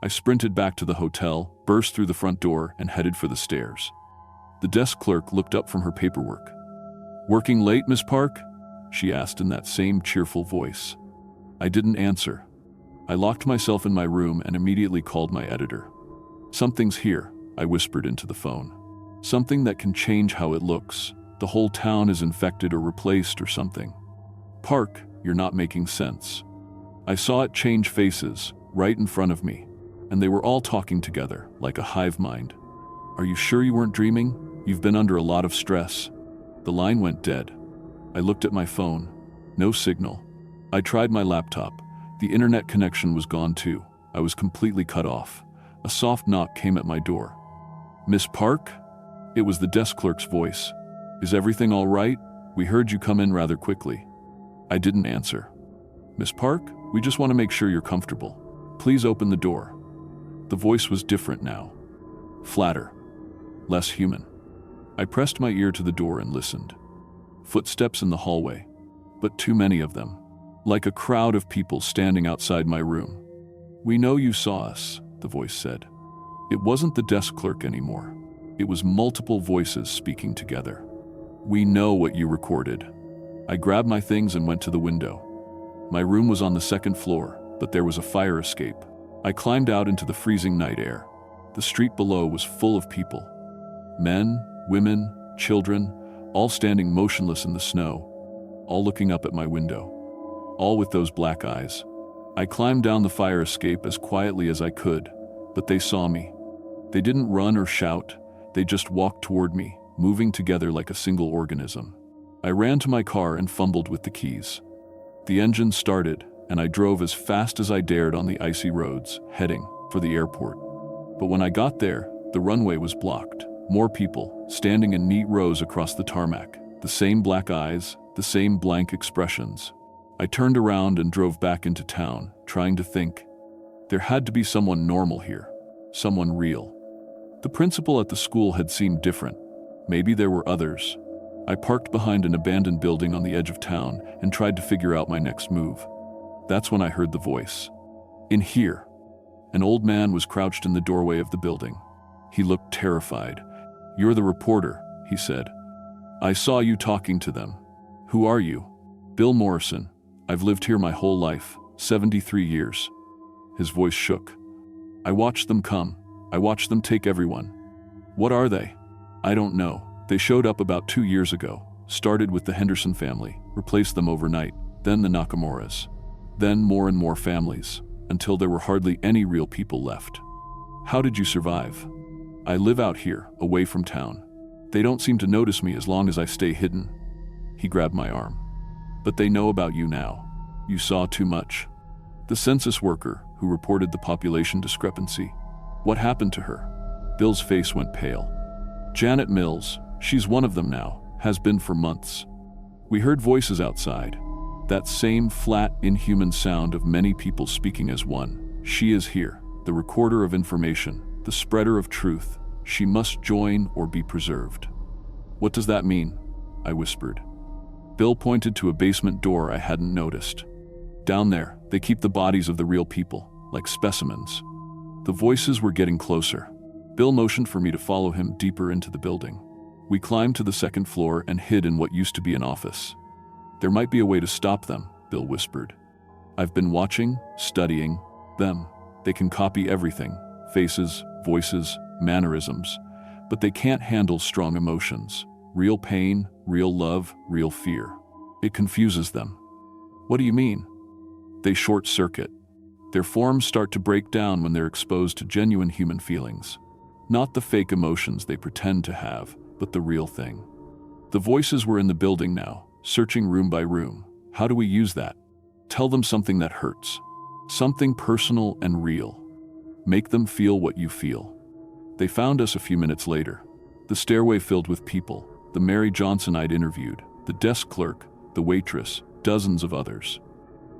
I sprinted back to the hotel, burst through the front door, and headed for the stairs. The desk clerk looked up from her paperwork. Working late, Miss Park? She asked in that same cheerful voice. I didn't answer. I locked myself in my room and immediately called my editor. Something's here, I whispered into the phone. Something that can change how it looks. The whole town is infected or replaced or something. Park, you're not making sense. I saw it change faces, right in front of me, and they were all talking together, like a hive mind. Are you sure you weren't dreaming? You've been under a lot of stress. The line went dead. I looked at my phone. No signal. I tried my laptop. The internet connection was gone too. I was completely cut off. A soft knock came at my door. Miss Park? It was the desk clerk's voice. Is everything all right? We heard you come in rather quickly. I didn't answer. Miss Park, we just want to make sure you're comfortable. Please open the door. The voice was different now. Flatter. Less human. I pressed my ear to the door and listened. Footsteps in the hallway, but too many of them. Like a crowd of people standing outside my room. We know you saw us, the voice said. It wasn't the desk clerk anymore. It was multiple voices speaking together. We know what you recorded. I grabbed my things and went to the window. My room was on the second floor, but there was a fire escape. I climbed out into the freezing night air. The street below was full of people. Men, women, children, all standing motionless in the snow, all looking up at my window, all with those black eyes. I climbed down the fire escape as quietly as I could, but they saw me. They didn't run or shout, they just walked toward me, moving together like a single organism. I ran to my car and fumbled with the keys. The engine started, and I drove as fast as I dared on the icy roads, heading for the airport. But when I got there, the runway was blocked. More people, standing in neat rows across the tarmac. The same black eyes, the same blank expressions. I turned around and drove back into town, trying to think. There had to be someone normal here. Someone real. The principal at the school had seemed different. Maybe there were others. I parked behind an abandoned building on the edge of town and tried to figure out my next move. That's when I heard the voice. In here. An old man was crouched in the doorway of the building. He looked terrified. You're the reporter, he said. I saw you talking to them. Who are you? Bill Morrison. I've lived here my whole life, 73 years. His voice shook. I watched them come. I watched them take everyone. What are they? I don't know. They showed up about 2 years ago, started with the Henderson family, replaced them overnight, then the Nakamuras. Then more and more families, until there were hardly any real people left. How did you survive? I live out here, away from town. They don't seem to notice me as long as I stay hidden. He grabbed my arm. But they know about you now. You saw too much. The census worker who reported the population discrepancy. What happened to her? Bill's face went pale. Janet Mills, she's one of them now, has been for months. We heard voices outside. That same flat, inhuman sound of many people speaking as one. She is here, the recorder of information, the spreader of truth. She must join or be preserved. What does that mean? I whispered. Bill pointed to a basement door I hadn't noticed. Down there, they keep the bodies of the real people, like specimens. The voices were getting closer. Bill motioned for me to follow him deeper into the building. We climbed to the second floor and hid in what used to be an office. There might be a way to stop them, Bill whispered. I've been watching, studying them. They can copy everything, faces, voices, mannerisms, but they can't handle strong emotions. Real pain, real love, real fear. It confuses them. What do you mean? They short circuit. Their forms start to break down when they're exposed to genuine human feelings. Not the fake emotions they pretend to have, but the real thing. The voices were in the building now, searching room by room. How do we use that? Tell them something that hurts. Something personal and real. Make them feel what you feel. They found us a few minutes later. The stairway filled with people. The Mary Johnson I'd interviewed, the desk clerk, the waitress, dozens of others.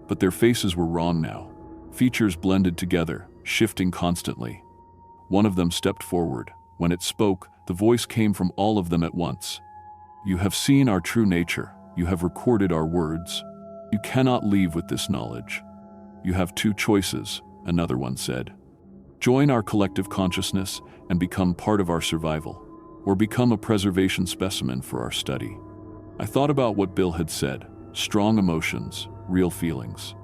But their faces were wrong now. Features blended together, shifting constantly. One of them stepped forward. When it spoke, the voice came from all of them at once. You have seen our true nature. You have recorded our words. You cannot leave with this knowledge. You have two choices, another one said. Join our collective consciousness and become part of our survival, or become a preservation specimen for our study. I thought about what Bill had said, strong emotions, real feelings.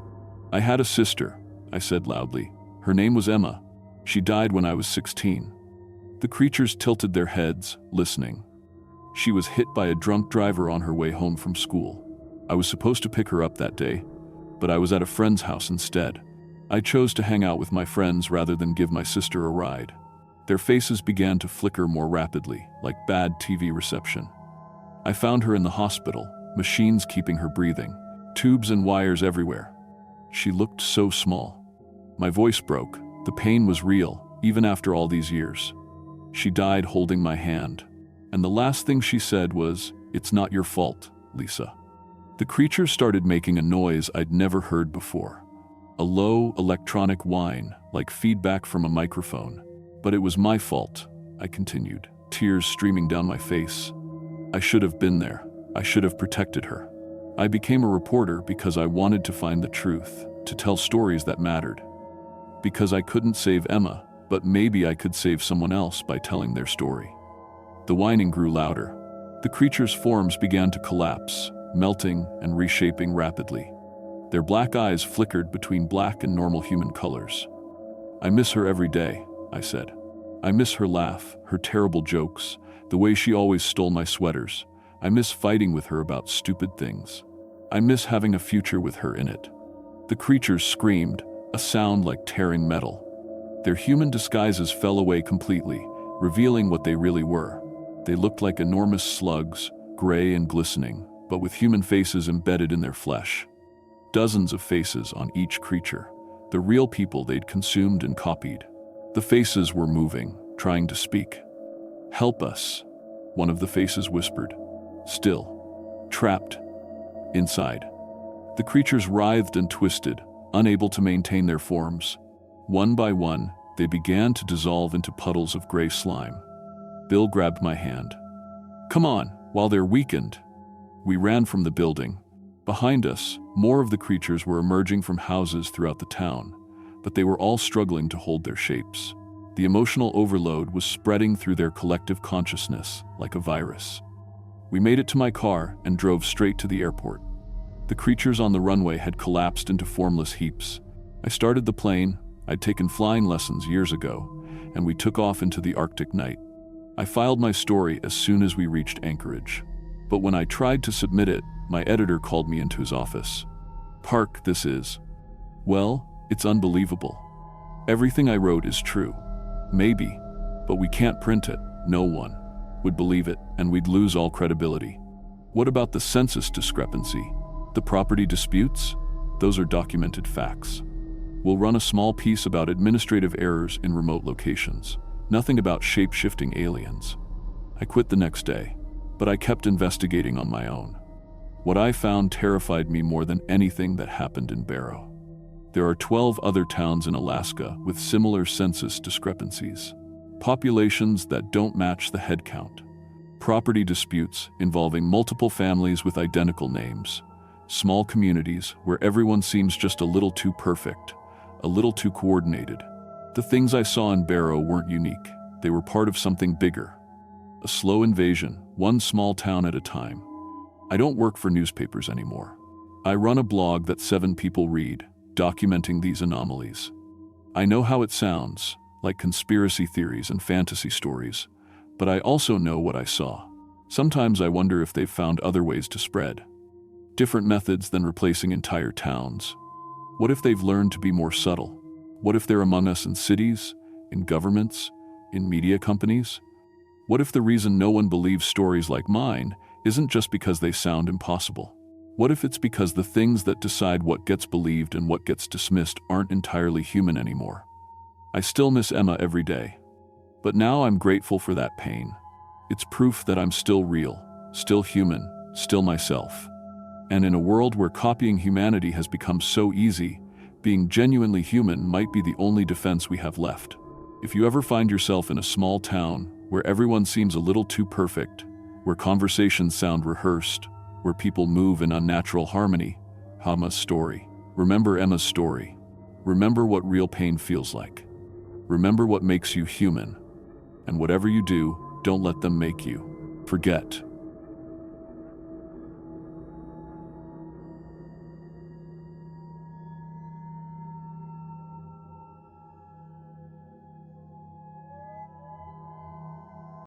I had a sister, I said loudly. Her name was Emma. She died when I was 16. The creatures tilted their heads, listening. She was hit by a drunk driver on her way home from school. I was supposed to pick her up that day, but I was at a friend's house instead. I chose to hang out with my friends rather than give my sister a ride. Their faces began to flicker more rapidly, like bad TV reception. I found her in the hospital, machines keeping her breathing, tubes and wires everywhere. She looked so small. My voice broke. The pain was real, even after all these years. She died holding my hand, and the last thing she said was, "It's not your fault, Lisa." The creatures started making a noise I'd never heard before. A low, electronic whine, like feedback from a microphone. But it was my fault, I continued, tears streaming down my face. I should have been there. I should have protected her. I became a reporter because I wanted to find the truth, to tell stories that mattered. Because I couldn't save Emma, but maybe I could save someone else by telling their story. The whining grew louder. The creatures' forms began to collapse, melting and reshaping rapidly. Their black eyes flickered between black and normal human colors. "I miss her every day," I said. "I miss her laugh, her terrible jokes, the way she always stole my sweaters. I miss fighting with her about stupid things. I miss having a future with her in it." The creatures screamed, a sound like tearing metal. Their human disguises fell away completely, revealing what they really were. They looked like enormous slugs, gray and glistening, but with human faces embedded in their flesh. Dozens of faces on each creature, the real people they'd consumed and copied. The faces were moving, trying to speak. "Help us," one of the faces whispered. Still, trapped inside. The creatures writhed and twisted, unable to maintain their forms. One by one, they began to dissolve into puddles of gray slime. Bill grabbed my hand. "Come on, while they're weakened." We ran from the building. Behind us, more of the creatures were emerging from houses throughout the town, but they were all struggling to hold their shapes. The emotional overload was spreading through their collective consciousness like a virus. We made it to my car and drove straight to the airport. The creatures on the runway had collapsed into formless heaps. I started the plane. I'd taken flying lessons years ago, and we took off into the Arctic night. I filed my story as soon as we reached Anchorage. But when I tried to submit it, my editor called me into his office. "Park, this is. Well, it's unbelievable. Everything I wrote is true. Maybe, but we can't print it. No one would believe it, and we'd lose all credibility." "What about the census discrepancy? The property disputes? Those are documented facts. We'll run a small piece about administrative errors in remote locations. Nothing about shape-shifting aliens." I quit the next day, but I kept investigating on my own. What I found terrified me more than anything that happened in Barrow. There are 12 other towns in Alaska with similar census discrepancies. Populations that don't match the head count. Property disputes involving multiple families with identical names. Small communities where everyone seems just a little too perfect, a little too coordinated. The things I saw in Barrow weren't unique. They were part of something bigger. A slow invasion, one small town at a time. I don't work for newspapers anymore. I run a blog that 7 people read, documenting these anomalies. I know how it sounds, like conspiracy theories and fantasy stories, but I also know what I saw. Sometimes I wonder if they've found other ways to spread. Different methods than replacing entire towns. What if they've learned to be more subtle? What if they're among us in cities, in governments, in media companies? What if the reason no one believes stories like mine isn't just because they sound impossible? What if it's because the things that decide what gets believed and what gets dismissed aren't entirely human anymore? I still miss Emma every day, but now I'm grateful for that pain. It's proof that I'm still real, still human, still myself. And in a world where copying humanity has become so easy, being genuinely human might be the only defense we have left. If you ever find yourself in a small town where everyone seems a little too perfect, where conversations sound rehearsed, where people move in unnatural harmony, Emma's story. Remember Emma's story. Remember what real pain feels like. Remember what makes you human. And whatever you do, don't let them make you forget.